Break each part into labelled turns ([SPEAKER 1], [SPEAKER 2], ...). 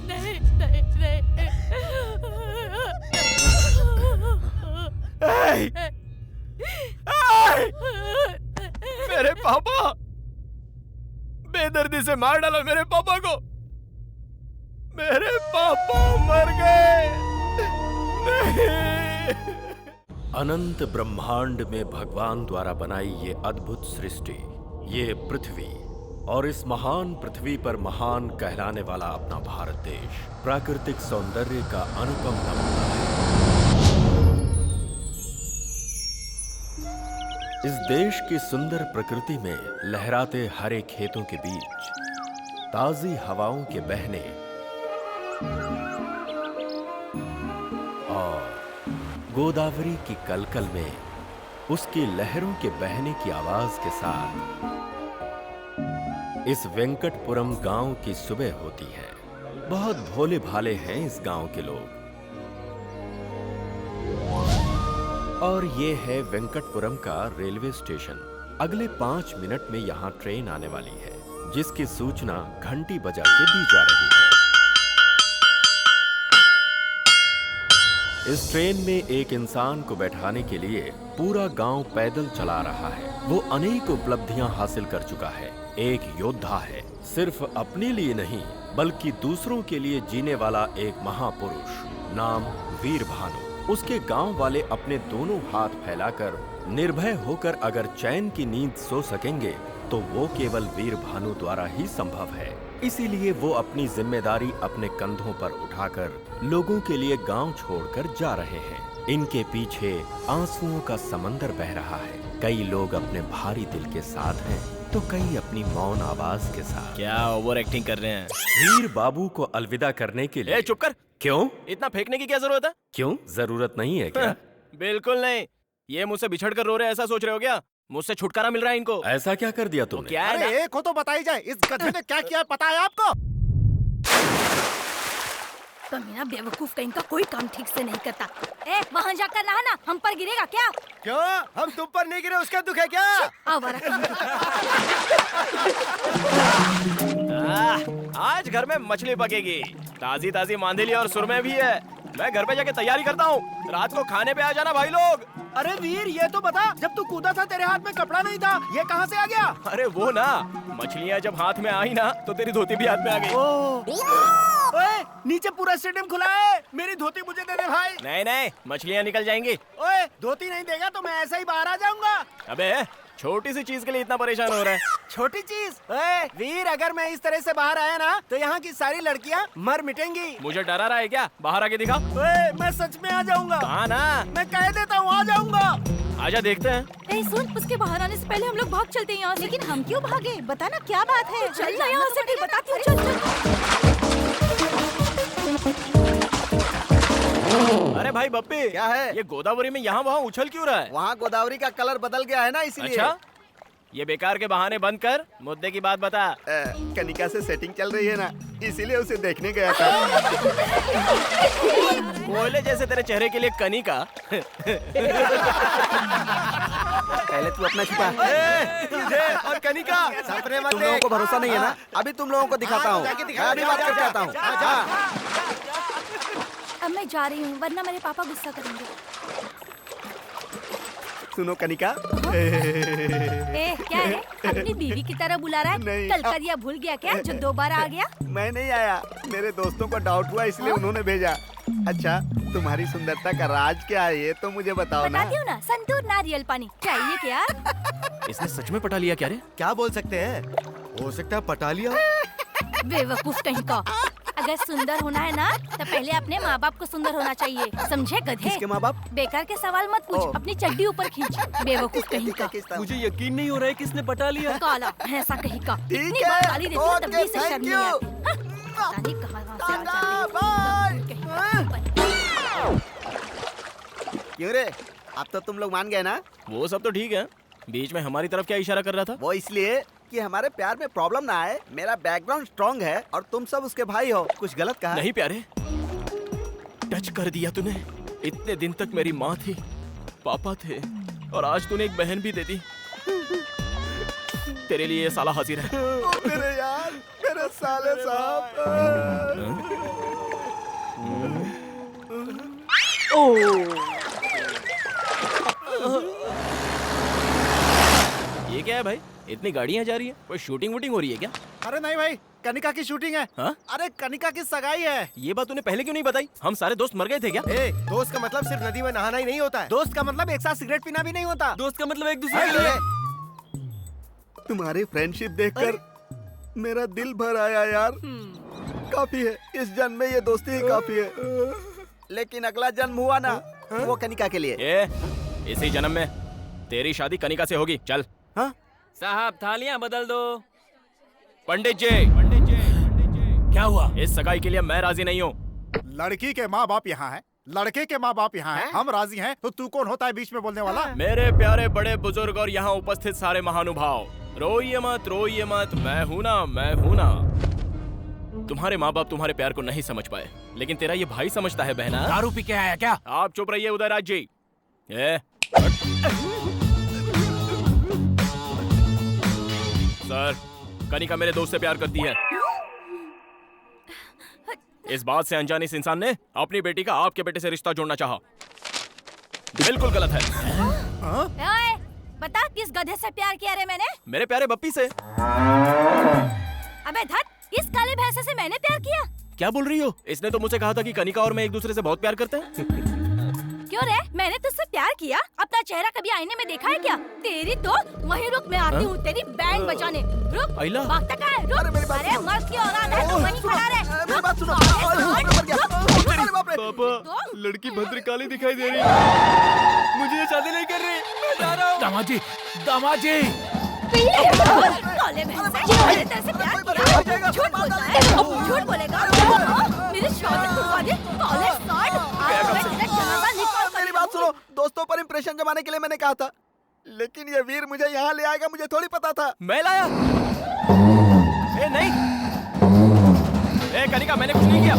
[SPEAKER 1] नहीं नहीं नहीं।
[SPEAKER 2] मेरे पापा, बेदर्दी से मार डाला मेरे पापा को। मेरे पापा मर गए। अनंत ब्रह्मांड में भगवान द्वारा बनाई ये अद्भुत सृष्टि, ये पृथ्वी, और इस महान पृथ्वी पर महान कहलाने वाला अपना भारत देश प्राकृतिक सौंदर्य का अनुपम नमूना है। इस देश की सुंदर प्रकृति में लहराते हरे खेतों के बीच, ताजी हवाओं के बहने और गोदावरी की कलकल में उसकी लहरों के बहने की आवाज के साथ इस वेंकटपुरम गांव की सुबह होती है। बहुत भोले भाले हैं इस गांव के लोग। और ये है वेंकटपुरम का रेलवे स्टेशन। अगले 5 मिनट में यहाँ ट्रेन आने वाली है, जिसकी सूचना घंटी बजा के दी जा रही है। इस ट्रेन में एक इंसान को बैठाने के लिए पूरा गांव पैदल चला रहा है। वो अनेक उपलब्धियां हासिल कर चुका है। एक योद्धा है, सिर्फ अपने लिए नहीं बल्कि दूसरों के लिए जीने वाला एक महापुरुष, नाम वीर भानु। उसके गांव वाले अपने दोनों हाथ फैलाकर निर्भय होकर अगर चैन की नींद सो सकेंगे तो वो केवल वीर भानु द्वारा ही संभव है। इसीलिए वो अपनी जिम्मेदारी अपने कंधों पर उठाकर लोगों के लिए गांव छोड़कर जा रहे हैं। इनके पीछे आंसुओं का समंदर बह रहा है। कई लोग अपने भारी दिल के साथ हैं तो कई अपनी मौन आवाज के साथ।
[SPEAKER 3] क्या ओवर एक्टिंग कर रहे हैं?
[SPEAKER 2] वीर बाबू को अलविदा करने के लिए।
[SPEAKER 3] चुप कर।
[SPEAKER 2] क्यों?
[SPEAKER 3] इतना फेंकने की क्या जरूरत है?
[SPEAKER 2] क्यों, जरूरत नहीं है क्या?
[SPEAKER 3] बिल्कुल नहीं। ये मुझसे बिछड़ कर रो रहे हैं, ऐसा सोच रहे हो क्या? मुझसे छुटकारा मिल रहा है इनको।
[SPEAKER 2] ऐसा क्या कर दिया तुमने?
[SPEAKER 3] क्या है?
[SPEAKER 4] अरे एक हो तो बताई जाए, इस गधे ने क्या किया पता है आपको?
[SPEAKER 1] कमीना बेवकूफ कहीं का कोई काम ठीक से नहीं करता। ए, वहाँ जाकर नहाना, हम पर गिरेगा क्या?
[SPEAKER 4] क्यों? हम तुम पर नहीं गिरे उसका दुख है क्या?
[SPEAKER 1] आवारा
[SPEAKER 3] आज घर में मछली पकेगी, ताजी ताजी मांदेली और सुरमे भी है। मैं घर पे जाके तैयारी करता हूँ। रात को खाने पे आ जाना भाई लोग।
[SPEAKER 4] अरे वीर, ये तो बता, जब तू कूदा था तेरे हाथ में कपड़ा नहीं था, ये कहाँ से आ गया?
[SPEAKER 3] अरे वो ना, मछलियाँ जब हाथ में आई ना तो तेरी धोती भी हाथ में आ गई।
[SPEAKER 4] ओए, नीचे पूरा स्टेडियम खुला है, मेरी धोती मुझे दे दे भाई।
[SPEAKER 3] नहीं नहीं, मछलियाँ निकल जाएंगी।
[SPEAKER 4] ओए, धोती नहीं देगा तो मैं ऐसे ही बाहर आ जाऊंगा।
[SPEAKER 3] अबे छोटी सी चीज के लिए इतना परेशान हो रहा है?
[SPEAKER 4] छोटी चीज? ओए वीर, अगर मैं इस तरह से बाहर आया ना तो यहाँ की सारी लड़कियाँ मर मिटेंगी।
[SPEAKER 3] मुझे डरा रहा है क्या? बाहर आके दिखा।
[SPEAKER 4] ओए, मैं सच में आ जाऊंगा।
[SPEAKER 3] हाँ ना,
[SPEAKER 4] मैं कह देता हूँ आ जाऊंगा।
[SPEAKER 3] आजा देखते हैं।
[SPEAKER 1] ए सुन, उसके बाहर आने से पहले हम लोग भाग चलते हैं यहाँ से। लेकिन हम क्यों भागे? बता ना क्या बात है। चल ना यहाँ से, मैं बताती हूँ। चल।
[SPEAKER 3] अरे भाई बप्पी,
[SPEAKER 4] क्या है?
[SPEAKER 3] ये गोदावरी में यहाँ वहाँ उछल क्यों रहा है?
[SPEAKER 4] वहाँ गोदावरी का कलर बदल गया है ना, इसलिए।
[SPEAKER 3] अच्छा, ये बेकार के बहाने बंद कर, मुद्दे की बात बता।
[SPEAKER 4] कनिका से सेटिंग चल रही है ना, इसीलिए उसे देखने गया था।
[SPEAKER 3] कोयले जैसे तेरे चेहरे के लिए कनिका।
[SPEAKER 4] पहले तू अपना छुपा।
[SPEAKER 3] और कनिका
[SPEAKER 4] तुम लोगों को भरोसा नहीं है ना? अभी तुम लोगों को दिखाता हूँ। मैं अभी बात करके आता हूँ।
[SPEAKER 1] अब मैं जा रही हूँ, वरना मेरे पापा गुस्सा करेंगे।
[SPEAKER 4] सुनो कनिका।
[SPEAKER 1] ए, क्या है? अपनी बीवी की तरह बुला रहा है?
[SPEAKER 4] नहीं।
[SPEAKER 1] कल का दिया भूल गया क्या, जो दोबारा आ गया?
[SPEAKER 4] मैं नहीं आया, मेरे दोस्तों को डाउट हुआ इसलिए उन्होंने भेजा। अच्छा, तुम्हारी सुंदरता का राज क्या है ये तो मुझे बताओ ना।
[SPEAKER 1] बताती हूँ ना, संतूर नारियल पानी चाहिए क्या?
[SPEAKER 3] इसने सच में पटा लिया क्या रे?
[SPEAKER 4] क्या बोल सकते हैं? हो सकता है पटा लिया।
[SPEAKER 1] बेवकूफ कहीं का। अगर सुंदर होना है ना तो पहले अपने माँ बाप को सुंदर होना चाहिए, समझे गधे?
[SPEAKER 4] किसके माँ बाप?
[SPEAKER 1] बेकार के सवाल मत पूछ, अपनी चड्डी ऊपर खींच। बेवकूफ कहीं का।
[SPEAKER 3] मुझे यकीन नहीं हो रहा है किसने पटा लिया।
[SPEAKER 1] काला भैंसा कहीं का।
[SPEAKER 4] ठीक
[SPEAKER 1] इतनी
[SPEAKER 4] है,
[SPEAKER 1] बार गाली देती हूँ तब भी इसे
[SPEAKER 4] ओके,
[SPEAKER 1] शर्म नहीं
[SPEAKER 4] thank
[SPEAKER 1] आती। हाँ, पता नहीं कहाँ से आ जाती है।
[SPEAKER 4] क्यों रे, अब तो तुम लोग मान गए ना?
[SPEAKER 3] वो सब तो ठीक है, बीच में हमारी तरफ क्या इशारा कर रहा था?
[SPEAKER 4] वो इसलिए कि हमारे प्यार में प्रॉब्लम ना आए। मेरा बैकग्राउंड स्ट्रॉन्ग है और तुम सब उसके भाई हो। कुछ गलत कहा?
[SPEAKER 3] नहीं प्यारे, टच कर दिया तूने। इतने दिन तक मेरी माँ थी, पापा थे, और आज तूने एक बहन भी दे दी। तेरे लिए ये साला हाजिर है।
[SPEAKER 4] मेरे यार, मेरे साले साहब।
[SPEAKER 3] ये क्या है भाई? इतनी गाड़ियाँ जा रही है, कोई शूटिंग वूटिंग हो रही है क्या?
[SPEAKER 4] अरे नहीं भाई, कनिका की शूटिंग है।
[SPEAKER 3] हाँ?
[SPEAKER 4] अरे कनिका की सगाई है।
[SPEAKER 3] ये बात तूने पहले क्यों नहीं बताई? हम सारे दोस्त मर गए थे क्या?
[SPEAKER 5] दोस्त का मतलब सिर्फ नदी में नहाना ही नहीं होता है।
[SPEAKER 4] दोस्त का मतलब एक साथ सिगरेट पीना भी नहीं होता।
[SPEAKER 3] दोस्त का मतलब एक दूसरे के लिए।
[SPEAKER 4] तुम्हारी फ्रेंडशिप देखकर मेरा दिल भर आया यार। काफी है, इस जन्म में ये दोस्ती ही काफी है। लेकिन अगला जन्म हुआ ना, वो कनिका के लिए।
[SPEAKER 3] ये इसी जन्म में तेरी शादी कनिका से होगी। चल।
[SPEAKER 4] हाँ?
[SPEAKER 3] साहब थालियां बदल दो। पंडित जी,
[SPEAKER 5] क्या हुआ?
[SPEAKER 3] इस सगाई के लिए मैं राजी नहीं हूँ।
[SPEAKER 6] लड़की के माँ बाप यहाँ हैं, लड़के के माँ बाप यहाँ हैं, हम राजी हैं, तो तू कौन होता है बीच में बोलने वाला?
[SPEAKER 3] मेरे प्यारे बड़े बुजुर्ग और यहाँ उपस्थित सारे महानुभाव, रोइए मत, मैं हूँ ना। तुम्हारे माँ बाप तुम्हारे प्यार को नहीं समझ पाए, लेकिन तेरा ये भाई समझता है बहना।
[SPEAKER 5] दारू पी के आया क्या?
[SPEAKER 3] आप चुप रहिए उदयराज जी। सर, कनिका मेरे दोस्त से प्यार करती है। इस बात से अनजाने इस इंसान ने अपनी बेटी का आपके बेटे से रिश्ता जोड़ना चाहा। बिल्कुल गलत है।
[SPEAKER 1] ओए, बता किस गधे से प्यार किया रे मैंने?
[SPEAKER 3] मेरे प्यारे बप्पी से।
[SPEAKER 1] अबे धत, इस काले भैंसे से मैंने प्यार किया?
[SPEAKER 3] क्या बोल रही हो? इसने तो मुझसे कहा था कि कनिका और मैं एक दूसरे से बहुत प्यार करते हैं।
[SPEAKER 1] क्यों रे, मैंने तुझसे प्यार किया? अपना चेहरा कभी आईने में देखा है क्या? तेरी तो वहीं रुक, मैं आती हूँ तेरी बैंड बजाने। रुक,
[SPEAKER 3] आइला।
[SPEAKER 1] भागता कहाँ है? रुक। अरे मर्द की औलाद है तो वहीं खड़ा रहे।
[SPEAKER 4] मेरी बात सुनो।
[SPEAKER 3] पापा, लड़की भद्रकाली दिखाई दे रही है। मुझे ये शादी नहीं कर रही। मैं जा रहा हूँ।
[SPEAKER 5] दामाद जी।
[SPEAKER 1] काले भैंसे, मैंने तेरे से प्यार किया? झूठ बोलता है? झूठ बोलेगा? मेरी शादी करवा दे, काले साठ। आज मैं तेरा जनाजा निकाल कर।
[SPEAKER 4] मेरी बात सुनो, दोस्तों पर इंप्रेशन जमाने के लिए मैंने कहा था, लेकिन ये वीर मुझे यहाँ ले आएगा मुझे थोड़ी पता था।
[SPEAKER 3] मैं लाया? ए नहीं। ए कनिका, मैंने कुछ नहीं किया।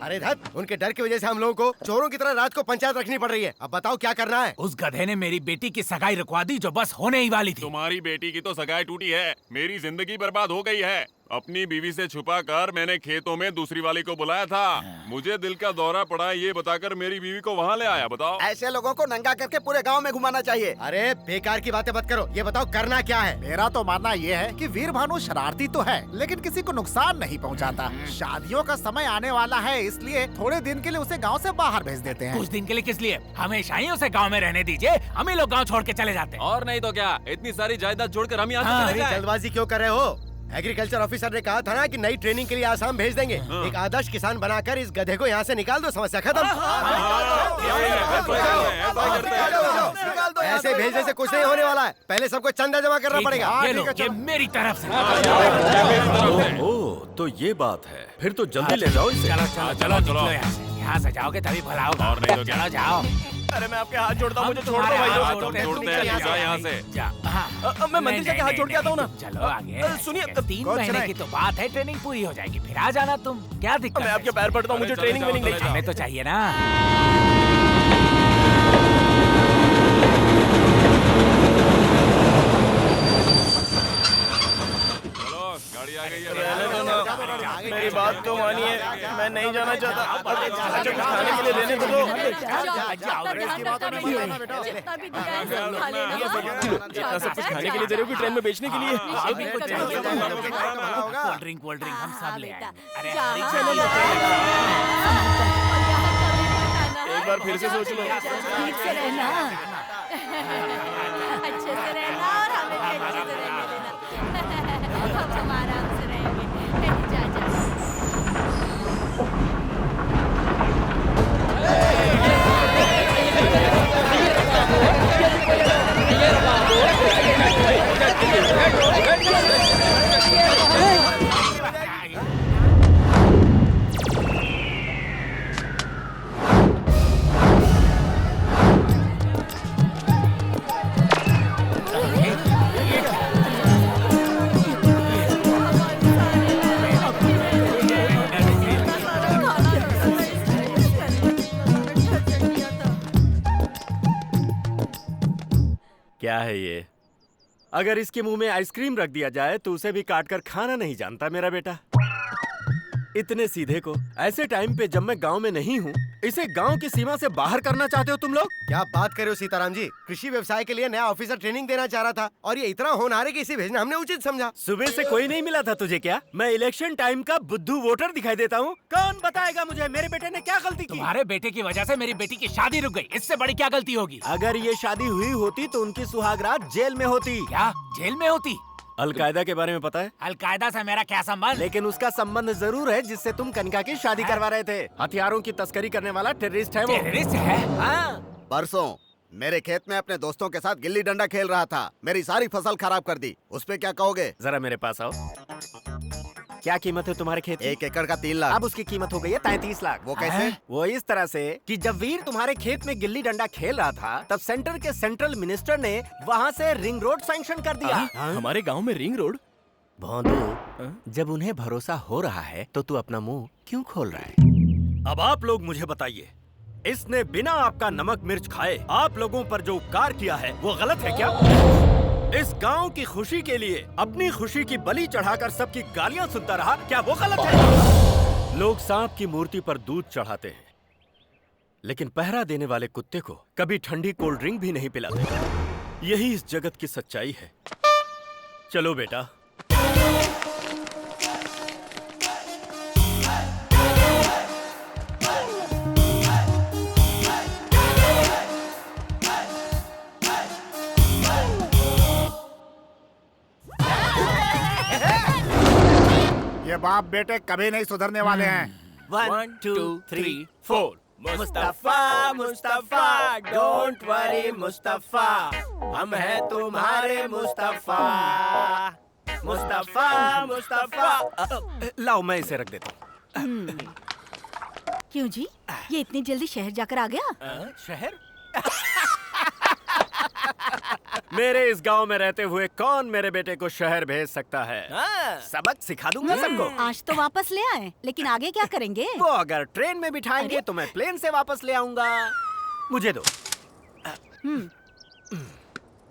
[SPEAKER 5] अरे धत, उनके डर की वजह से हम लोगों को चोरों की तरह रात को पंचायत रखनी पड़ रही है। अब बताओ क्या करना है?
[SPEAKER 7] उस गधे ने मेरी बेटी की सगाई रुकवा दी जो बस होने ही वाली थी।
[SPEAKER 8] तुम्हारी बेटी की तो सगाई टूटी है, मेरी जिंदगी बर्बाद हो गई है। अपनी बीवी से छुपा कर मैंने खेतों में दूसरी वाली को बुलाया था। मुझे दिल का दौरा पड़ा ये बताकर मेरी बीवी को वहाँ ले आया। बताओ,
[SPEAKER 4] ऐसे लोगों को नंगा करके पूरे गांव में घुमाना चाहिए।
[SPEAKER 5] अरे बेकार की बातें मत करो, ये बताओ करना क्या है?
[SPEAKER 6] मेरा तो मानना ये है कि वीर भानु शरारती तो है, लेकिन किसी को नुकसान नहीं पहुंचाता। शादियों का समय आने वाला है, इसलिए थोड़े दिन के लिए उसे गांव से बाहर भेज देते हैं।
[SPEAKER 7] कुछ दिन के लिए किस लिए? हमेशा ही उसे गांव में रहने दीजिए, हम ही लोग गांव छोड़ के चले जाते हैं।
[SPEAKER 3] और नहीं तो क्या, इतनी सारी जायदाद छोड़कर हम यहाँ से चले
[SPEAKER 5] अरे
[SPEAKER 3] जाएं।
[SPEAKER 5] जल्दबाजी क्यों कर रहे हो? एग्रीकल्चर ऑफिसर ने कहा था ना कि नई ट्रेनिंग के लिए आसाम भेज देंगे। एक आदर्श किसान बनाकर इस गधे को यहाँ से निकाल दो, समस्या खत्म। ऐसे भेजने से कुछ नहीं होने वाला है, पहले सबको चंदा जमा करना पड़ेगा।
[SPEAKER 7] ये लो, ये मेरी तरफ से।
[SPEAKER 2] ओह, तो ये बात है। फिर तो जल्दी ले जाओ इसे।
[SPEAKER 7] चलो निकलो यहाँ से जाओगे तभी भला होगा।
[SPEAKER 8] और नहीं तो क्या?
[SPEAKER 7] चलो जाओ।
[SPEAKER 3] अरे मैं आपके हाथ जोड़ता हूँ, मुझे छोड़ दो
[SPEAKER 7] तुम्हारे
[SPEAKER 3] भाई।
[SPEAKER 7] हाथ
[SPEAKER 8] तुम जोड़ते हैं, जा यहाँ से।
[SPEAKER 3] मैं मंदिर जाके हाथ जोड़ के आता हूँ ना।
[SPEAKER 7] चलो आगे।
[SPEAKER 3] सुनिए,
[SPEAKER 7] 3 महीने की तो बात है, ट्रेनिंग पूरी हो जाएगी, फिर आ जाना तुम। क्या दिक्कत?
[SPEAKER 3] मैं आपके पैर पड़ता हूँ, मुझे ट्रेनिंग वेनिंग नहीं चाहिए।
[SPEAKER 7] हमें तो चाहिए ना।
[SPEAKER 8] चलो, गाड़ी आ गई है।
[SPEAKER 3] मेरी बात तो मानिए, मैं नहीं जाना चाहता। अच्छा, कुछ खाने के लिए लेने को दो। इतना सब कुछ खाने के लिए दे रहे हो कि ट्रेन में बेचने के लिए?
[SPEAKER 7] कोल्ड ड्रिंक हम सब ले आएंगे। अरे
[SPEAKER 3] एक बार फिर से सोच लो।
[SPEAKER 1] ठीक से रहना, अच्छे से रहना और हमें भी अच्छे से रहने देना। हम आराम से रहेंगे। जा जा।
[SPEAKER 2] क्या है ये? अगर इसके मुंह में आइसक्रीम रख दिया जाए तो उसे भी काट कर खाना नहीं जानता मेरा बेटा। इतने सीधे को ऐसे टाइम पे जब मैं गांव में नहीं हूँ, इसे गांव की सीमा से बाहर करना चाहते हो तुम लोग?
[SPEAKER 5] क्या बात कर रहे हो सीताराम जी? कृषि व्यवसाय के लिए नया ऑफिसर ट्रेनिंग देना चाह रहा था और ये इतना होनहार है कि इसे भेजना हमने उचित समझा।
[SPEAKER 2] सुबह से कोई नहीं मिला था तुझे क्या? मैं इलेक्शन टाइम का बुद्धू वोटर दिखाई देता हूँ? कौन बताएगा मुझे मेरे बेटे ने क्या गलती की?
[SPEAKER 7] तुम्हारे बेटे की वजह से मेरी बेटी की शादी रुक गई, इससे बड़ी क्या गलती होगी?
[SPEAKER 2] अगर ये शादी हुई होती तो उनकी सुहागरात जेल में होती।
[SPEAKER 7] क्या जेल में होती?
[SPEAKER 2] अलकायदा के बारे में पता है?
[SPEAKER 7] अलकायदा से मेरा क्या संबंध?
[SPEAKER 2] लेकिन उसका संबंध जरूर है जिससे तुम कनिका की शादी करवा रहे थे। हथियारों की तस्करी करने वाला टेररिस्ट है वो।
[SPEAKER 7] टेररिस्ट है?
[SPEAKER 2] हाँ।
[SPEAKER 4] परसों मेरे खेत में अपने दोस्तों के साथ गिल्ली डंडा खेल रहा था, मेरी सारी फसल खराब कर दी। उस पे क्या कहोगे?
[SPEAKER 2] जरा मेरे पास आओ। क्या कीमत है तुम्हारे खेत की?
[SPEAKER 4] 1 एकड़ का 3 लाख।
[SPEAKER 2] अब उसकी कीमत हो गई है 33 लाख।
[SPEAKER 4] वो कैसे?
[SPEAKER 2] वो इस तरह से कि जब वीर तुम्हारे खेत में गिल्ली डंडा खेल रहा था तब सेंटर के सेंट्रल मिनिस्टर ने वहाँ से रिंग रोड सैंक्शन कर दिया।
[SPEAKER 3] हमारे गांव में रिंग रोड?
[SPEAKER 2] भोंदू, जब उन्हें भरोसा हो रहा है तो तू अपना मुंह क्यों खोल रहा है? अब आप लोग मुझे बताइए, इसने बिना आपका नमक मिर्च खाए आप लोगों पर जो उपकार किया है वो गलत है क्या? इस गांव की खुशी के लिए अपनी खुशी की बलि चढ़ाकर सबकी गालियां सुनता रहा, क्या वो गलत है? लोग सांप की मूर्ति पर दूध चढ़ाते हैं, लेकिन पहरा देने वाले कुत्ते को कभी ठंडी कोल्ड ड्रिंक भी नहीं पिलाते। यही इस जगत की सच्चाई है। चलो बेटा।
[SPEAKER 6] ये बाप बेटे कभी नहीं सुधरने वाले हैं।
[SPEAKER 3] 1 2 3 4 मुस्तफा मुस्तफा डोंट वरी मुस्तफा, हम हैं तुम्हारे मुस्तफा। मुस्तफा मुस्तफा।
[SPEAKER 2] लाओ मैं इसे रख देता हूँ।
[SPEAKER 1] क्यों जी, ये इतनी जल्दी शहर जाकर आ गया?
[SPEAKER 2] शहर? मेरे इस गांव में रहते हुए कौन मेरे बेटे को शहर भेज सकता है? सबक सिखा दूंगा सबको।
[SPEAKER 1] आज तो वापस ले आए, लेकिन आगे क्या करेंगे?
[SPEAKER 2] वो अगर ट्रेन में बिठाएंगे तो मैं प्लेन से वापस ले आऊंगा। मुझे दो।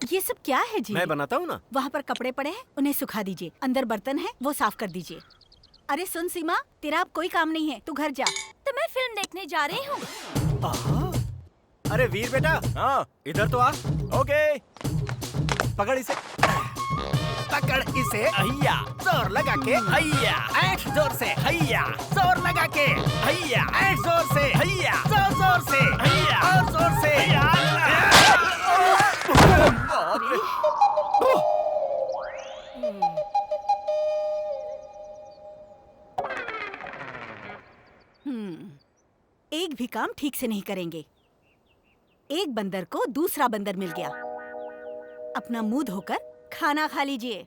[SPEAKER 1] ये सब क्या है जी?
[SPEAKER 2] मैं बनाता हूँ ना।
[SPEAKER 1] वहाँ पर कपड़े पड़े हैं, उन्हें सुखा दीजिए। अंदर बर्तन है, वो साफ कर दीजिए। अरे सुन सीमा, तेरा अब कोई काम नहीं है, तू घर जा। तो मैं फिल्म देखने जा रही हूँ।
[SPEAKER 2] अरे वीर बेटा, हाँ इधर तो आ। ओके, पकड़ इसे। पकड़ इसे। हैया, जोर लगा के। हैया, ऐठ जोर से। हैया, जोर लगा के। हैया, ऐठ जोर से। हैया, जोर जोर से। हैया, और जोर से।
[SPEAKER 1] एक भी काम ठीक से नहीं करेंगे। एक बंदर को दूसरा बंदर मिल गया। अपना मुंह धोकर खाना खा लीजिए।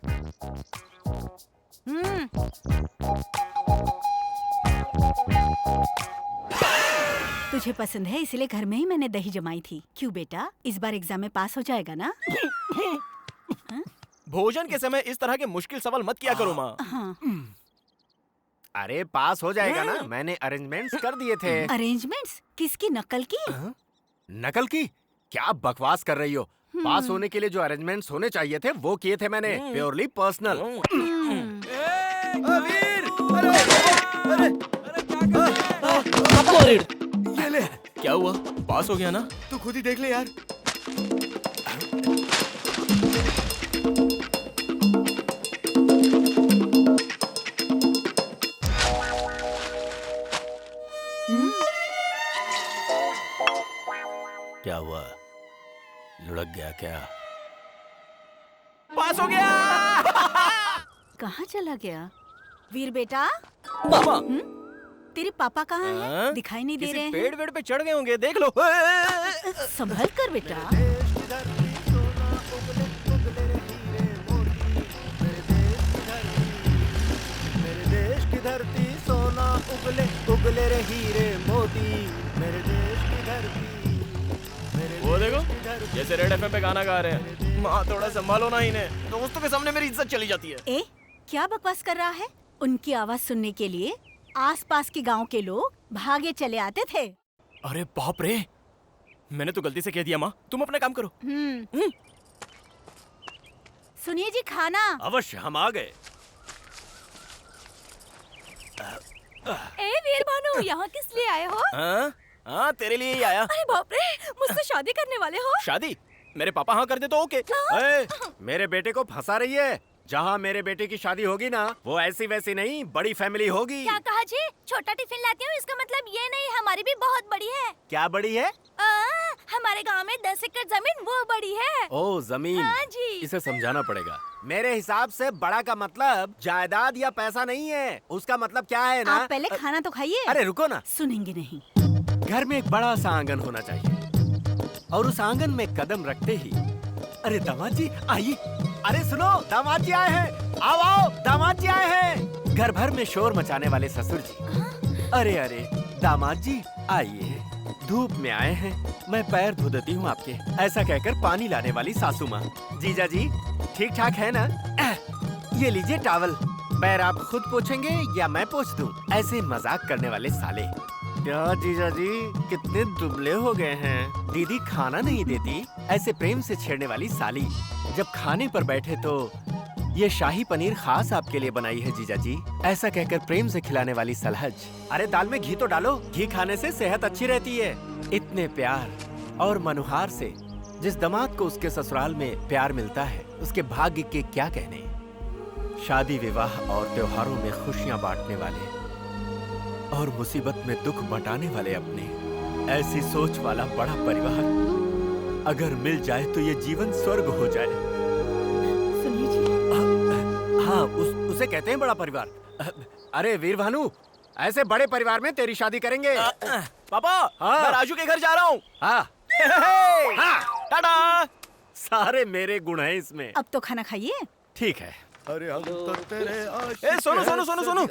[SPEAKER 1] तुझे पसंद है इसलिए घर में ही मैंने दही जमाई थी। क्यों बेटा, इस बार एग्जाम में पास हो जाएगा ना?
[SPEAKER 3] भोजन के समय इस तरह के मुश्किल सवाल मत किया करो माँ।
[SPEAKER 1] हाँ।
[SPEAKER 2] अरे पास हो जाएगा ना, मैंने अरेंजमेंट्स कर दिए थे।
[SPEAKER 1] अरेंजमेंट्स? किसकी नकल की?
[SPEAKER 2] नकल की? क्या बकवास कर रही हो? पास होने के लिए जो अरेंजमेंट्स होने चाहिए थे वो किए थे मैंने, प्योरली पर्सनल।
[SPEAKER 3] ये ले। क्या हुआ? पास हो गया ना?
[SPEAKER 5] तू खुद ही देख ले यार।
[SPEAKER 2] क्या हुआ? लुढ़क गया क्या?
[SPEAKER 3] पास हो गया।
[SPEAKER 1] कहाँ चला गया? वीर बेटा,
[SPEAKER 3] मामा,
[SPEAKER 1] तेरे पापा कहाँ हैं?
[SPEAKER 3] हाँ?
[SPEAKER 1] दिखाई नहीं दे
[SPEAKER 3] किसी
[SPEAKER 1] रहे हैं।
[SPEAKER 3] पेड़ वेड़ पे चढ़ गए होंगे, देख लो।
[SPEAKER 1] संभल कर बेटा।
[SPEAKER 4] मेरे देश की धरती सोना उगले उगले रे हीरे मोती। मेरे देश की धरती।
[SPEAKER 3] वो देखो, जैसे रेड एफएम पे गाना गा रहे हैं। माँ थोड़ा संभालो ना इन्हें, दोस्तों के सामने मेरी इज्जत चली जाती है।
[SPEAKER 1] ए, क्या बकवास कर रहा है? उनकी आवाज सुनने के लिए आसपास के गांव के लोग भागे चले आते थे।
[SPEAKER 3] अरे बाप रे, मैंने तो गलती से कह दिया माँ, तुम अपना काम करो।
[SPEAKER 1] सुनिए जी, खाना।
[SPEAKER 2] अवश्य, हम आ गए।
[SPEAKER 1] ए वीर भानु, यहाँ किस लिए आए हो?
[SPEAKER 3] हाँ, तेरे लिए ही आया।
[SPEAKER 1] अरे बाप रे, मुझसे शादी करने वाले हो?
[SPEAKER 3] शादी? मेरे पापा हाँ कर दे तो ओके।
[SPEAKER 2] ए, मेरे बेटे को फंसा रही है। जहाँ मेरे बेटे की शादी होगी ना, वो ऐसी वैसी नहीं, बड़ी फैमिली होगी।
[SPEAKER 1] क्या कहा जी? छोटा टिफिन लाती हूँ, इसका मतलब ये नहीं, हमारी भी बहुत बड़ी है।
[SPEAKER 2] क्या बड़ी है?
[SPEAKER 1] हमारे गांव में 10 एकड़ जमीन, वो बड़ी है।
[SPEAKER 2] ओ जमीन।
[SPEAKER 1] हाँ जी।
[SPEAKER 2] इसे समझाना पड़ेगा। मेरे हिसाब से बड़ा का मतलब जायदाद या पैसा नहीं है। उसका मतलब क्या है ना?
[SPEAKER 1] आप पहले खाना तो खाइए।
[SPEAKER 2] अरे रुको ना।
[SPEAKER 1] सुनेंगे नहीं।
[SPEAKER 2] घर में एक बड़ा सा आंगन होना चाहिए और उस आंगन में कदम रखते ही, अरे दामाद जी आइए। अरे सुनो, दामाद जी आए हैं। आओ आओ, दामाद जी आए हैं। घर भर में शोर मचाने वाले ससुर जी। अरे अरे दामाद जी आइए, धूप में आए हैं, मैं पैर धो देती हूँ आपके। ऐसा कहकर पानी लाने वाली सासू माँ। जीजा जी ठीक ठाक है ना? ये लीजिए टॉवल। पैर आप खुद पोछेंगे या मैं पोछ दूं? ऐसे मजाक करने वाले साले। क्या जीजा जी कितने दुबले हो गए हैं। दीदी खाना नहीं देती, ऐसे प्रेम से छेड़ने वाली साली। जब खाने पर बैठे तो ये शाही पनीर खास आपके लिए बनाई है जीजा जी, ऐसा कहकर प्रेम से खिलाने वाली सलहज। अरे दाल में घी तो डालो, घी खाने से सेहत अच्छी रहती है। इतने प्यार और मनुहार से जिस दामाद को उसके ससुराल में प्यार मिलता है, उसके भाग्य के क्या कहने। शादी विवाह और त्योहारों में खुशियां बांटने वाले और मुसीबत में दुख बंटाने वाले अपने, ऐसी सोच वाला बड़ा परिवार अगर मिल जाए तो ये जीवन स्वर्ग हो जाए।
[SPEAKER 1] सुनिए जी।
[SPEAKER 2] हाँ, उसे कहते हैं बड़ा परिवार। अरे वीर भानु, ऐसे बड़े परिवार में तेरी शादी करेंगे।
[SPEAKER 3] पापा,
[SPEAKER 2] हाँ।
[SPEAKER 3] मैं राजू के घर जा रहा हूँ।
[SPEAKER 2] हाँ।
[SPEAKER 3] हाँ, टाटा।
[SPEAKER 2] सारे मेरे गुण हैं इसमें।
[SPEAKER 1] अब तो खाना खाइए।
[SPEAKER 2] ठीक है।
[SPEAKER 5] अरे हम तो तेरे
[SPEAKER 3] ए सोनू सोनू सोनू सोनू।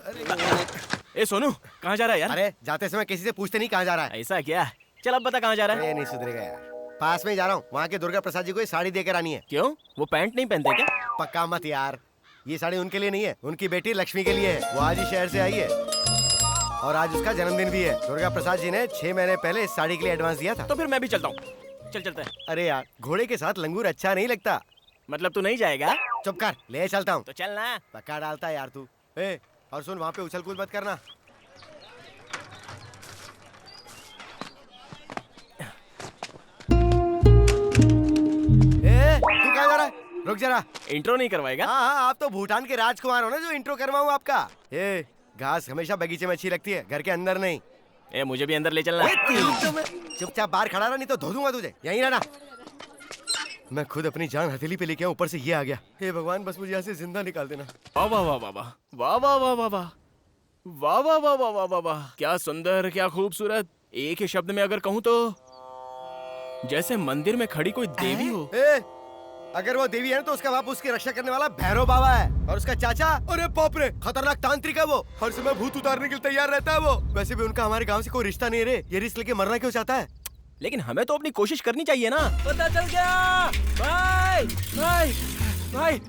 [SPEAKER 3] ए सोनू, कहाँ जा रहा है यार?
[SPEAKER 5] अरे जाते समय किसी से पूछते नहीं कहाँ जा रहा है।
[SPEAKER 3] ऐसा क्या? चल अब बता कहाँ जा रहा है?
[SPEAKER 5] ये नहीं सुधरेगा यार। पास में ही जा रहा हूँ, वहाँ के दुर्गा प्रसाद जी को ये साड़ी देकर आनी है।
[SPEAKER 3] क्यों? वो पैंट नहीं पहनते क्या?
[SPEAKER 5] पक्का मत यार, ये साड़ी उनके लिए नहीं है, उनकी बेटी लक्ष्मी के लिए है। वो आज ही शहर से आई है और आज उसका जन्मदिन भी है। दुर्गा प्रसाद जी ने 6 महीने पहले इस साड़ी के लिए एडवांस दिया था।
[SPEAKER 3] तो फिर मैं भी चलता हूँ। चल चलते हैं।
[SPEAKER 5] अरे यार, घोड़े के साथ लंगूर अच्छा नहीं लगता।
[SPEAKER 3] मतलब तू नहीं जाएगा?
[SPEAKER 5] चुप कर, ले चलता हूँ।
[SPEAKER 3] तो चल ना।
[SPEAKER 5] पक्का डालता है यार तू। ए, और सुन, वहाँ पे उछल कूद मत करना। तू कहाँ जा रहा है? रुक जरा।
[SPEAKER 3] इंट्रो नहीं करवाएगा?
[SPEAKER 5] हाँ हाँ, आप तो भूटान के राजकुमार हो ना, जो इंट्रो करवाऊँ आपका। ए, घास हमेशा बगीचे में अच्छी लगती है, घर के अंदर नहीं।
[SPEAKER 3] ए, मुझे भी अंदर ले चलना।
[SPEAKER 5] चुपचाप बाहर खड़ा रहा, नहीं तो धो दूंगा तुझे। यहीं रहना। मैं खुद अपनी जान हथेली पे लेके आऊं, ऊपर से ये आ गया। हे भगवान, बस मुझे यहाँ से जिंदा निकाल देना।
[SPEAKER 3] वाह वाह वाह वाह वाह वाह वाह वाह वाह वाह वाह वाह वाह वाह वाह वाह, क्या सुंदर, क्या खूबसूरत। एक ही शब्द में अगर कहूँ तो जैसे मंदिर में खड़ी कोई देवी हो।
[SPEAKER 5] अगर वो देवी है तो उसका बाप उसकी रक्षा करने वाला भैरव बाबा है, और उसका चाचा, अरे बाप रे, खतरनाक तांत्रिक है। वो हर समय भूत उतारने के लिए तैयार रहता है। वो वैसे भी उनका हमारे गांव से कोई रिश्ता नहीं है। ये रिस्क लेके मरना क्यों चाहता है?
[SPEAKER 3] लेकिन हमें तो अपनी कोशिश करनी चाहिए ना। पता चल गया भाई, भाई भाई।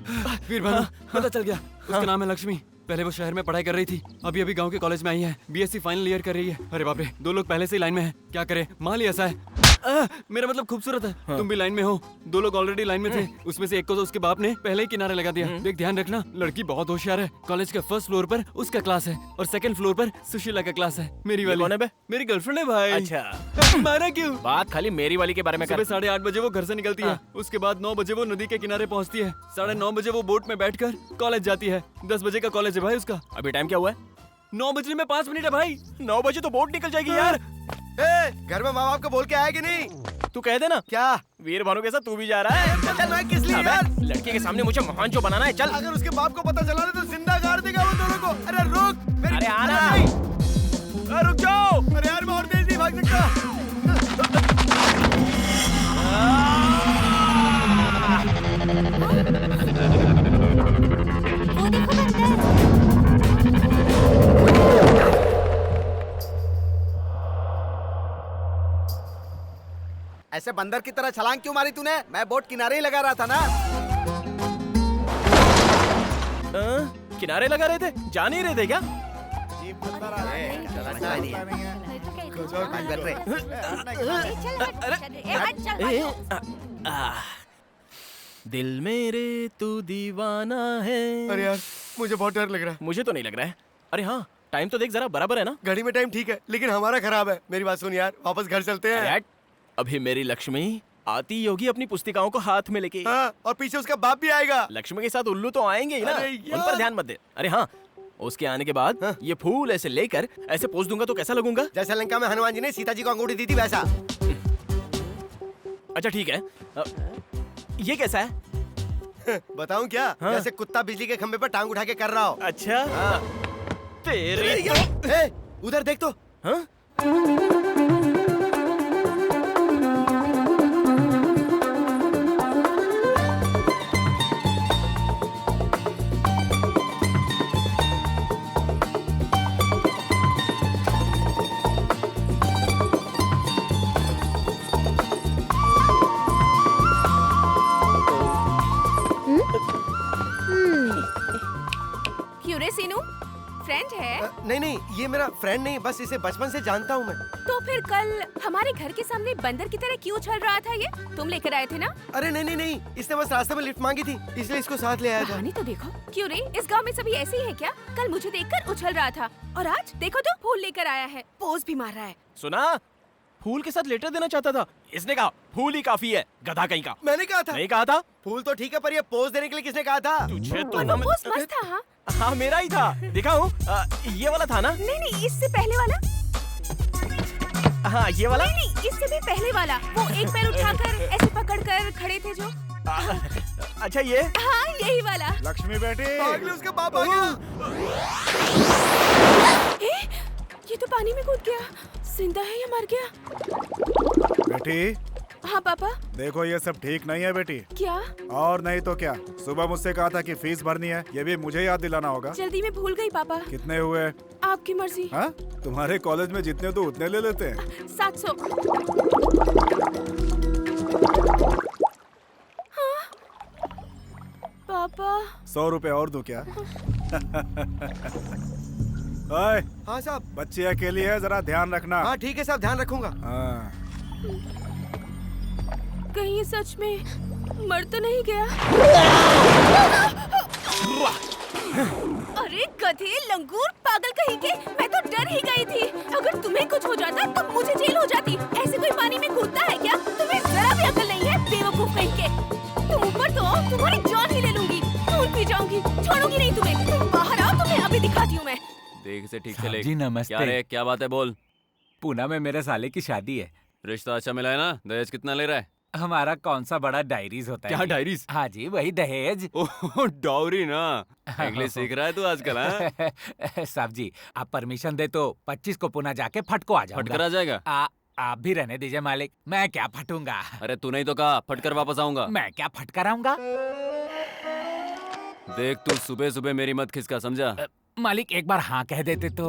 [SPEAKER 9] वीर भानु, पता चल गया। उसका नाम है लक्ष्मी। पहले वो शहर में पढ़ाई कर रही थी, अभी अभी गांव के कॉलेज में आई है। बीएससी फाइनल ईयर कर रही है। अरे बाप रे, 2 लोग पहले से ही लाइन में हैं। क्या करे, माल ही ऐसा है। मेरा मतलब खूबसूरत है। हाँ। तुम भी लाइन में हो। 2 लोग ऑलरेडी लाइन में थे, उसमें से एक को तो उसके बाप ने पहले ही किनारे लगा दिया। देख, ध्यान रखना, लड़की बहुत होशियार है। कॉलेज के फर्स्ट फ्लोर पर उसका क्लास है और सेकंड फ्लोर पर सुशीला का क्लास है। मेरी वाली।
[SPEAKER 3] कौन है बे?
[SPEAKER 9] मेरी गर्लफ्रेंड है भाई।
[SPEAKER 3] अच्छा,
[SPEAKER 9] मारा क्यों?
[SPEAKER 3] बात खाली मेरी वाली के बारे में कर।
[SPEAKER 9] सुबह 8:30 बजे वो घर से निकलती है। उसके बाद 9 बजे वो नदी के किनारे पहुंचती है। 9:30 बजे वो बोट में बैठकर कॉलेज जाती है। 10 बजे का कॉलेज है भाई उसका।
[SPEAKER 3] अभी टाइम क्या हुआ है?
[SPEAKER 9] 9 बजने में 5 मिनट है भाई।
[SPEAKER 3] 9 बजे तो बोट निकल जाएगी यार।
[SPEAKER 5] घर में माँ बाप को बोल के आया कि नहीं?
[SPEAKER 3] तू कह देना।
[SPEAKER 5] क्या
[SPEAKER 3] वीर भानु के साथ तू भी जा रहा है?
[SPEAKER 5] चल, मैं किस लिए यार?
[SPEAKER 3] लड़के के सामने मुझे महान जो बनाना है। चल,
[SPEAKER 5] अगर उसके बाप को पता चला तो जिंदा गाड़ देगा वो दोनों को। अरे रुक, मेरी...
[SPEAKER 3] अरे आना। रुक जाओ।
[SPEAKER 5] अरे यार, मैं और तेज नहीं भाग सकता।
[SPEAKER 1] वो देखो बंदर।
[SPEAKER 4] ऐसे बंदर की तरह छलांग क्यों मारी तूने? मैं बोट किनारे ही लगा रहा था ना।
[SPEAKER 3] किनारे लगा रहे थे, जा नहीं रहे थे क्या? दिल मेरे तू दीवाना है।
[SPEAKER 5] अरे यार मुझे बहुत डर लग रहा है।
[SPEAKER 3] मुझे तो नहीं लग रहा है। अरे हाँ, टाइम तो देख जरा, बराबर है ना?
[SPEAKER 5] घड़ी में टाइम ठीक है लेकिन हमारा खराब है। मेरी बात सुन यार, वापस घर चलते हैं।
[SPEAKER 3] अभी मेरी लक्ष्मी आती होगी अपनी पुस्तिकाओं को हाथ में लेके।
[SPEAKER 5] हाँ, और पीछे उसका बाप भी आएगा।
[SPEAKER 3] लक्ष्मी के साथ उल्लू तो आएंगे ही ना, उन पर ध्यान मत दे। अरे हाँ, उसके आने के बाद ये फूल ऐसे लेकर ऐसे पोज दूंगा तो कैसा लगूंगा?
[SPEAKER 5] जैसे लंका में हनुमान जी ने सीता जी को अंगूठी दी थी वैसा।
[SPEAKER 3] अच्छा ठीक है, ये कैसा है?
[SPEAKER 5] बताऊं क्या? जैसे कुत्ता बिजली के खंबे पर टांग उठा के कर रहा हो।
[SPEAKER 3] अच्छा तेरे
[SPEAKER 5] उधर देख तो।
[SPEAKER 3] हाँ?
[SPEAKER 1] क्यों रे सीनू, फ्रेंड है?
[SPEAKER 5] नहीं नहीं, ये मेरा फ्रेंड नहीं, बस इसे बचपन से जानता हूँ मैं।
[SPEAKER 1] तो फिर कल हमारे घर के सामने बंदर की तरह क्यों चल रहा था? ये तुम लेकर आए थे ना?
[SPEAKER 5] अरे नहीं नहीं नहीं, इसने बस रास्ते में लिफ्ट मांगी थी इसलिए इसको साथ ले आया था।
[SPEAKER 1] कहानी तो देखो। क्यों रे, इस गांव में सभी ऐसे ही है क्या? कल मुझे देखकर उछल रहा था और आज देखो तो फूल लेकर आया है, पोज भी मार रहा है।
[SPEAKER 3] सुना, फूल के साथ लेटर देना चाहता था। इसने कहा फूल ही काफी है, गधा कहीं का।
[SPEAKER 5] मैंने कहा था।
[SPEAKER 3] नहीं कहा था।
[SPEAKER 5] फूल तो ठीक है पर ये पोज देने के लिए किसने कहा था?
[SPEAKER 3] तुझे तो
[SPEAKER 1] और वो पोज मस्त था। हाँ
[SPEAKER 3] हाँ, मेरा ही था, दिखाऊं? ये वाला था ना?
[SPEAKER 1] नहीं नहीं, इससे पहले वाला।
[SPEAKER 3] हाँ ये वाला।
[SPEAKER 1] नहीं नहीं, इससे भी पहले वाला। वो एक पैर उठाकर ऐसे पकड़कर खड़े थे जो।
[SPEAKER 3] अच्छा ये?
[SPEAKER 1] हाँ यही वाला।
[SPEAKER 6] लक्ष्मी बेटी,
[SPEAKER 5] भाग ले, उसका बाप आ गया।
[SPEAKER 1] ये तो पानी में कूद गया। जिंदा है या मर गया?
[SPEAKER 6] बेटी।
[SPEAKER 1] हाँ पापा।
[SPEAKER 6] देखो ये सब ठीक नहीं है बेटी।
[SPEAKER 1] क्या?
[SPEAKER 6] और नहीं तो क्या, सुबह मुझसे कहा था कि फीस भरनी है, ये भी मुझे याद दिलाना होगा।
[SPEAKER 1] जल्दी में भूल गई पापा।
[SPEAKER 6] कितने हुए?
[SPEAKER 1] आपकी मर्जी।
[SPEAKER 6] हाँ, तुम्हारे कॉलेज में जितने तो उतने ले लेते हैं।
[SPEAKER 1] 700। हाँ? पापा
[SPEAKER 6] 100 रुपए और दूं क्या? ओए,
[SPEAKER 5] हाँ साहब।
[SPEAKER 6] बच्ची अकेली है, जरा ध्यान रखना।
[SPEAKER 5] हाँ ठीक है साहब, ध्यान रखूंगा।
[SPEAKER 6] हाँ।
[SPEAKER 1] कहीं ये सच में मर तो नहीं गया? अरे गधे, लंगूर, पागल कहीं के, मैं तो डर ही गई थी। अगर तुम्हें कुछ हो जाता तो मुझे जेल हो जाती। ऐसे कोई पानी में कूदता है क्या? तुम्हें जरा भी अकल नहीं है, बेवकूफ कहीं के। तुम ऊपर तो आओ, तुम्हारी जान ही ले लूंगी, खून पी जाऊंगी, छोड़ूंगी नहीं तुम्हें। तुम बाहर आओ, तुम्हें अभी दिखाती हूँ मैं।
[SPEAKER 2] देख से ठीक से ले।
[SPEAKER 7] जी नमस्ते।
[SPEAKER 2] क्या रे, क्या बात है, बोल।
[SPEAKER 7] पूना में मेरे साले की शादी है।
[SPEAKER 2] रिश्ता अच्छा मिला है ना? दहेज कितना ले रहा है?
[SPEAKER 7] हमारा कौन सा बड़ा डायरीज होता है?
[SPEAKER 2] क्या डायरीज?
[SPEAKER 7] हाँ जी, वही दहेज।
[SPEAKER 2] ओह डाउरी ना। इंग्लिश सीख रहा है तू आजकल? हाँ?
[SPEAKER 7] साहब जी, आप परमिशन दे तो 25 को पुणे जाके फटको आ जाऊंगा।
[SPEAKER 2] फटकर आ जाएगा?
[SPEAKER 7] आप भी रहने दीजिए मालिक, मैं क्या फटूंगा।
[SPEAKER 2] अरे तू नहीं तो कहा फटकर वापस आऊंगा।
[SPEAKER 7] मैं क्या फटकर आऊंगा?
[SPEAKER 2] देख तू सुबह सुबह मेरी मत खिसका, समझा?
[SPEAKER 7] मालिक एक बार हाँ कह देते तो।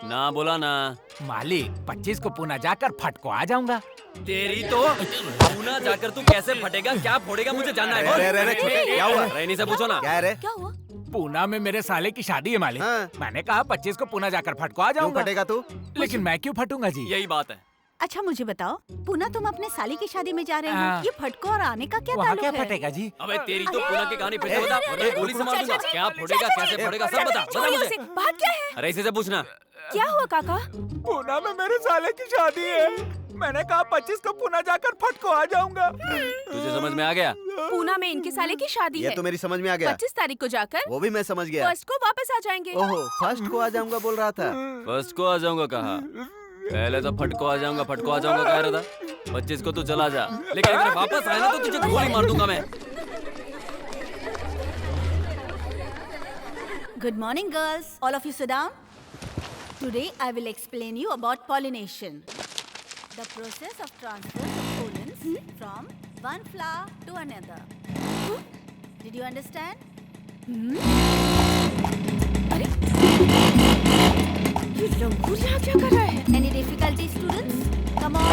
[SPEAKER 2] ना बोला ना।
[SPEAKER 7] मालिक 25 को पुणे जाकर फटको आ जाऊंगा।
[SPEAKER 2] तेरी तो पूना जाकर तू कैसे फटेगा, क्या फोड़ेगा, मुझे जानना है।
[SPEAKER 5] क्या हुआ?
[SPEAKER 2] रहनी से पूछो ना।
[SPEAKER 5] क्या है?
[SPEAKER 1] क्या हुआ?
[SPEAKER 7] पूना में मेरे साले की शादी है मालिक।
[SPEAKER 5] हाँ।
[SPEAKER 7] मैंने कहा 25 को पुणे जाकर फटको आ
[SPEAKER 5] क्यों
[SPEAKER 7] जाऊंगा।
[SPEAKER 5] फटेगा तू?
[SPEAKER 7] लेकिन मैं क्यों फटूंगा जी?
[SPEAKER 2] यही बात है।
[SPEAKER 10] अच्छा मुझे बताओ, पूना तुम अपने साली की शादी में जा रहे
[SPEAKER 7] हाँ।
[SPEAKER 10] हो, ये फटको और आने का क्या
[SPEAKER 7] वहाँ
[SPEAKER 10] ताल्लुक
[SPEAKER 7] क्या
[SPEAKER 10] है?
[SPEAKER 7] फटेगा जी?
[SPEAKER 2] अबे तेरी तो पूना की कहानी फिर से बता, वरना गोली से मार दूंगा। क्या फोड़ेगा, कैसे फोड़ेगा, सब बता, बता मुझे।
[SPEAKER 1] बात क्या है?
[SPEAKER 2] अरे इसी से पूछना।
[SPEAKER 1] क्या हुआ काका?
[SPEAKER 7] पूना में मेरे साले की शादी है। मैंने कहा 25 को पुणे जाकर फटको आ जाऊंगा।
[SPEAKER 2] तुझे समझ में आ गया?
[SPEAKER 1] पूना में इनके साले की शादी
[SPEAKER 4] ये
[SPEAKER 1] है।
[SPEAKER 4] तो मेरी समझ में आ गया।
[SPEAKER 1] 25 तारीख को जाकर
[SPEAKER 4] वो भी मैं समझ गया।
[SPEAKER 1] फर्स्ट को वापस आ जाएंगे।
[SPEAKER 4] ओहो, फर्स्ट को आ जाऊंगा बोल रहा था।
[SPEAKER 2] फर्स्ट को आ जाऊंगा कहा? पहले तो फटको आ जाऊंगा कह रहा था। 25 को तू चला जा, लेकिन अगर वापस आए ना तो तुझे गोली मार दूंगा मैं।
[SPEAKER 10] Good morning, girls. All of you sit down. Today I will explain you about pollination. The process of transfer of pollens from one flower to another. Did you understand?
[SPEAKER 1] अरे ये लंगूर यहाँ क्या कर रहा है?
[SPEAKER 10] Any difficulty, students? Come on.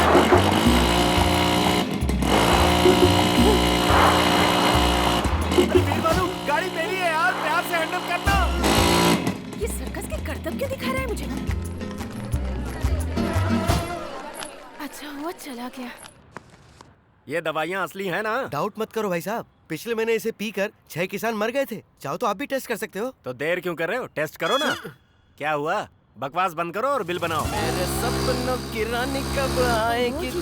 [SPEAKER 5] गाड़ी मेरी है यार, प्यार से हैंडल करना।
[SPEAKER 1] ये सर्कस के करतब क्या दिखा रहा है मुझे? अच्छा हुआ चला गया।
[SPEAKER 2] ये दवाइयाँ असली हैं ना?
[SPEAKER 5] डाउट मत करो भाई साहब, पिछले महीने इसे पीकर 6 किसान मर गए थे। चाहो तो आप भी टेस्ट कर सकते हो।
[SPEAKER 2] तो देर क्यों कर रहे हो? टेस्ट करो ना। क्या हुआ? बकवास बंद करो और बिल बनाओ।
[SPEAKER 3] मेरे सपनों की रानी कब आएगी तू?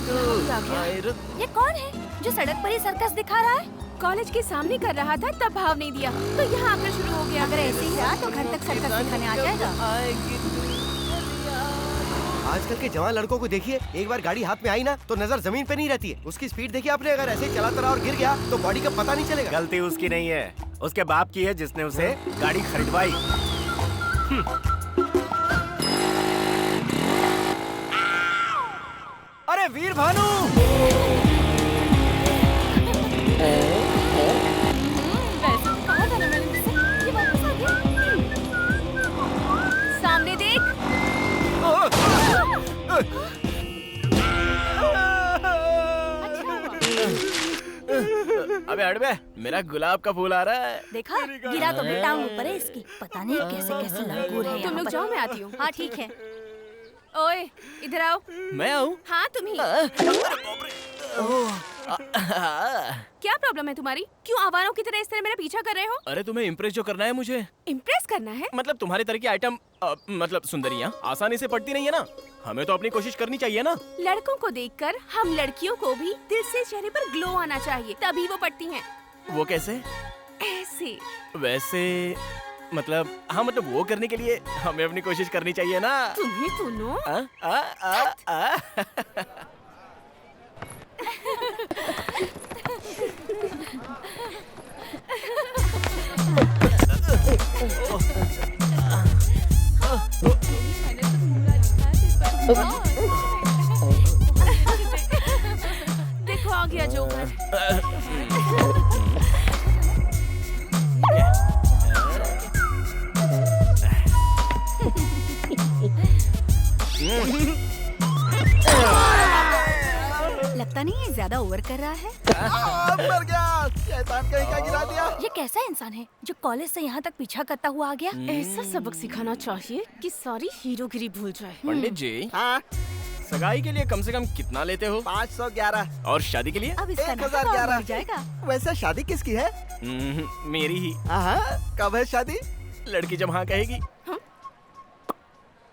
[SPEAKER 1] ये कौन है जो सड़क पर ही सर्कस दिखा रहा है? कॉलेज के सामने कर रहा था तब भाव नहीं दिया तो यहाँ आकर शुरू हो गया।
[SPEAKER 10] अगर ऐसे ही रहा तो घर तक सर्कस दिखाने आ जाएगा।
[SPEAKER 5] आजकल के जवान लड़कों को देखिए, एक बार गाड़ी हाथ में आई ना तो नजर जमीन पे नहीं रहती है। उसकी स्पीड देखिए आपने, अगर ऐसे चलाता रहा और गिर गया तो बॉडी का पता नहीं चलेगा।
[SPEAKER 2] गलती उसकी नहीं है, उसके बाप की है जिसने उसे गाड़ी खरीदवाई।
[SPEAKER 7] अरे वीर भानु,
[SPEAKER 1] सामने देख।
[SPEAKER 3] अबे हट बे, मेरा गुलाब का फूल आ रहा है।
[SPEAKER 10] देखा, गिरा तो भी टांग ऊपर है इसकी। पता नहीं कैसे कैसे लंगूर है
[SPEAKER 1] तुम
[SPEAKER 10] यहाँ
[SPEAKER 1] लोग
[SPEAKER 10] पर।
[SPEAKER 1] जाओ, मैं आती हूँ।
[SPEAKER 10] हाँ ठीक है।
[SPEAKER 1] ओए इधर आओ।
[SPEAKER 3] मैं आऊँ?
[SPEAKER 1] हाँ तुम ही। क्या प्रॉब्लम है तुम्हारी? क्यों आवारों की तरह इस तरह मेरा पीछा कर रहे हो?
[SPEAKER 3] अरे तुम्हें इम्प्रेस जो करना है मुझे।
[SPEAKER 1] इम्प्रेस करना है?
[SPEAKER 3] मतलब तुम्हारे तरह की आइटम मतलब सुंदरियाँ आसानी से पड़ती नहीं है ना। हमें तो अपनी कोशिश करनी चाहिए ना।
[SPEAKER 1] लड़कों को देखकर हम लड़कियों को भी दिल से चेहरे पर ग्लो आना चाहिए, तभी वो पड़ती हैं।
[SPEAKER 3] वो कैसे?
[SPEAKER 1] ऐसे।
[SPEAKER 3] वैसे मतलब हाँ, मतलब वो करने के लिए हमें अपनी कोशिश करनी चाहिए ना।
[SPEAKER 1] तुम्हें सुनो। देखो आ गया जोकर।
[SPEAKER 10] लगता नहीं ये ज्यादा ओवर कर रहा है।
[SPEAKER 4] मर गया, शैतान कहीं का गिरा दिया।
[SPEAKER 10] ये कैसा इंसान है जो कॉलेज से यहाँ तक पीछा करता हुआ आ गया?
[SPEAKER 1] ऐसा सबक सिखाना चाहिए कि सारी हीरोगिरी भूल जाए।
[SPEAKER 3] पंडित जी,
[SPEAKER 4] हाँ,
[SPEAKER 3] सगाई के लिए कम से कम कितना लेते हो?
[SPEAKER 4] 511।
[SPEAKER 3] और शादी के लिए?
[SPEAKER 10] अब इसका नाम तो और
[SPEAKER 4] 1011।
[SPEAKER 10] बढ़ जाएगा।
[SPEAKER 4] वैसे शादी किसकी है?
[SPEAKER 3] मेरी ही।
[SPEAKER 4] हाँ, कब है शादी?
[SPEAKER 3] लड़की जब हाँ कहेगी।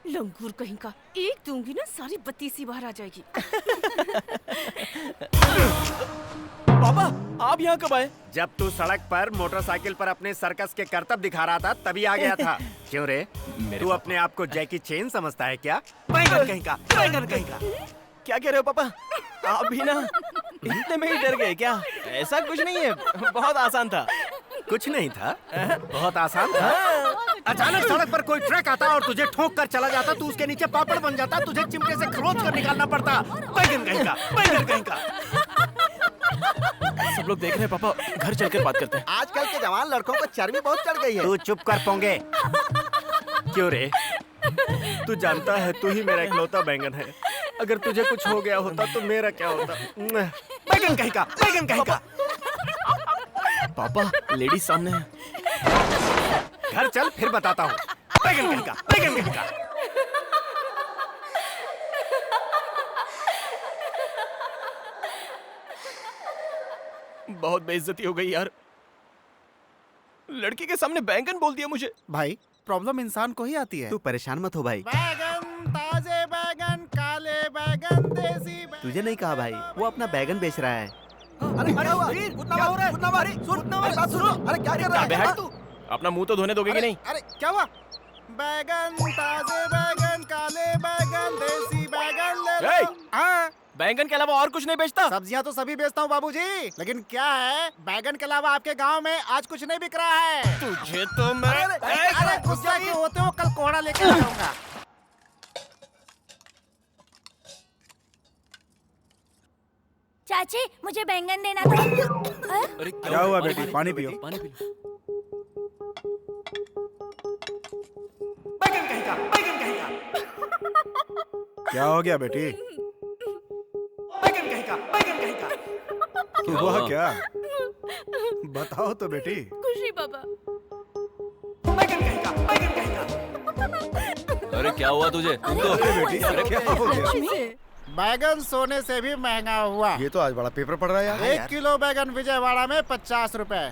[SPEAKER 1] लंगूर कहीं का, एक दूंगी ना सारी बत्ती सी बाहर आ जाएगी।
[SPEAKER 3] पापा, आप यहाँ कब आए?
[SPEAKER 2] जब तू सड़क पर मोटरसाइकिल पर अपने सर्कस के करतब दिखा रहा था तभी आ गया था। क्यों रे, तू अपने आप को जैकी चेन समझता है क्या? बैंगन कहीं का, बैंगन कहीं का।
[SPEAKER 3] क्या कह रहे हो पापा? आप भी ना इतने में ही डर गए क्या? ऐसा कुछ नहीं है, बहुत आसान था।
[SPEAKER 2] कुछ नहीं था, बहुत आसान था। अचानक सड़क पर कोई ट्रक आता और तुझे ठोक कर चला जाता, तू उसके नीचे पापड़ बन जाता, तुझे चिमटे से खरोच कर निकालना पड़ता। बैंगन कहीं का, बैंगन कहीं का।
[SPEAKER 3] सब लोग देख रहे हैं पापा, घर चलकर बात करते हैं।
[SPEAKER 4] आजकल के जवान लड़कों को चर्बी बहुत चढ़ गई है।
[SPEAKER 2] तू चुप कर पोंगे। क्यों रे, तू जानता है तू ही मेरा इकलौता बैंगन है। अगर तुझे कुछ हो गया होता तो मेरा क्या होता? बैंगन कहीं का, बैंगन कहीं का।
[SPEAKER 3] पापा, लेडीज सामने है।
[SPEAKER 2] घर चल फिर बताता हूँ। बैंगन कहीं का, बैंगन कहीं का।
[SPEAKER 3] बहुत बेइज्जती हो गई यार। लड़की के सामने बैंगन बोल दिया मुझे।
[SPEAKER 6] भाई प्रॉब्लम इंसान को ही आती है।
[SPEAKER 4] तू परेशान मत हो भाई।
[SPEAKER 6] बैगन, ताजे बैगन, काले बैगन, देसी बैगन।
[SPEAKER 4] तुझे नहीं कहा भाई, वो अपना बैगन बेच रहा है। अरे क्या हुआ? क्या हो रहा है? अरे बात सुनो। अरे क्या कर रहा
[SPEAKER 3] अबे
[SPEAKER 4] है
[SPEAKER 3] हट तू। अपना मुंह तो धोने दोगे कि नहीं?
[SPEAKER 6] अरे क्या हुआ? बैगन, ताजे बैगन, काले बैगन, देसी बैगन ले
[SPEAKER 3] ए!
[SPEAKER 6] लो। हाँ,
[SPEAKER 3] बैंगन के अलावा और कुछ नहीं बेचता?
[SPEAKER 6] सब्जियां तो सभी बेचता हूँ बाबूजी, लेकिन क्या है, बैगन के अलावा आपके गांव में आज कुछ नहीं बिक रहा है।
[SPEAKER 3] तुझे तो मैं
[SPEAKER 6] अरे गुस्सा क्यों होते हो? कल कोहड़ा लेके आऊंगा।
[SPEAKER 10] चाची मुझे बैंगन देना था।
[SPEAKER 3] अरे
[SPEAKER 6] क्या हुआ बेटी? पानी पियो।
[SPEAKER 3] पानी पी लो।
[SPEAKER 2] बैंगन कहीं का, बैंगन कहीं का।
[SPEAKER 6] क्या हो गया बेटी?
[SPEAKER 2] बैंगन कहीं का, बैंगन कहीं का।
[SPEAKER 6] हुआ क्या? बताओ तो बेटी।
[SPEAKER 1] खुशी पापा।
[SPEAKER 2] बैंगन कहीं का, बैंगन कहीं का।
[SPEAKER 9] अरे क्या हुआ तुझे? तुम तो
[SPEAKER 6] बेटी क्या हो गया? बैगन सोने से भी महंगा हुआ।
[SPEAKER 5] ये तो आज बड़ा पेपर पड़ रहा है यार।
[SPEAKER 6] 1 किलो बैगन विजयवाड़ा में 50 रुपए,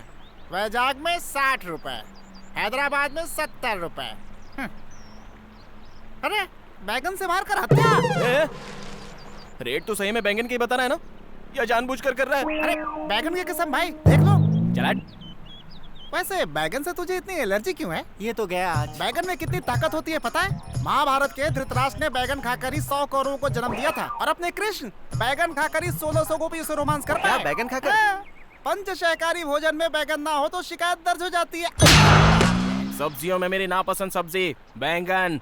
[SPEAKER 6] वैजाग में 60 रुपए, हैदराबाद में 70 रुपए। अरे बैगन से मार कर हत्या।
[SPEAKER 3] रेट तो सही में बैंगन की बता रहा है ना, या जानबूझकर कर रहा है?
[SPEAKER 6] अरे बैगन की कसम भाई, देख लो।
[SPEAKER 3] चला।
[SPEAKER 6] वैसे बैगन से तुझे इतनी एलर्जी क्यों है?
[SPEAKER 4] ये तो गया आज।
[SPEAKER 6] बैगन में कितनी ताकत होती है पता है? महाभारत के धृतराष्ट्र ने बैगन खाकर ही 100 कौरवों को जन्म दिया था, और अपने कृष्ण बैगन खाकर ही 1600 गोपियों से रोमांस कर पाए।
[SPEAKER 4] बैगन खाकर?
[SPEAKER 6] पंचशाकाहारी भोजन में बैगन ना हो तो शिकायत दर्ज हो जाती है।
[SPEAKER 3] सब्जियों में मेरी नापसंद सब्जी बैंगन।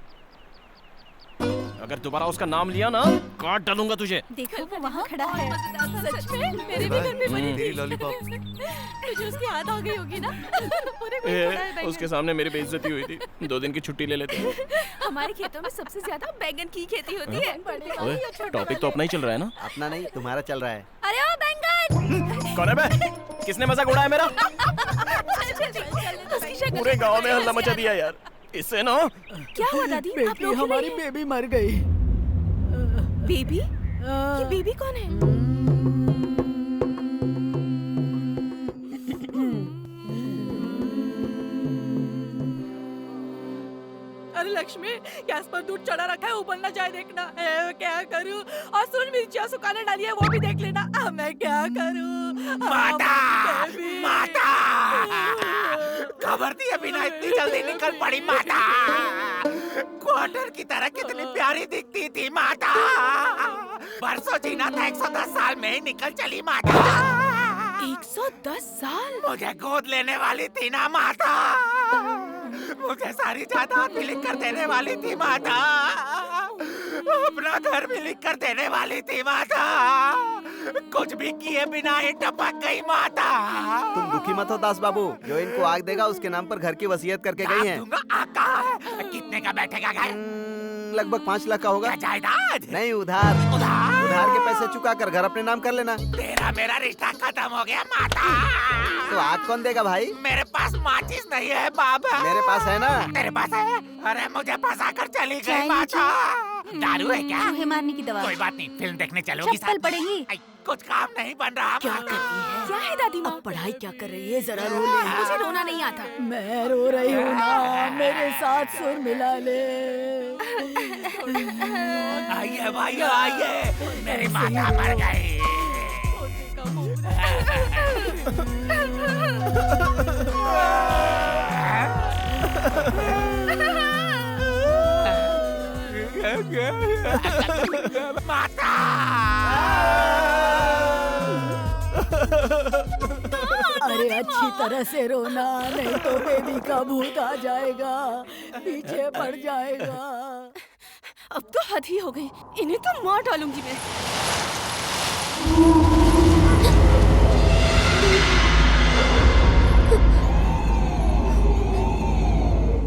[SPEAKER 3] अगर दोबारा उसका नाम लिया ना, काट डालूंगा तुझे।
[SPEAKER 10] देखो वो वहाँ खड़ा है।
[SPEAKER 1] सच में मेरे भी घर में बनी थी।
[SPEAKER 5] तेरी लॉलीपॉप।
[SPEAKER 1] तुझे उसकी याद आ गई होगी ना? पूरे कोई पड़ा है बैंगन।
[SPEAKER 3] उसके सामने मेरी बेइज्जती हुई थी। 2 दिन की छुट्टी ले लेते हैं।
[SPEAKER 1] हमारे खेतों में सबसे ज्यादा बैंगन की खेती होती है। बड़े वाले या छोटे
[SPEAKER 3] टॉपिक तो अपना ही चल रहा है ना।
[SPEAKER 4] अपना नहीं, तुम्हारा चल रहा है।
[SPEAKER 1] अरे ओ बैंगन!
[SPEAKER 3] कौन है बे? किसने मजाक उड़ाया मेरा?
[SPEAKER 1] उसकी शक्ल
[SPEAKER 3] पूरे गांव में हल्ला मचा दिया यार। इससे ना
[SPEAKER 1] क्या हुआ दादी? आप लोग
[SPEAKER 6] हमारी बेबी मर गई।
[SPEAKER 1] बेबी? ये बेबी कौन है?
[SPEAKER 11] अरे लक्ष्मी, गैस पर दूध चढ़ा रखा है, उबल ना जाए देखना। क्या करूं? और सुन, मिर्चियाँ सुखाने डाली है, वो भी देख लेना। मैं क्या करूं?
[SPEAKER 6] माता! माता! खबर दिए बिना इतनी जल्दी निकल पड़ी माता। क्वार्टर की तरह कितनी प्यारी दिखती थी माता। बरसों जीना था, 110 साल में ही निकल चली माता।
[SPEAKER 1] 110 साल?
[SPEAKER 6] मुझे गोद लेने वाली थी ना माता। मुझे सारी जायदाद भी लिख कर देने वाली थी माता। अपना घर भी लिख कर देने वाली थी माता। कुछ भी किए बिना ही टपक गई माता।
[SPEAKER 4] तुम दुखी मत हो दास बाबू, जो इनको आग देगा उसके नाम पर घर की वसीयत करके गई हैं।
[SPEAKER 6] कितने का बैठेगा घर?
[SPEAKER 4] लगभग 5 लाख का होगा।
[SPEAKER 6] जायदाद
[SPEAKER 4] नहीं, उधार। उधार के पैसे चुका कर घर अपने नाम कर लेना।
[SPEAKER 6] तेरा मेरा रिश्ता खत्म हो गया माता।
[SPEAKER 4] तो आग कौन देगा भाई?
[SPEAKER 6] मेरे पास माचिस नहीं है बाबा।
[SPEAKER 4] मेरे पास है ना।
[SPEAKER 6] तेरे पास है? अरे मुझे फंसा कर चली गई
[SPEAKER 10] चाहिए
[SPEAKER 6] माता। दारू है क्या?
[SPEAKER 10] चूहे मारने की दवा।
[SPEAKER 6] कोई बात नहीं, फिल्म देखने चलोगी
[SPEAKER 10] चप्पल पड़ेगी।
[SPEAKER 6] कुछ काम नहीं बन रहा।
[SPEAKER 11] क्या कर रही है?
[SPEAKER 1] क्या है दादी माँ?
[SPEAKER 11] अब पढ़ाई क्या कर रही है? जरा रो ले।
[SPEAKER 1] मुझे रोना नहीं आता।
[SPEAKER 11] मैं रो रही हूँ ना, मेरे साथ सुर मिला ले।
[SPEAKER 6] आइए भाई आइए, मेरी माता मर गई। माता!
[SPEAKER 11] अरे अच्छी तरह से रोना, नहीं तो बेबी का भूत आ जाएगा, पीछे पड़ जाएगा।
[SPEAKER 1] अब तो हद ही हो गई, इन्हें तो मार डालूंगी मैं।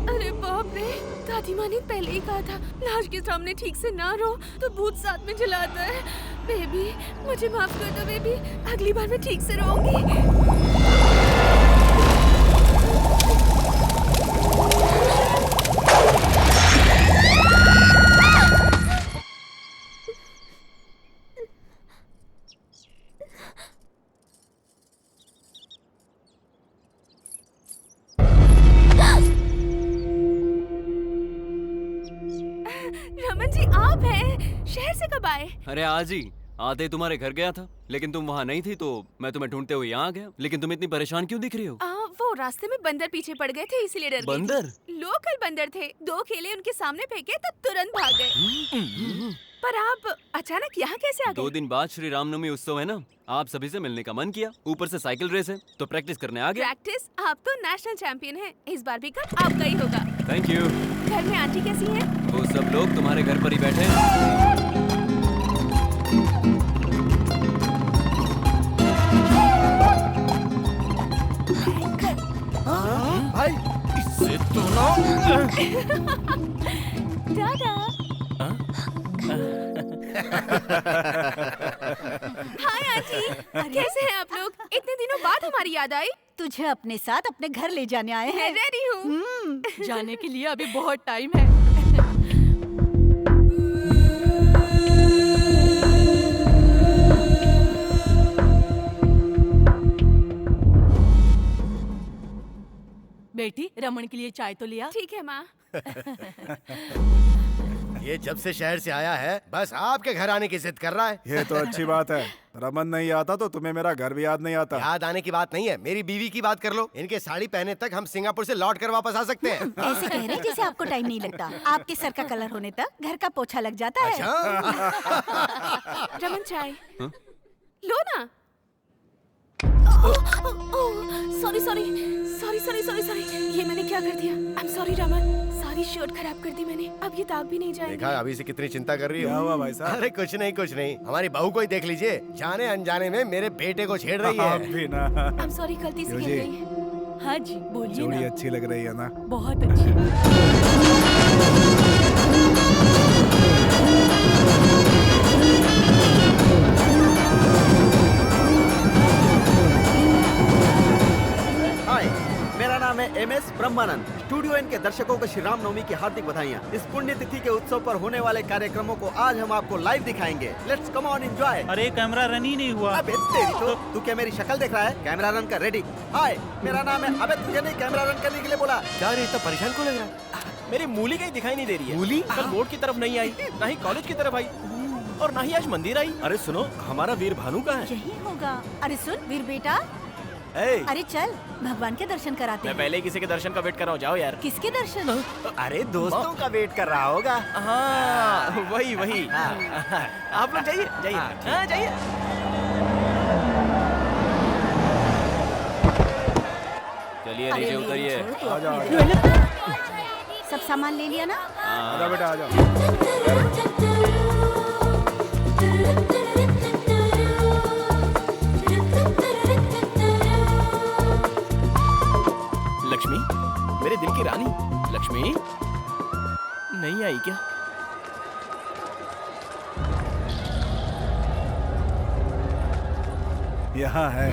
[SPEAKER 1] अरे बाप रे, दादी माँ ने पहले ही कहा था लाश के सामने ठीक से ना रो तो भूत साथ में जलाता है। बेबी मुझे माफ कर दो बेबी, अगली बार मैं ठीक से रोऊंगी। रमन जी आप हैं? शहर से कब आए?
[SPEAKER 9] अरे आज ही आते ही तुम्हारे घर गया था, लेकिन तुम वहाँ नहीं थी तो मैं तुम्हें ढूंढते हुए यहाँ आ गया। लेकिन तुम इतनी परेशान क्यों दिख रही हो?
[SPEAKER 1] वो रास्ते में बंदर पीछे पड़ गए थे इसलिए डर गई थी।
[SPEAKER 9] बंदर?
[SPEAKER 1] लोकल बंदर थे, 2 केले उनके सामने फेंके तो तुरंत भाग गए। पर आप अचानक यहाँ कैसे आ गए?
[SPEAKER 9] 2 दिन बाद श्री रामनवमी उत्सव है ना, आप सभी से मिलने का मन किया। ऊपर से साइकिल रेस है तो प्रैक्टिस करने आ गया।
[SPEAKER 1] प्रैक्टिस? आप तो नेशनल चैंपियन हैं, इस बार भी कप आपका ही होगा।
[SPEAKER 9] Thank you.
[SPEAKER 1] घर में आंटी कैसी हैं?
[SPEAKER 9] वो सब लोग तुम्हारे घर पर ही बैठे हैं।
[SPEAKER 4] भाई
[SPEAKER 3] इससे तो ना
[SPEAKER 1] दादा। हाय आंटी, कैसे हैं आप लोग? इतने दिनों बाद हमारी याद आई।
[SPEAKER 10] तुझे अपने साथ अपने घर ले जाने आए
[SPEAKER 1] मैं
[SPEAKER 10] हैं।
[SPEAKER 1] रेडी हूँ।
[SPEAKER 11] जाने के लिए अभी बहुत टाइम है। रमन के लिए चाय तो लिया।
[SPEAKER 1] ठीक है माँ।
[SPEAKER 5] ये जब से शहर से आया है बस आपके घर आने की जिद कर रहा है।
[SPEAKER 12] ये तो अच्छी बात है। रमन नहीं आता तो तुम्हें मेरा घर भी याद नहीं आता।
[SPEAKER 5] याद आने की बात नहीं है, मेरी बीवी की बात कर लो। इनके साड़ी पहने तक हम सिंगापुर से लौट कर वापस आ सकते हैं।
[SPEAKER 10] ऐसे कह रहे हैं जैसे आपको टाइम नहीं लगता। आपके सर का कलर होने तक घर का पोछा लग जाता है।
[SPEAKER 1] रमन चाय लो ना। Sorry sorry sorry sorry sorry sorry, ये मैंने क्या कर दिया? आई एम सॉरी रमन, सारी शर्ट खराब कर दी मैंने। अब ये दाग भी नहीं जाएंगे।
[SPEAKER 5] देखा अभी से कितनी चिंता कर रही हो।
[SPEAKER 12] क्या हुआ भाई साहब?
[SPEAKER 5] अरे कुछ नहीं कुछ नहीं, हमारी बहू को ही देख लीजिए, जाने अनजाने में मेरे बेटे को छेड़ रही
[SPEAKER 12] आप
[SPEAKER 5] है।
[SPEAKER 12] भी ना।
[SPEAKER 1] आई एम सॉरी, गलती से गिर गई।
[SPEAKER 11] हाँ जी बोलिए
[SPEAKER 12] जोड़ी
[SPEAKER 11] ना।
[SPEAKER 12] अच्छी लग रही है ना?
[SPEAKER 11] बहुत अच्छी।
[SPEAKER 4] हाय, मेरा नाम है MS ब्रह्मानंद। स्टूडियो एन के दर्शकों को श्री राम नवमी की हार्दिक बधाइयाँ। इस पुण्य तिथि के उत्सव पर होने वाले कार्यक्रमों को आज हम आपको लाइव दिखाएंगे। Let's come on enjoy.
[SPEAKER 13] अरे कैमरा रन ही नहीं हुआ।
[SPEAKER 4] अबे तेरी तो, तू क्या मेरी शक्ल देख रहा है? कैमरा रन कर, रेडी। हाय, मेरा नाम है। अबे तुझे नहीं कैमरा रन करने के लिए बोला?
[SPEAKER 5] क्या रे इतना परेशान क्यों लग रहा है?
[SPEAKER 3] मेरी मूली कहीं दिखाई नहीं दे रही है।
[SPEAKER 5] मूली?
[SPEAKER 3] कल बोर्ड की तरफ नहीं आई, ना ही कॉलेज की तरफ आई, और ना ही आज मंदिर आई।
[SPEAKER 2] अरे सुनो, हमारा वीर भानु कहाँ है?
[SPEAKER 10] यही होगा। अरे सुन वीर बेटा,
[SPEAKER 2] ए,
[SPEAKER 10] अरे चल भगवान के दर्शन कराते
[SPEAKER 3] मैं
[SPEAKER 10] हैं।
[SPEAKER 3] पहले किसी के दर्शन का वेट कर रहा हूँ, जाओ यार।
[SPEAKER 10] किसके दर्शन?
[SPEAKER 4] अरे दोस्तों का वेट कर रहा होगा।
[SPEAKER 3] हाँ वही वही। आप लोग जाइए जाइए, हाँ जाइए। चलिए
[SPEAKER 10] अरे
[SPEAKER 3] नीचे
[SPEAKER 10] मेरी
[SPEAKER 3] उतरिए।
[SPEAKER 10] छोड़ तू
[SPEAKER 12] आजा,
[SPEAKER 10] अपनी
[SPEAKER 12] आजा।
[SPEAKER 10] तरफ। सब सामान ले लिया ना?
[SPEAKER 12] आजा बेटा आजा।
[SPEAKER 3] लक्ष्मी, मेरे दिल की रानी लक्ष्मी नहीं आई क्या?
[SPEAKER 12] यहाँ है।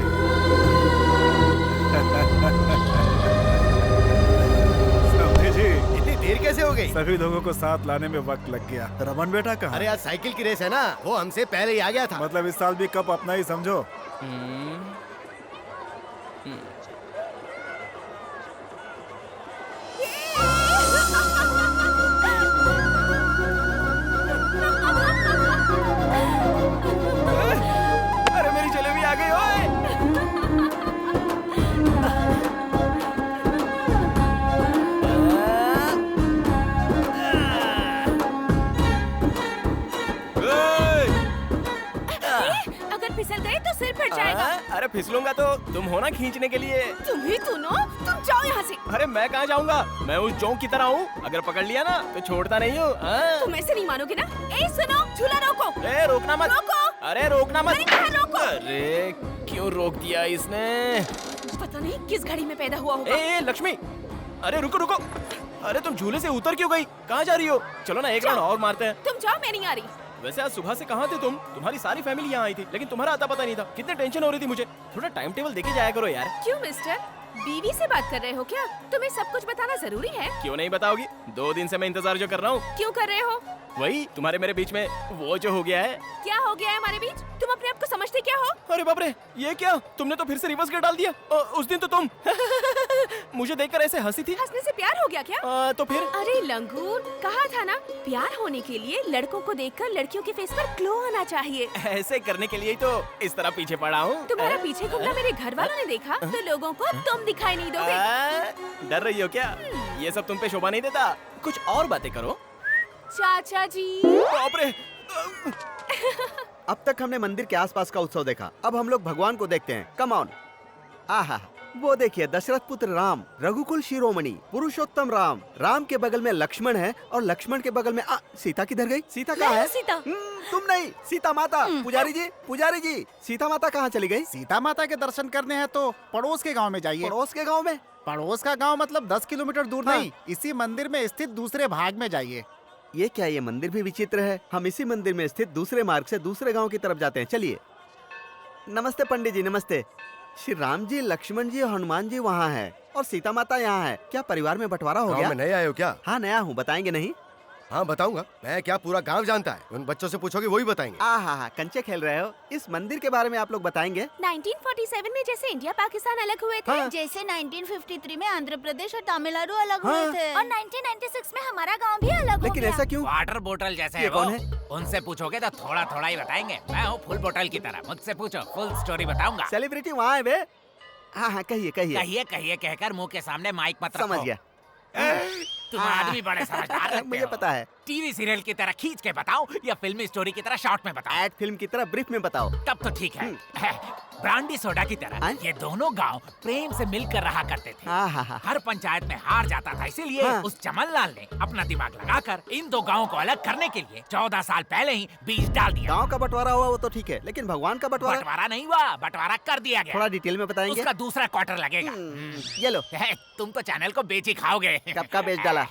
[SPEAKER 12] समझे जी?
[SPEAKER 5] इतनी देर कैसे हो गई?
[SPEAKER 12] सभी लोगों को साथ लाने में वक्त लग गया। रमन बेटा कहाँ?
[SPEAKER 5] अरे आज साइकिल की रेस है ना, वो हमसे पहले ही आ गया था।
[SPEAKER 12] मतलब इस साल भी कप अपना ही समझो।
[SPEAKER 3] अरे मेरी जलेबी आ गई ओए।
[SPEAKER 1] अगर फिसल गए तो सिर फट जाएगा।
[SPEAKER 3] अरे फिसलूंगा तो तुम हो ना खींचने के लिए।
[SPEAKER 1] तुम ही सुनो, तुम जाओ यहाँ से।
[SPEAKER 3] अरे मैं कहाँ जाऊंगा? मैं उस जोंक की तरह हूँ, अगर पकड़ लिया ना तो छोड़ता नहीं हूँ।
[SPEAKER 1] तुम ऐसे नहीं मानोगे ना। ए सुनो, झूला रोको।
[SPEAKER 3] ए रोकना मत।
[SPEAKER 1] रोको।
[SPEAKER 3] अरे रोकना मत।
[SPEAKER 1] मैंने कहा रोको।
[SPEAKER 3] अरे क्यों रोक दिया इसने?
[SPEAKER 1] पता नहीं किस घड़ी में पैदा हुआ होगा।
[SPEAKER 3] ए लक्ष्मी, अरे रुको रुको। अरे तुम झूले से उतर क्यों गई? कहाँ जा रही हो? चलो ना एक राउंड और मारते हैं।
[SPEAKER 1] तुम जाओ, मैं नहीं आ रही।
[SPEAKER 3] वैसे आज सुबह से कहाँ थे तुम? तुम्हारी सारी फैमिली यहाँ आई थी, लेकिन तुम्हारा आता पता नहीं था। कितनी टेंशन हो रही थी मुझे। थोड़ा टाइम टेबल देके जाया करो यार।
[SPEAKER 1] क्यों मिस्टर, बीवी से बात कर रहे हो क्या? तुम्हें सब कुछ बताना जरूरी है।
[SPEAKER 3] क्यों नहीं बताओगी? 2 दिन से मैं इंतजार जो कर रहा हूँ।
[SPEAKER 1] क्यों कर रहे हो?
[SPEAKER 3] वही तुम्हारे मेरे बीच में वो जो हो गया है।
[SPEAKER 1] क्या हो गया है हमारे बीच? तुम अपने आप को समझते क्या हो?
[SPEAKER 3] अरे बाप रे, ये क्या? तुमने तो फिर से रिवर्स गियर डाल दिया। उस दिन तो तुम मुझे देखकर ऐसे हंसी थी।
[SPEAKER 1] हंसने से प्यार हो गया क्या?
[SPEAKER 3] तो फिर?
[SPEAKER 1] अरे लंगूर, कहा था ना, प्यार होने के लिए लड़कों को देखकर लड़कियों के फेस पर ग्लो आना चाहिए।
[SPEAKER 3] ऐसे करने के लिए ही तो इस तरह पीछे पड़ा हूँ।
[SPEAKER 1] तुम्हारा पीछे घूमना मेरे घर वालों ने देखा तो लोगों को तुम दिखाई नहीं दोगे।
[SPEAKER 3] डर रही हो क्या? ये सब तुम पे शोभा नहीं देता। कुछ और बातें करो।
[SPEAKER 1] चाचा जी।
[SPEAKER 3] बाप रे।
[SPEAKER 4] अब तक हमने मंदिर के आसपास का उत्सव देखा, अब हम लोग भगवान को देखते हैं। Come on. आहा, वो देखिए दशरथ पुत्र राम, रघुकुल शिरोमणि, पुरुषोत्तम राम। राम के बगल में लक्ष्मण है और लक्ष्मण के बगल में सीता किधर गई? सीता कहाँ है?
[SPEAKER 10] सीता।
[SPEAKER 4] तुम नहीं, सीता माता। पुजारी जी, सीता माता कहाँ चली गई?
[SPEAKER 13] सीता माता के दर्शन करने हैं तो पड़ोस के गांव में जाइए।
[SPEAKER 4] पड़ोस के गांव में?
[SPEAKER 13] पड़ोस का गांव मतलब 10 किलोमीटर दूर नहीं, इसी मंदिर में स्थित दूसरे भाग में जाइए।
[SPEAKER 4] ये क्या, ये मंदिर भी विचित्र है। हम इसी मंदिर में स्थित दूसरे मार्ग से दूसरे गांव की तरफ जाते हैं। चलिए। नमस्ते पंडित जी, नमस्ते। श्री राम जी, लक्ष्मण जी और हनुमान जी वहाँ है और सीता माता यहाँ है। क्या परिवार में बंटवारा हो गया?
[SPEAKER 5] में नए आए हो क्या?
[SPEAKER 4] हाँ नया हूँ, बताएंगे नहीं?
[SPEAKER 5] हाँ बताऊंगा। मैं क्या पूरा गांव जानता है? उन बच्चों से पूछोगे वही बताएंगे।
[SPEAKER 4] हाँ, कंचे खेल रहे हो। इस मंदिर के बारे में आप लोग बताएंगे?
[SPEAKER 1] 1947 में जैसे इंडिया पाकिस्तान अलग हुए थे,
[SPEAKER 4] हाँ।
[SPEAKER 10] जैसे 1953 में आंध्र प्रदेश और तमिलनाडु अलग
[SPEAKER 4] हाँ।
[SPEAKER 10] हुए थे।
[SPEAKER 1] और 1996 में हमारा गांव भी अलग हो
[SPEAKER 4] लेकिन
[SPEAKER 1] गया।
[SPEAKER 4] ऐसा क्यों?
[SPEAKER 6] वाटर बोतल जैसे
[SPEAKER 4] ये
[SPEAKER 6] है वो।
[SPEAKER 4] कौन है?
[SPEAKER 6] उनसे पूछोगे तो थोड़ा थोड़ा ही बताएंगे। मैं हूँ फुल बोतल की तरह, मुझसे पूछो फुल स्टोरी बताऊंगा।
[SPEAKER 4] सेलिब्रिटी वहाँ है बे। हाँ, कहिए
[SPEAKER 6] कहिए कहिए कहकर मुंह के सामने माइक मत रखो।
[SPEAKER 4] समझ गया।
[SPEAKER 6] तुम आदमी बड़े समझदार लगते
[SPEAKER 4] मुझे
[SPEAKER 6] हो।
[SPEAKER 4] पता है।
[SPEAKER 6] टीवी सीरियल की तरह खींच के बताओ या फिल्मी स्टोरी की तरह शॉर्ट में बताओ।
[SPEAKER 4] एड फिल्म की तरह ब्रीफ में बताओ।
[SPEAKER 6] तब तो ठीक है। ब्रांडी सोडा की तरह ये दोनों गांव प्रेम से मिलकर रहा करते थे। हर पंचायत में हार जाता था, इसीलिए उस चमन लाल ने अपना दिमाग लगाकर इन दो गांवों को अलग करने के लिए 14 साल पहले ही बीज डाल दिया।
[SPEAKER 4] गांव का बंटवारा हुआ वो तो ठीक है, लेकिन भगवान का
[SPEAKER 6] बंटवारा नहीं हुआ, बंटवारा कर दिया गया।
[SPEAKER 4] थोड़ा डिटेल में बताएंगे?
[SPEAKER 6] उसका दूसरा क्वार्टर लगेगा।
[SPEAKER 4] ये लो।
[SPEAKER 6] तुम तो चैनल को बेच ही खाओगे।
[SPEAKER 4] कब का बेच डाला?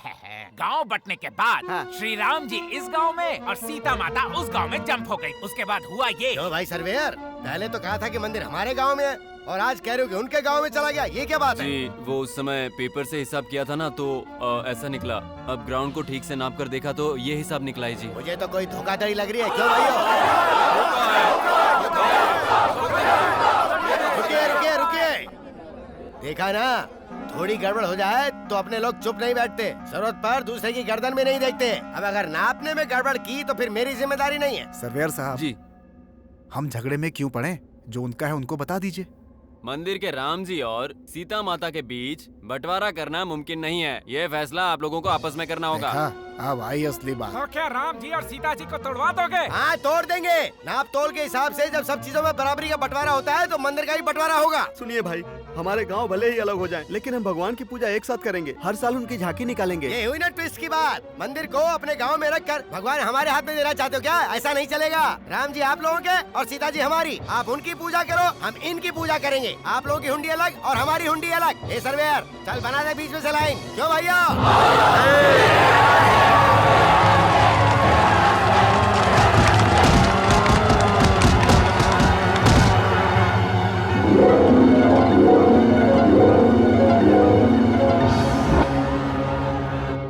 [SPEAKER 6] गांव बंटने के बाद श्री राम जी इस गांव में और सीता माता उस गांव में जंप हो गई। उसके बाद हुआ ये।
[SPEAKER 5] क्यों भाई सर्वेयर, पहले तो कहा था कि मंदिर हमारे गांव में है और आज कह रहे हो कि उनके गांव में चला गया। ये क्या बात है?
[SPEAKER 9] जी वो उस समय पेपर से हिसाब किया था ना, तो ऐसा निकला। अब ग्राउंड को ठीक से नाप कर देखा तो ये हिसाब निकला है जी।
[SPEAKER 5] मुझे तो कोई धोखाधड़ी लग रही है। क्यों भाइयों? रुकिए रुकिए रुकिए। देखा ना, थोड़ी गड़बड़ हो जाए तो अपने लोग चुप नहीं बैठते, जरूरत पर दूसरे की गर्दन में नहीं देखते। अब अगर नापने में गड़बड़ की तो फिर मेरी जिम्मेदारी नहीं है।
[SPEAKER 12] सर्वेयर साहब
[SPEAKER 9] जी,
[SPEAKER 12] हम झगड़े में क्यों पड़े? जो उनका है उनको बता दीजिए।
[SPEAKER 9] मंदिर के राम जी और सीता माता के बीच बंटवारा करना मुमकिन नहीं है। ये फैसला आप लोगों को आपस में करना होगा।
[SPEAKER 12] देखा, अब आई असली बात।
[SPEAKER 7] तो क्या राम जी और सीता जी को तोड़वा दोगे?
[SPEAKER 5] हाँ तोड़ देंगे। नाप तोल के हिसाब से जब सब चीजों में बराबरी का बंटवारा होता है तो मंदिर का ही बंटवारा होगा।
[SPEAKER 4] सुनिए भाई, हमारे गांव भले ही अलग हो जाएं, लेकिन हम भगवान की पूजा एक साथ करेंगे। हर साल उनकी झांकी निकालेंगे।
[SPEAKER 5] ये हुई ना ट्विस्ट की बात। मंदिर को अपने गांव में रखकर भगवान हमारे हाथ में देना चाहते हो क्या? ऐसा नहीं चलेगा। राम जी आप लोगों के और सीता जी हमारी। आप उनकी पूजा करो, हम इनकी पूजा करेंगे। आप लोगों की हुंडी अलग और हमारी हुंडी अलग। ए सर्वेयर, चल बना दे बीच में से लाइन। क्यों भैया?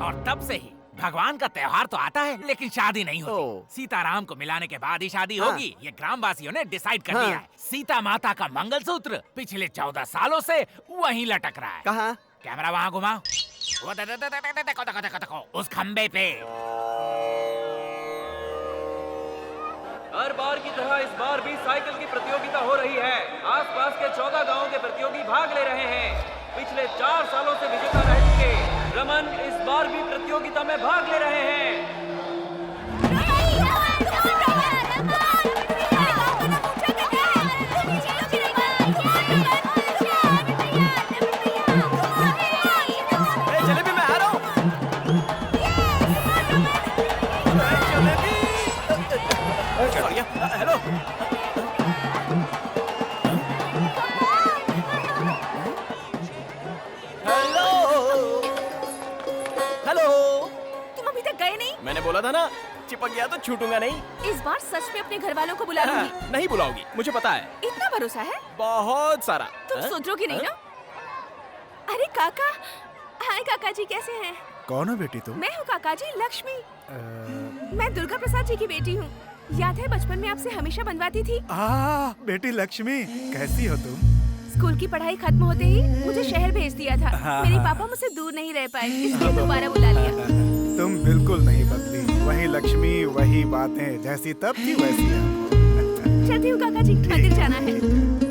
[SPEAKER 6] और तब से ही भगवान का त्योहार तो आता है लेकिन शादी नहीं होती। सीताराम को मिलाने के बाद ही शादी होगी, ये ग्रामवासियों ने डिसाइड कर दिया है। सीता माता का मंगलसूत्र पिछले 14 सालों से वहीं लटक रहा है।
[SPEAKER 4] कहाँ?
[SPEAKER 6] कैमरा वहाँ घुमाओ। वो देखो, उस खम्बे पे।
[SPEAKER 9] हर बार की तरह इस बार भी साइकिल की प्रतियोगिता हो रही है। आसपास के 14 गांवों के प्रतियोगी भाग ले रहे हैं। पिछले 4 सालों से विजेता रह चुके रमन इस बार भी प्रतियोगिता में भाग ले रहे हैं।
[SPEAKER 3] जलेबी मैं आ रहा हूँ। हेलो। हेलो।
[SPEAKER 1] तुम अभी तक गए नहीं?
[SPEAKER 3] मैंने बोला था ना, चिपक गया तो छूटूंगा नहीं।
[SPEAKER 1] इस बार सच में अपने घर वालों को बुला लूंगी।
[SPEAKER 3] नहीं बुलाओगी, मुझे पता है।
[SPEAKER 1] इतना भरोसा है?
[SPEAKER 3] बहुत सारा।
[SPEAKER 1] तुम सोचोगी नहीं ना? अरे काका, हाय काका जी, कैसे हैं?
[SPEAKER 12] कौन हो बेटी तुम?
[SPEAKER 1] मैं हूँ काका जी, लक्ष्मी। मैं दुर्गा प्रसाद जी की बेटी हूँ। याद है बचपन में आपसे हमेशा बनवाती थी?
[SPEAKER 12] बेटी लक्ष्मी, कैसी हो तुम?
[SPEAKER 1] स्कूल की पढ़ाई खत्म होते ही मुझे शहर भेज दिया था। मेरे पापा मुझसे दूर नहीं रह पाए, इसलिए दोबारा बुला लिया।
[SPEAKER 12] तुम बिल्कुल नहीं बदली, वही लक्ष्मी, वही बातें, जैसी तब थी वैसी है।
[SPEAKER 1] चलती हूँ काका जी, मंदिर जाना है।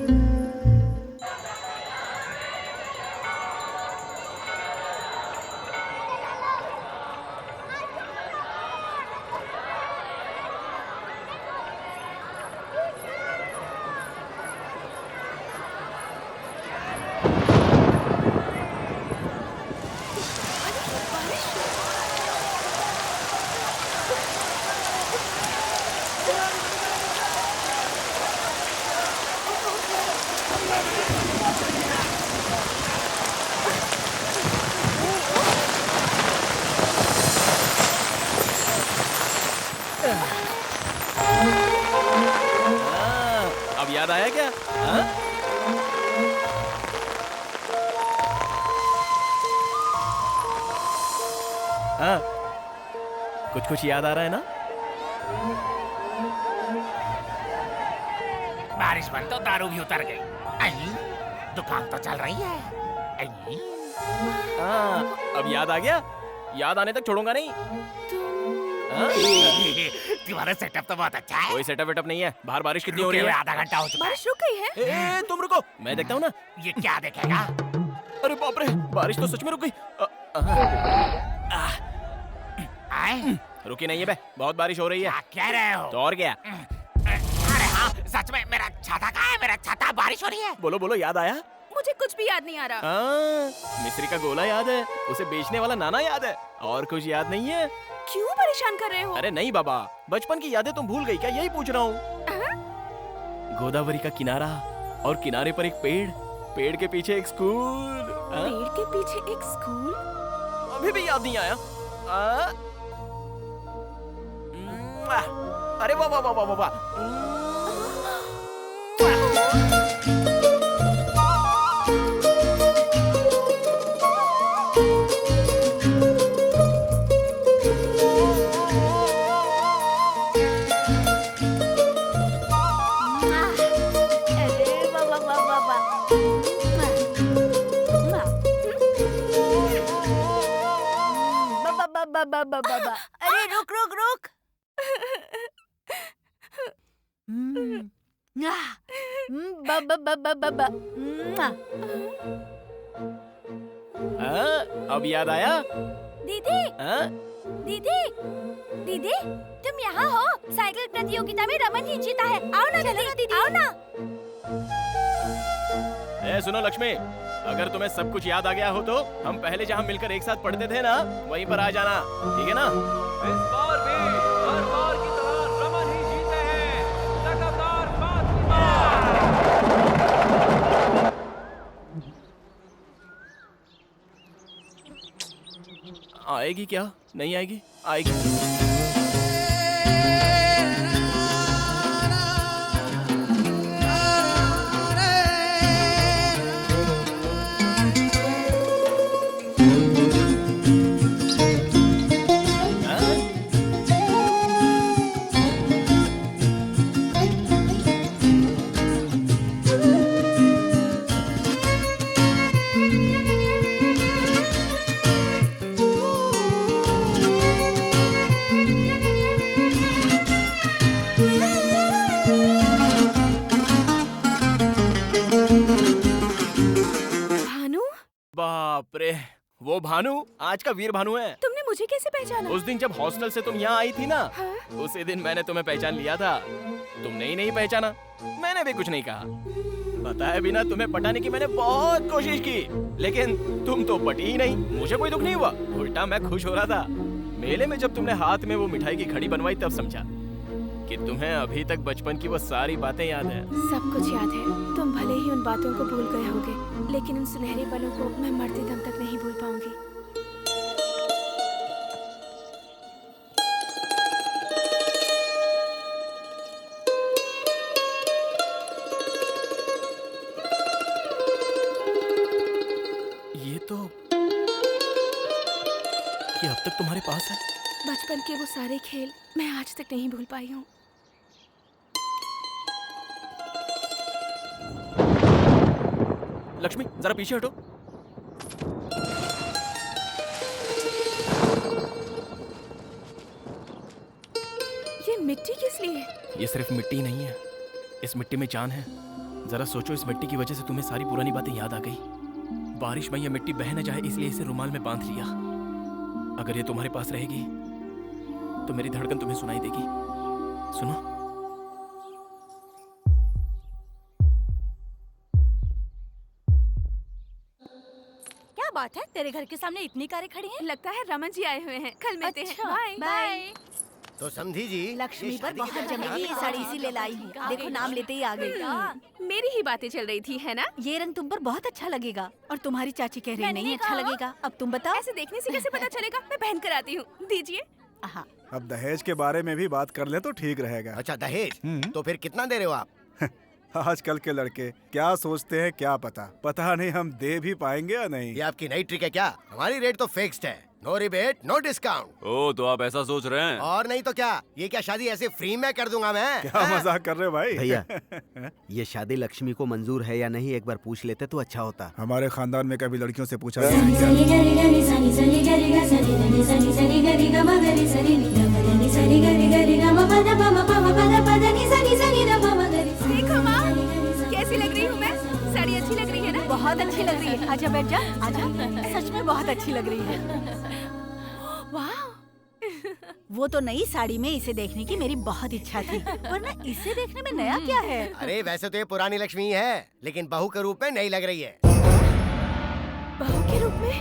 [SPEAKER 3] अब याद आया क्या? हाँ? हाँ। कुछ कुछ याद आ रहा है ना?
[SPEAKER 6] बारिश बंद तो दारू भी उतर गई। दुकान तो चल रही है।
[SPEAKER 3] अब याद आ गया? याद आने तक छोड़ूंगा नहीं।
[SPEAKER 6] तुम्हारा सेटअप तो बहुत अच्छा है।
[SPEAKER 3] कोई सेटअप वेटअप नहीं है। बाहर बारिश कितनी हो रही है?
[SPEAKER 6] आधा घंटा हो चुका है।
[SPEAKER 1] बारिश रुक गई है।
[SPEAKER 3] तुम रुको, मैं देखता हूँ ना।
[SPEAKER 6] ये क्या देखेगा?
[SPEAKER 3] अरे बाप रे, बारिश तो सच में रुक गई। रुकी नहीं है बे, बहुत बारिश हो रही है।
[SPEAKER 6] कह रहे हो?
[SPEAKER 3] तो और क्या?
[SPEAKER 6] अरे हाँ, सच में मेरा छाता कहाँ है? मेरा छाता, बारिश हो रही है।
[SPEAKER 3] बोलो बोलो, याद आया?
[SPEAKER 1] मुझे कुछ भी याद नहीं आ रहा।
[SPEAKER 3] मिस्री का गोला याद है, उसे बेचने वाला नाना याद है, और कुछ याद नहीं है।
[SPEAKER 1] क्यों परेशान कर रहे हो?
[SPEAKER 3] अरे नहीं बाबा, बचपन की यादें तुम भूल गई क्या? यही पूछ रहा हूँ। गोदावरी का किनारा, और किनारे पर एक पेड़, पेड़ के पीछे एक स्कूल।
[SPEAKER 1] पेड़ के पीछे एक स्कूल?
[SPEAKER 3] अभी भी याद नहीं आया? अरे वाह वाह वाह वाह वाह।
[SPEAKER 10] अरे रुक रुक रुक।
[SPEAKER 3] अब याद आया?
[SPEAKER 1] दीदी, दीदी, दीदी, तुम यहाँ हो? साइकिल प्रतियोगिता में रमन ही जीता है। आओ ना दीदी, आओ ना।
[SPEAKER 3] सुनो लक्ष्मी, अगर तुम्हें सब कुछ याद आ गया हो तो हम पहले जहाँ मिलकर एक साथ पढ़ते थे ना, वहीं पर आ जाना, ठीक है ना?
[SPEAKER 9] इस बार भी हर बार की तरह रमन ही जीते हैं, लगातार 5वीं बार।
[SPEAKER 3] आएगी क्या? नहीं आएगी? आएगी। बाप रे, वो भानु आज का वीर भानु है।
[SPEAKER 1] तुमने मुझे कैसे पहचाना?
[SPEAKER 3] उस दिन जब हॉस्टल से तुम यहाँ आई थी ना,
[SPEAKER 1] हाँ?
[SPEAKER 3] उसी दिन मैंने तुम्हें पहचान लिया था। तुमने ही नहीं पहचाना, मैंने भी कुछ नहीं कहा। बताए बिना तुम्हें पटाने की मैंने बहुत कोशिश की, लेकिन तुम तो पटी ही नहीं। मुझे कोई दुख नहीं हुआ, उल्टा मैं खुश हो रहा था। मेले में जब तुमने हाथ में वो मिठाई की घड़ी बनवाई तब समझा कि तुम्हें अभी तक बचपन की वो सारी बातें याद है।
[SPEAKER 1] सब कुछ याद है। तुम भले ही उन बातों को भूल गए होगे, लेकिन उन सुनहरे पलों को मैं मरते दम तक नहीं भूल पाऊंगी।
[SPEAKER 3] ये अब तक तुम्हारे पास है?
[SPEAKER 1] बचपन के वो सारे खेल मैं आज तक नहीं भूल पाई हूँ।
[SPEAKER 3] लक्ष्मी जरा पीछे हटो।
[SPEAKER 1] ये मिट्टी किस लिए?
[SPEAKER 3] ये सिर्फ मिट्टी नहीं है, इस मिट्टी में जान है। जरा सोचो, इस मिट्टी की वजह से तुम्हें सारी पुरानी बातें याद आ गई। बारिश में ये मिट्टी बह न जाए इसलिए इसे रुमाल में बांध लिया। अगर ये तुम्हारे पास रहेगी तो मेरी धड़कन तुम्हें सुनाई देगी। सुनो।
[SPEAKER 10] क्या बात है, तेरे घर के सामने इतनी कारें खड़ी हैं?
[SPEAKER 1] लगता है रमन जी आए हुए हैं। कल मिलते हैं। Bye
[SPEAKER 10] bye.
[SPEAKER 5] तो समझी जी,
[SPEAKER 10] लक्ष्मी पर बहुत जमेगी ये साड़ी, इसीलिए लाई हूँ। देखो नाम लेते ही आ गई।
[SPEAKER 1] मेरी ही बातें चल रही थी, है ना?
[SPEAKER 10] ये रंग तुम पर बहुत अच्छा लगेगा। और तुम्हारी चाची कह रही नहीं अच्छा लगेगा। अब तुम बताओ।
[SPEAKER 1] ऐसे देखने से कैसे पता चलेगा? मैं पहन कर आती हूँ, दीजिए।
[SPEAKER 12] अब दहेज के बारे में भी बात कर ले तो ठीक रहेगा।
[SPEAKER 5] अच्छा दहेज, तो फिर कितना दे रहे हो आप?
[SPEAKER 12] आजकल के लड़के क्या सोचते हैं क्या पता नहीं हम दे भी पाएंगे या नहीं।
[SPEAKER 5] ये आपकी नई ट्रिक है क्या? हमारी रेट तो फिक्स्ड है। No rebate, no discount.
[SPEAKER 8] ओ तो आप ऐसा सोच रहे हैं?
[SPEAKER 5] और नहीं तो क्या, ये क्या शादी ऐसे फ्री में कर दूंगा मैं?
[SPEAKER 12] क्या मजाक कर रहे हो भाई?
[SPEAKER 4] भैया ये शादी लक्ष्मी को मंजूर है या नहीं एक बार पूछ लेते तो अच्छा होता।
[SPEAKER 12] हमारे खानदान में कभी लड़कियों से पूछा नहीं।
[SPEAKER 1] देखो माँ, कैसी लग रही हूँ मैं? साड़ी अच्छी लग रही है ना?
[SPEAKER 10] बहुत अच्छी लग रही है। आजा बैठ जा, आजा। सच में बहुत अच्छी लग रही है।
[SPEAKER 1] वाह।
[SPEAKER 10] वो तो नई साड़ी में इसे देखने की मेरी बहुत इच्छा थी, वरना इसे देखने में नया क्या है?
[SPEAKER 5] अरे वैसे तो ये पुरानी लक्ष्मी है, लेकिन बहू के रूप में नई लग रही है।
[SPEAKER 1] बहू के रूप में?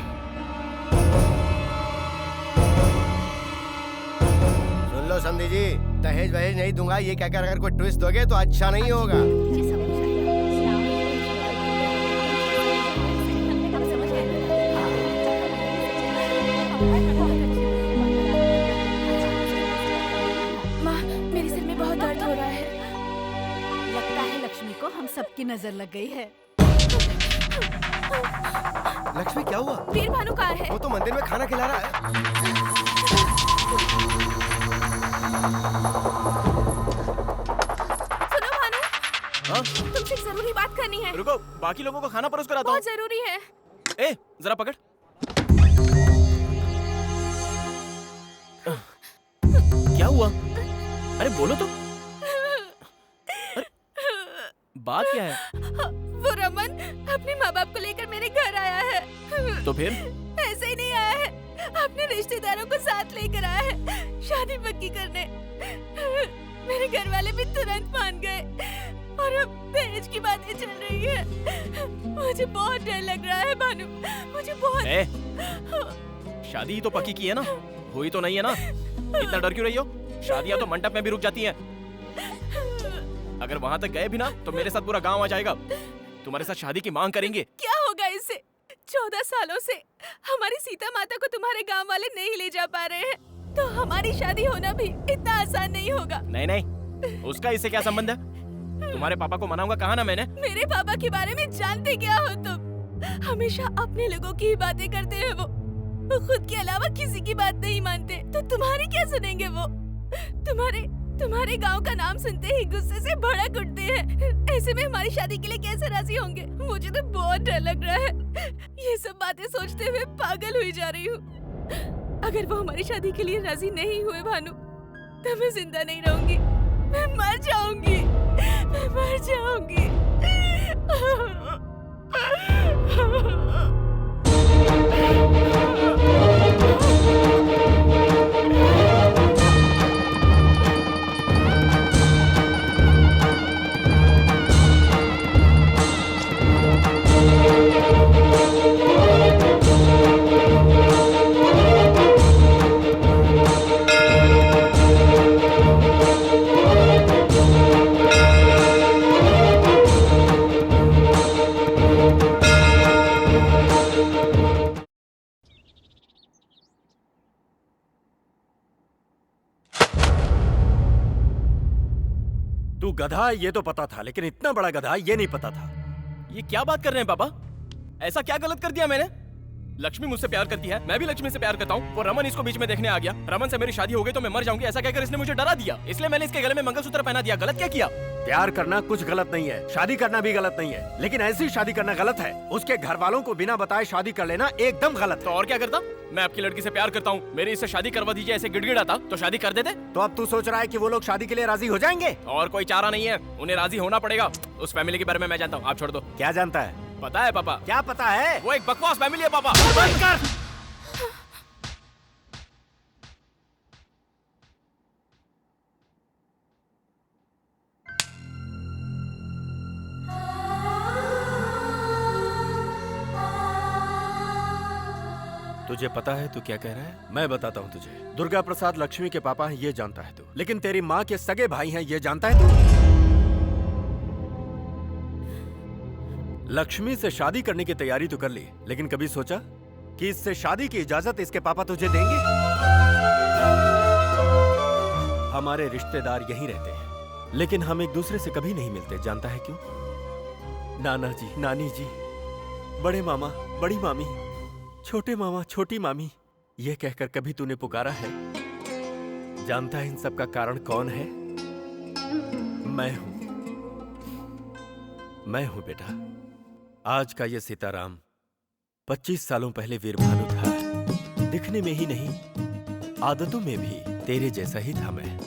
[SPEAKER 5] सुन लो समधी जी, दहेज वहेज नहीं दूंगा ये कहकर अगर कोई ट्विस्ट दोगे तो अच्छा नहीं होगा।
[SPEAKER 1] माँ, मेरे सिर में बहुत दर्द हो रहा है।
[SPEAKER 10] लगता है लक्ष्मी को हम सबकी नजर लग गई है।
[SPEAKER 5] लक्ष्मी क्या हुआ?
[SPEAKER 1] वीर भानु कहाँ है?
[SPEAKER 5] वो तो मंदिर में खाना खिला रहा है।
[SPEAKER 1] सुनो भानु,
[SPEAKER 3] हाँ?
[SPEAKER 1] तुमसे एक जरूरी बात करनी है।
[SPEAKER 3] रुको, बाकी लोगों को खाना परोस कर आता हूँ।
[SPEAKER 1] बहुत जरूरी है।
[SPEAKER 3] ए, जरा पकड़। क्या हुआ? अरे बोलो तो। अरे, बात क्या है?
[SPEAKER 1] वो रमन अपने माँ बाप को लेकर मेरे घर आया है।
[SPEAKER 3] तो फिर?
[SPEAKER 1] ऐसे ही नहीं आया है, अपने रिश्तेदारों को साथ लेकर आया है शादी पक्की करने। मेरे घर वाले भी तुरंत मान गए और अब दहेज की बातें चल रही है। मुझे बहुत डर लग रहा है भानु, मुझे बहुत।
[SPEAKER 3] शादी ही तो पक्की की है ना, हुई तो नहीं है ना? इतना डर क्यों रही हो? शादियां तो मंडप में भी रुक जाती हैं। अगर वहां तक गए भी ना तो मेरे साथ पूरा गांव आ जाएगा, तुम्हारे साथ शादी की मांग करेंगे।
[SPEAKER 1] क्या होगा इससे? 14 सालों से हमारी सीता माता को तुम्हारे गांव वाले नहीं ले जा पा रहे हैं, तो हमारी शादी होना भी इतना आसान नहीं होगा।
[SPEAKER 3] नहीं नहीं, उसका इससे क्या संबंध है? तुम्हारे पापा को मनाऊंगा कहा ना मैंने।
[SPEAKER 1] मेरे पापा के बारे में जानते क्या हो तुम? हमेशा अपने लोगों की ही बातें करते हैं वो खुद के अलावा किसी की बात नहीं मानते, तो तुम्हारी क्या सुनेंगे वो? तुम्हारे गांव का नाम सुनते ही गुस्से से भड़क उठते हैं। ऐसे में हमारी शादी के लिए कैसे राजी होंगे? मुझे तो बहुत डर लग रहा है। ये सब बातें सोचते हुए पागल हुई जा रही हूँ। अगर वो हमारी शादी के लिए राजी नहीं हुए भानु, तो मैं जिंदा नहीं रहूंगी, मैं मर जाऊंगी, मैं मर जाऊंगी।
[SPEAKER 2] तू गधा है ये तो पता था, लेकिन इतना बड़ा गधा ये नहीं पता था।
[SPEAKER 3] ये क्या बात कर रहे हैं पापा? ऐसा क्या गलत कर दिया मैंने? लक्ष्मी मुझसे प्यार करती है, मैं भी लक्ष्मी से प्यार करता हूँ। वो रमन इसको बीच में देखने आ गया। रमन से मेरी शादी हो गई तो मैं मर जाऊंगी ऐसा कहकर इसने मुझे डरा दिया, इसलिए मैंने इसके गले में मंगलसूत्र पहना दिया। गलत क्या किया?
[SPEAKER 2] प्यार करना कुछ गलत नहीं है, शादी करना भी गलत नहीं है, लेकिन ऐसी शादी करना गलत है। उसके घर वालों को बिना बताए शादी कर लेना एकदम गलत।
[SPEAKER 3] तो और क्या करता? मैं आपकी लड़की से प्यार करता हूँ, मेरी इससे शादी करवा दीजिए ऐसे गिड़गिड़ाता तो शादी कर देते।
[SPEAKER 2] तो अब तू सोच रहा है कि वो लोग शादी के लिए राजी हो जाएंगे?
[SPEAKER 3] और कोई चारा नहीं है, उन्हें राजी होना पड़ेगा। उस फैमिली के बारे में मैं जानता हूँ, आप छोड़ दो।
[SPEAKER 2] क्या जानता है?
[SPEAKER 3] पता है पापा।
[SPEAKER 2] क्या पता है?
[SPEAKER 3] वो एक बकवास फैमिली है पापा।
[SPEAKER 2] बंद कर। तुझे पता है तू क्या कह रहा है? मैं बताता हूँ तुझे। दुर्गा प्रसाद लक्ष्मी के पापा हैं ये जानता है तू, लेकिन तेरी माँ के सगे भाई हैं ये जानता है तू? लक्ष्मी से शादी करने की तैयारी तो कर ली, लेकिन कभी सोचा कि इससे शादी की इजाजत इसके पापा तुझे देंगे? हमारे रिश्तेदार यहीं रहते हैं, लेकिन हम एक दूसरे से कभी नहीं मिलते। जानता है क्यों? नाना जी, नानी जी, बड़े मामा, बड़ी मामी, छोटे मामा, छोटी मामी, ये कहकर कभी तूने पुकारा है? जानता है इन सब का कारण कौन है? मैं हूं। मैं हूं बेटा। आज का ये सीताराम 25 सालों पहले वीरभानु था। दिखने में ही नहीं, आदतों में भी तेरे जैसा ही था मैं।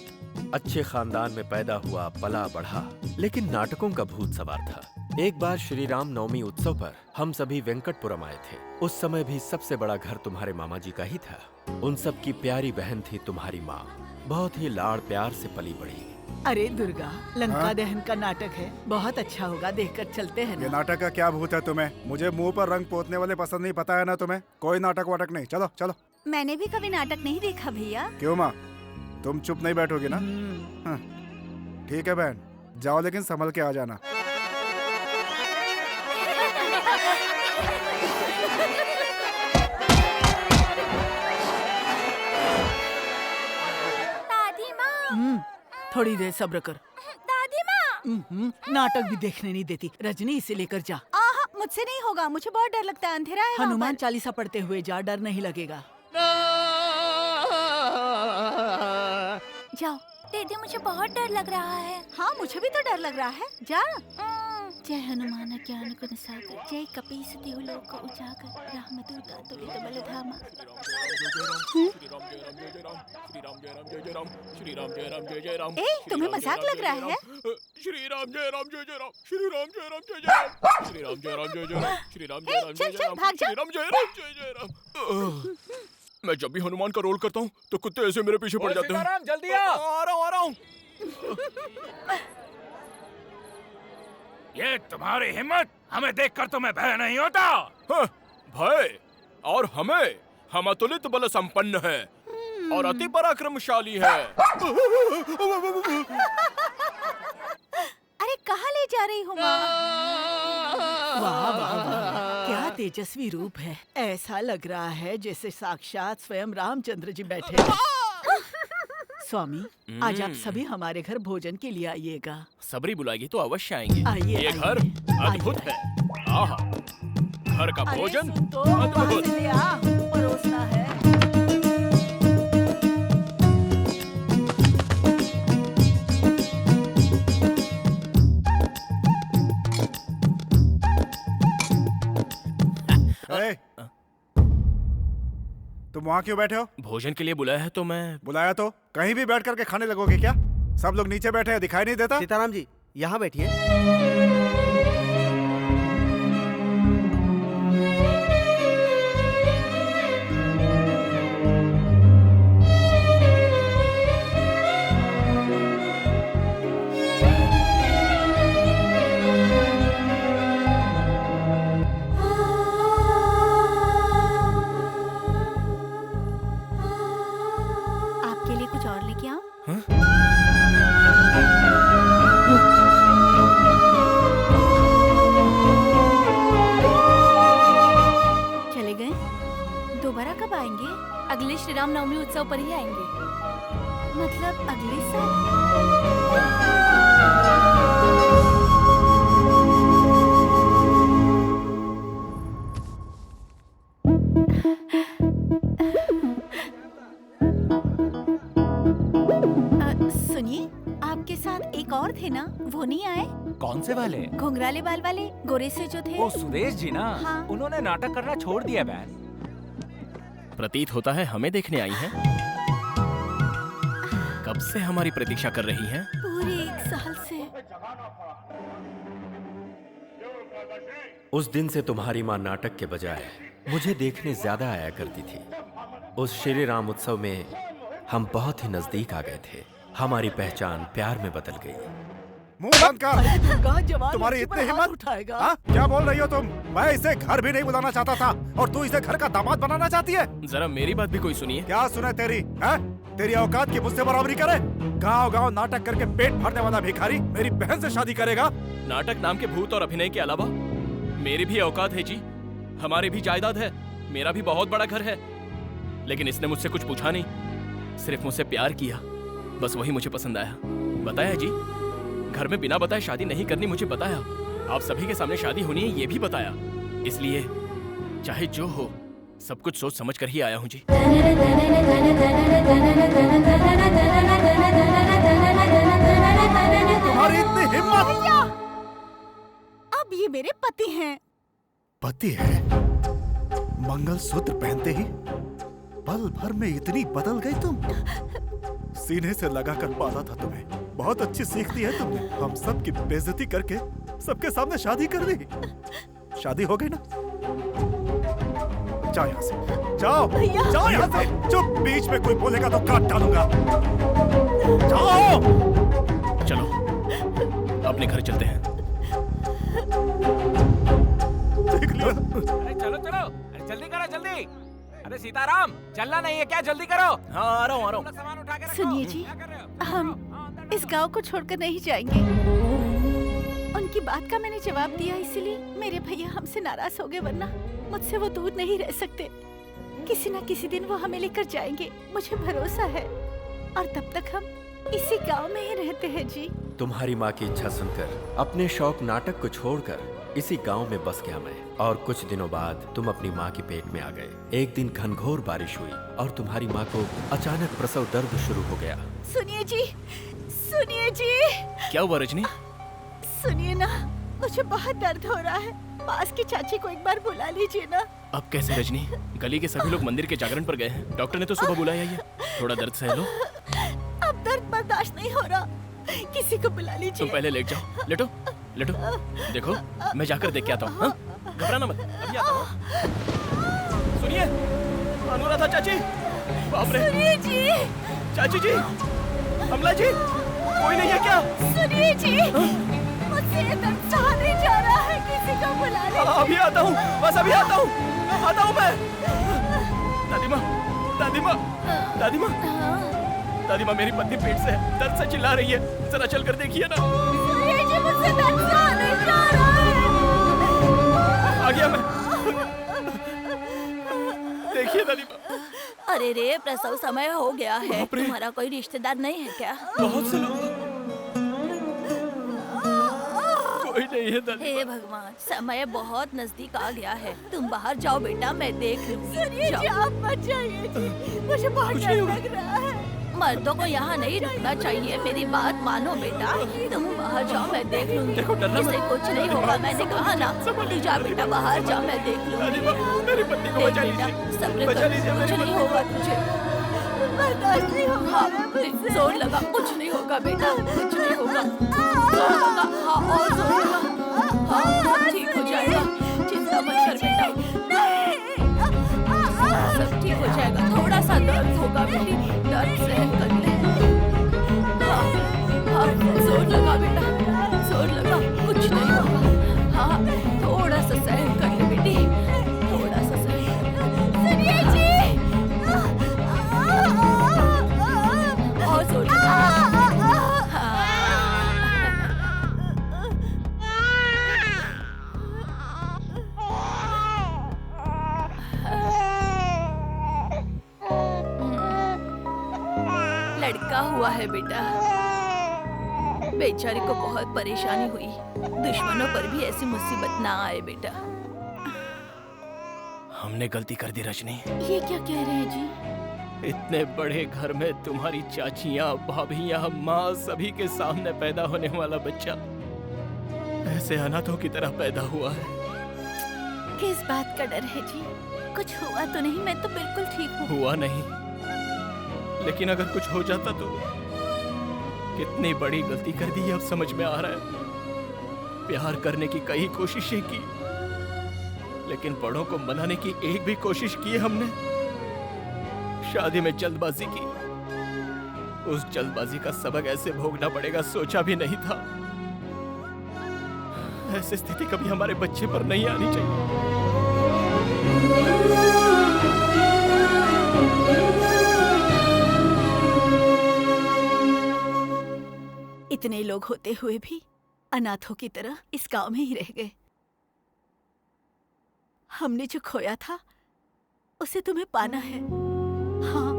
[SPEAKER 2] अच्छे खानदान में पैदा हुआ, पला बढ़ा, लेकिन नाटकों का भूत सवार था। एक बार श्री राम नवमी उत्सव पर हम सभी वेंकटपुरम आए थे। उस समय भी सबसे बड़ा घर तुम्हारे मामा जी का ही था। उन सब की प्यारी बहन थी तुम्हारी माँ। बहुत ही लाड़ प्यार से पली बढ़ी।
[SPEAKER 11] अरे दुर्गा, लंका दहन का नाटक है, बहुत अच्छा होगा, देखकर चलते हैं
[SPEAKER 12] ये
[SPEAKER 11] ना।
[SPEAKER 12] नाटक का क्या भूत है तुम्हें? मुझे मुंह पर रंग पोतने वाले पसंद नहीं, पता है ना तुम्हें? कोई नाटक वाटक नहीं, चलो चलो।
[SPEAKER 10] मैंने भी कभी नाटक नहीं देखा भैया।
[SPEAKER 12] क्यों माँ, तुम चुप नहीं बैठोगी ना? हाँ, ठीक है बहन, जाओ लेकिन संभल के आ जाना।
[SPEAKER 1] दादी माँ,
[SPEAKER 11] थोड़ी देर सब्र कर।
[SPEAKER 1] दादी माँ।
[SPEAKER 11] नाटक भी देखने नहीं देती। रजनी, इसे लेकर जा।
[SPEAKER 10] आहा, मुझसे नहीं होगा, मुझे बहुत डर लगता है, अंधेरा है वहाँ
[SPEAKER 11] हनुमान
[SPEAKER 10] पर।
[SPEAKER 11] चालीसा पढ़ते हुए जा, डर नहीं लगेगा।
[SPEAKER 10] जाओ।
[SPEAKER 1] दीदी मुझे बहुत डर लग रहा है।
[SPEAKER 10] हाँ, मुझे भी तो डर लग रहा है, जा। जय हनुमान ज्ञान गुण सागर, जय कपीस तिहु लोक उजागर, रामदूत अतुलित बल धामा। ए, तुम्हें मजाक लग रहा है?
[SPEAKER 3] श्री राम जय राम जय जय राम, श्री राम जय राम जय जय राम, श्री राम जय राम जय जय राम, श्री राम जय राम जय जय राम, श्री राम जय राम जय जय राम। मैं जब भी हनुमान का रोल करता हूँ तो कुत्ते ऐसे मेरे पीछे पड़ जाते हैं।
[SPEAKER 7] सीताराम, जल्दी आ
[SPEAKER 3] रहा हूँ।
[SPEAKER 6] ये तुम्हारी हिम्मत, हमें देखकर तुम्हें भय नहीं होता?
[SPEAKER 3] हाँ, भय? और हमें? हम अतुलित बल संपन्न है और अति पराक्रमशाली है।
[SPEAKER 10] अरे कहाँ ले जा रही हो माँ?
[SPEAKER 11] वाह वाह वाह, क्या तेजस्वी रूप है। ऐसा लग रहा है जैसे साक्षात स्वयं रामचंद्र जी बैठे हैं। स्वामी, आज आप सभी हमारे घर भोजन के लिए आइएगा।
[SPEAKER 3] सबरी बुलाएगी तो अवश्य आएंगे।
[SPEAKER 11] आइए,
[SPEAKER 3] ये
[SPEAKER 11] आइए।
[SPEAKER 3] घर अद्भुत है। आहा, घर का
[SPEAKER 11] अरे
[SPEAKER 3] भोजन
[SPEAKER 11] सुन तो, वहाँ
[SPEAKER 3] अद्भुत।
[SPEAKER 11] से ले आ, परोसना है।
[SPEAKER 12] ए, तुम वहाँ क्यों बैठे हो?
[SPEAKER 3] भोजन के लिए बुलाया है तो मैं।
[SPEAKER 12] बुलाया तो कहीं भी बैठ करके खाने लगोगे क्या? सब लोग नीचे बैठे हैं, दिखाई नहीं देता?
[SPEAKER 4] सीताराम जी, यहाँ बैठिए।
[SPEAKER 10] आपके लिए कुछ और लेके आऊं? चले गए? दोबारा कब आएंगे?
[SPEAKER 1] अगले श्री राम नवमी उत्सव पर ही आएंगे।
[SPEAKER 10] मतलब अगले साल? सुनिए, आपके साथ एक और थे ना, वो नहीं आए?
[SPEAKER 7] कौन से वाले?
[SPEAKER 10] घुंघराले बाल वाले, गोरे से जो थे।
[SPEAKER 7] वो सुरेश जी ना?
[SPEAKER 10] हाँ।
[SPEAKER 7] उन्होंने नाटक करना छोड़ दिया बहन।
[SPEAKER 3] प्रतीत होता है हमें देखने आई हैं। कब से हमारी प्रतीक्षा कर रही हैं?
[SPEAKER 10] पूरे 1 साल से।
[SPEAKER 2] उस दिन से तुम्हारी माँ नाटक के बजाय मुझे देखने ज्यादा आया करती थी। उस श्री राम उत्सव में हम बहुत ही नजदीक आ गए थे। हमारी पहचान प्यार में बदल गई।
[SPEAKER 12] मुंह बंद कर।
[SPEAKER 11] दुर्गा, जवान
[SPEAKER 12] तुम्हारी
[SPEAKER 11] बच्चे पर
[SPEAKER 12] इतनी
[SPEAKER 11] हाथ
[SPEAKER 12] हिम्मत?
[SPEAKER 11] उठाएगा।
[SPEAKER 12] हाँ? क्या बोल रही हो तुम? मैं इसे घर भी नहीं बुलाना चाहता था और तू इसे घर का दामाद बनाना चाहती है?
[SPEAKER 3] जरा मेरी बात भी कोई सुनिए।
[SPEAKER 12] क्या सुने तेरी? है? तेरी औकात की मुझसे बराबरी करे? गांव-गांव नाटक करके पेट भरने वाला भिखारी मेरी बहन से शादी करेगा?
[SPEAKER 3] नाटक नाम के भूत और अभिनय के अलावा मेरी भी औकात है जी। हमारी भी जायदाद है, मेरा भी बहुत बड़ा घर है। लेकिन इसने मुझसे कुछ पूछा नहीं, सिर्फ मुझसे प्यार किया, बस वही मुझे पसंद आया। बताया जी, घर में बिना बताए शादी नहीं करनी मुझे बताया। आप सभी के सामने शादी होनी है ये भी बताया। इसलिए चाहे जो हो, सब कुछ सोच समझ कर ही आया हूँ जी।
[SPEAKER 12] तुम्हारी इतनी हिम्मत!
[SPEAKER 11] अब ये मेरे पति हैं।
[SPEAKER 12] पति है? मंगलसूत्र पहनते ही पल भर में इतनी बदल गई तुम। सीने से लगा कर पाला था तुम्हें। बहुत अच्छी सीख दी है तुमने। हम सब की बेइज्जती करके सबके सामने शादी कर दी। शादी हो गई ना? जाओ यहाँ से, जाओ, जाओ यहाँ से। चुप, बीच में कोई बोलेगा तो काट डालूंगा। जाओ।
[SPEAKER 3] चलो अपने घर चलते हैं।
[SPEAKER 12] देख लिया।
[SPEAKER 7] अरे चलो चलो, अरे जल्दी करो जल्दी। अरे सीताराम, चलना नहीं है क्या? जल्दी करो।
[SPEAKER 3] हाँ आ रहा हूँ।
[SPEAKER 7] सामान उठा के रखो।
[SPEAKER 11] सुनिए जी, हम इस गांव को छोड़कर नहीं जाएंगे। उनकी बात का मैंने जवाब दिया, इसीलिए मेरे भैया हमसे नाराज हो गए, वरना मुझसे वो दूर नहीं रह सकते। किसी न किसी दिन वो हमें लेकर जाएंगे, मुझे भरोसा है। और तब तक हम इसी गांव में ही रहते हैं जी।
[SPEAKER 2] तुम्हारी माँ की इच्छा सुनकर अपने शौक नाटक को छोड़कर इसी गांव में बस गया मैं। और कुछ दिनों बाद तुम अपनी माँ के पेट में आ गए। एक दिन घनघोर बारिश हुई और तुम्हारी माँ को अचानक प्रसव दर्द शुरू हो गया।
[SPEAKER 11] सुनिए जी, सुनिए जी।
[SPEAKER 3] क्या हुआ रजनी?
[SPEAKER 11] सुनिए ना, मुझे बहुत दर्द हो रहा है। पास की चाची को एक बार बुला लीजिए ना।
[SPEAKER 3] अब कैसे रजनी? गली के सभी लोग मंदिर के जागरण पर गए हैं। डॉक्टर ने तो सुबह बुलाया ही है। थोड़ा दर्द सह लो।
[SPEAKER 11] अब दर्द बर्दाश्त नहीं हो रहा, किसी को बुला लीजिए।
[SPEAKER 3] तुम पहले लेट जाओ। लेटो लेटो। देखो मैं जाकर देख के आता हूँ। घबराना मत, अभी आता हूँ। सुनिए, अनुराधा चाची। बाप रे।
[SPEAKER 11] सुनिए जी।
[SPEAKER 3] चाची जी, कमला जी, कोई नहीं है क्या?
[SPEAKER 11] सुनिए जी, मुझसे ये दर्द सहा नहीं जा रहा है, किसी को बुला लीजिए।
[SPEAKER 3] अभी आता हूँ, बस अभी आता हूँ। आता हूँ मैं। दादी माँ, दादी माँ, दादी माँ, दादी माँ, मेरी पत्नी पेट से है, दर्द से चिल्ला रही है। जरा चल कर देखिए ना।
[SPEAKER 11] सुनिए जी, मुझसे दर्द सहा नहीं जा रहा है।
[SPEAKER 3] आ गया मैं। देखिए दादी माँ।
[SPEAKER 1] अरे रे, प्रसव समय हो गया है। तुम्हारा कोई रिश्तेदार नहीं है क्या?
[SPEAKER 3] बहुत से लोग। कोई नहीं है दादी।
[SPEAKER 1] हे भगवान, समय बहुत नजदीक आ गया है। तुम बाहर जाओ बेटा, मैं देख लूंगी।
[SPEAKER 11] सुनिए जी, आप मत जाइए जी, मुझे बहुत डर लग रहा है।
[SPEAKER 1] मर्दों को यहाँ नहीं रुकना चाहिए, मेरी बात मानो बेटा। तुम बाहर जाओ, मैं देख लूंगी। इसे कुछ नहीं होगा, मैंने कहा ना। तू जा बेटा, बाहर जा, मैं देख लूंगी।
[SPEAKER 3] मेरी पत्नी को बचा लीजिए।
[SPEAKER 1] सब्र कर, कुछ नहीं होगा तुझे।
[SPEAKER 11] बर्दाश्त नहीं होगा मुझसे।
[SPEAKER 1] जोर लगा, कुछ नहीं होगा बेटा, कुछ नहीं होगा। जोर लगा, हाँ और जोर लगा। हाँ ठीक हो जाएगा, चिंता मत कर बेटा। सब ठीक हो जाएगा। थोड़ा सा दर्द होगा बेटी, दर्द सहन कर ले। हाँ हाँ, जोर लगा बेटा, जोर लगा, कुछ नहीं होगा। हाँ थोड़ा सा सहन कर ले बेटी, थोड़ा सा सहन।
[SPEAKER 11] सुनिए जी,
[SPEAKER 1] और जोर लगा। लड़का हुआ है बेटा। बेचारी को बहुत परेशानी हुई। दुश्मनों पर भी ऐसी मुसीबत ना आए बेटा।
[SPEAKER 3] हमने गलती कर दी रजनी।
[SPEAKER 1] ये क्या कह रहे हैं जी?
[SPEAKER 3] इतने बड़े घर में तुम्हारी चाचियाँ, भाभियाँ, माँ सभी के सामने पैदा होने वाला बच्चा ऐसे अनाथों की तरह पैदा हुआ है।
[SPEAKER 1] किस बात का डर है जी? कुछ हुआ तो नहीं? मैं तो बिल्कुल ठीक हूँ।
[SPEAKER 3] हुआ नहीं, लेकिन अगर कुछ हो जाता तो कितनी बड़ी गलती कर दी अब समझ में आ रहा है। प्यार करने की कई कोशिशें की, लेकिन बड़ों को मनाने की एक भी कोशिश की हमने। शादी में जल्दबाजी की। उस जल्दबाजी का सबक ऐसे भोगना पड़ेगा सोचा भी नहीं था। ऐसी स्थिति कभी हमारे बच्चे पर नहीं आनी चाहिए।
[SPEAKER 11] इतने लोग होते हुए भी अनाथों की तरह इस गांव में ही रह गए। हमने जो खोया था उसे तुम्हें पाना है। हाँ।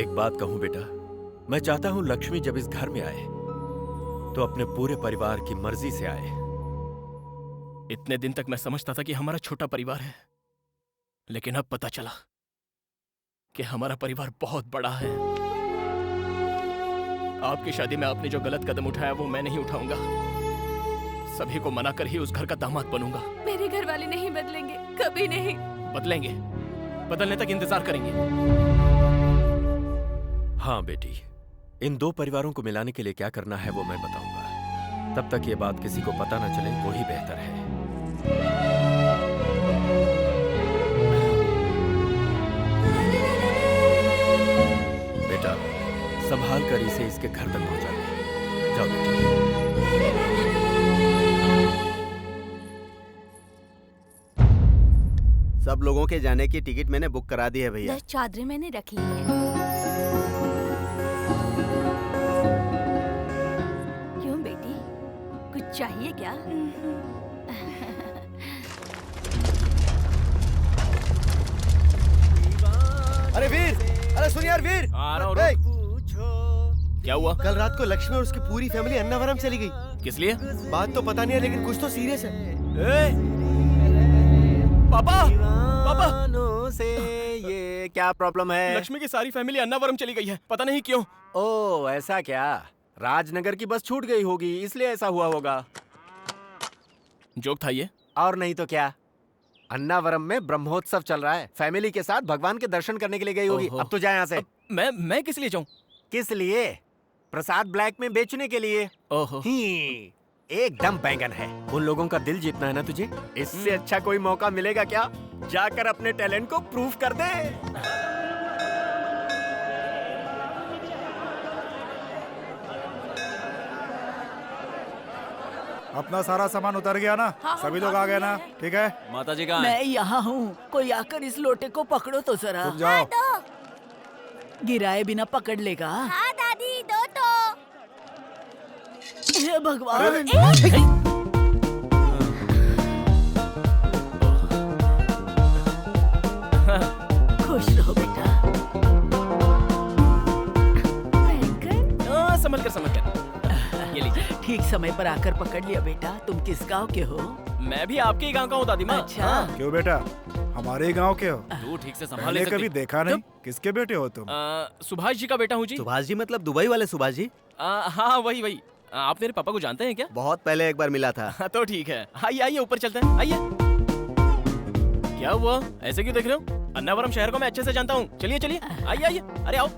[SPEAKER 2] एक बात कहूं बेटा, मैं चाहता हूं लक्ष्मी जब इस घर में आए तो अपने पूरे परिवार की मर्जी से आए।
[SPEAKER 3] इतने दिन तक मैं समझता था कि हमारा छोटा परिवार है, लेकिन अब पता चला कि हमारा परिवार बहुत बड़ा है। आपकी शादी में आपने जो गलत कदम उठाया वो मैं नहीं उठाऊंगा। सभी को मना कर ही उस घर का दामाद बनूंगा।
[SPEAKER 1] मेरे घर वाले नहीं बदलेंगे, कभी नहीं।
[SPEAKER 3] बदलेंगे, बदलने तक इंतजार करेंगे।
[SPEAKER 2] हाँ बेटी, इन दो परिवारों को मिलाने के लिए क्या करना है वो मैं बताऊंगा। तब तक ये बात किसी को पता न चले, वो ही बेहतर है। बेटा, संभाल कर इसे इसके घर तक पहुंचा दे। जाओ बेटी।
[SPEAKER 4] सब लोगों के जाने की टिकट मैंने बुक करा दी है भैया।
[SPEAKER 1] 10 चादरें मैंने रख ली हैं। क्यों बेटी, कुछ चाहिए क्या?
[SPEAKER 5] अरे वीर, अरे सुन यार वीर।
[SPEAKER 3] आ रहा हूँ,
[SPEAKER 5] ए,
[SPEAKER 3] क्या हुआ?
[SPEAKER 5] कल रात को लक्ष्मी और उसकी पूरी फैमिली अन्नावरम चली गई।
[SPEAKER 3] किस लिए?
[SPEAKER 5] बात तो पता नहीं है, लेकिन कुछ तो सीरियस है।
[SPEAKER 3] पापा, पापा
[SPEAKER 13] से ये क्या प्रॉब्लम है?
[SPEAKER 3] लक्ष्मी की सारी फैमिली अन्नावरम चली गई है, पता नहीं क्यों।
[SPEAKER 13] ओह ऐसा क्या? राजनगर की बस छूट गई होगी, इसलिए ऐसा हुआ होगा।
[SPEAKER 3] जोक था ये?
[SPEAKER 13] और नहीं तो क्या, अन्नावरम में ब्रह्मोत्सव चल रहा है, फैमिली के साथ भगवान के दर्शन करने के लिए गई होगी। अब तो जाए यहाँ से।
[SPEAKER 3] मैं किस लिए जाऊँ?
[SPEAKER 13] किस लिए? प्रसाद ब्लैक में बेचने के लिए।
[SPEAKER 3] ओहो,
[SPEAKER 13] एकदम बैंगन है।
[SPEAKER 2] उन लोगों का दिल जीतना है ना तुझे।
[SPEAKER 13] इससे अच्छा कोई मौका मिलेगा क्या? जाकर अपने टैलेंट को प्रूव कर दे।
[SPEAKER 12] अपना सारा सामान उतर गया ना? सभी लोग आ गए ना? ठीक है।
[SPEAKER 9] माता जी कहाँ हैं?
[SPEAKER 11] मैं यहाँ हूँ, कोई आकर इस लोटे को पकड़ो तो जरा।
[SPEAKER 12] तुम जाओ।
[SPEAKER 11] गिराए बिना पकड़ लेगा।
[SPEAKER 1] हाँ दादी, दो तो।
[SPEAKER 11] हे भगवान। खुश रहो बेटा।
[SPEAKER 3] संभल कर। ये लीजिए।
[SPEAKER 11] ठीक समय पर आकर पकड़ लिया बेटा। तुम किस गांव के हो?
[SPEAKER 3] मैं भी आपके ही गांव का हूँ दादी माँ।
[SPEAKER 11] अच्छा।
[SPEAKER 12] क्यों बेटा, हमारे ही गांव के हो?
[SPEAKER 9] तू ठीक से संभाल
[SPEAKER 12] मैंने
[SPEAKER 9] ले सकती।
[SPEAKER 12] कभी देखा नहीं। किसके बेटे हो तुम?
[SPEAKER 3] सुभाष जी का बेटा हूँ जी।
[SPEAKER 4] सुभाष जी मतलब दुबई वाले सुभाष जी?
[SPEAKER 3] हाँ वही। आप मेरे पापा को जानते हैं क्या?
[SPEAKER 4] बहुत पहले एक बार मिला था।
[SPEAKER 3] तो ठीक है, आइए ऊपर चलते हैं, आइए। क्या हुआ, ऐसे क्यों देख रहे हो? अन्नावरम शहर को मैं अच्छे से जानता हूँ। चलिए, आइए, अरे आओ।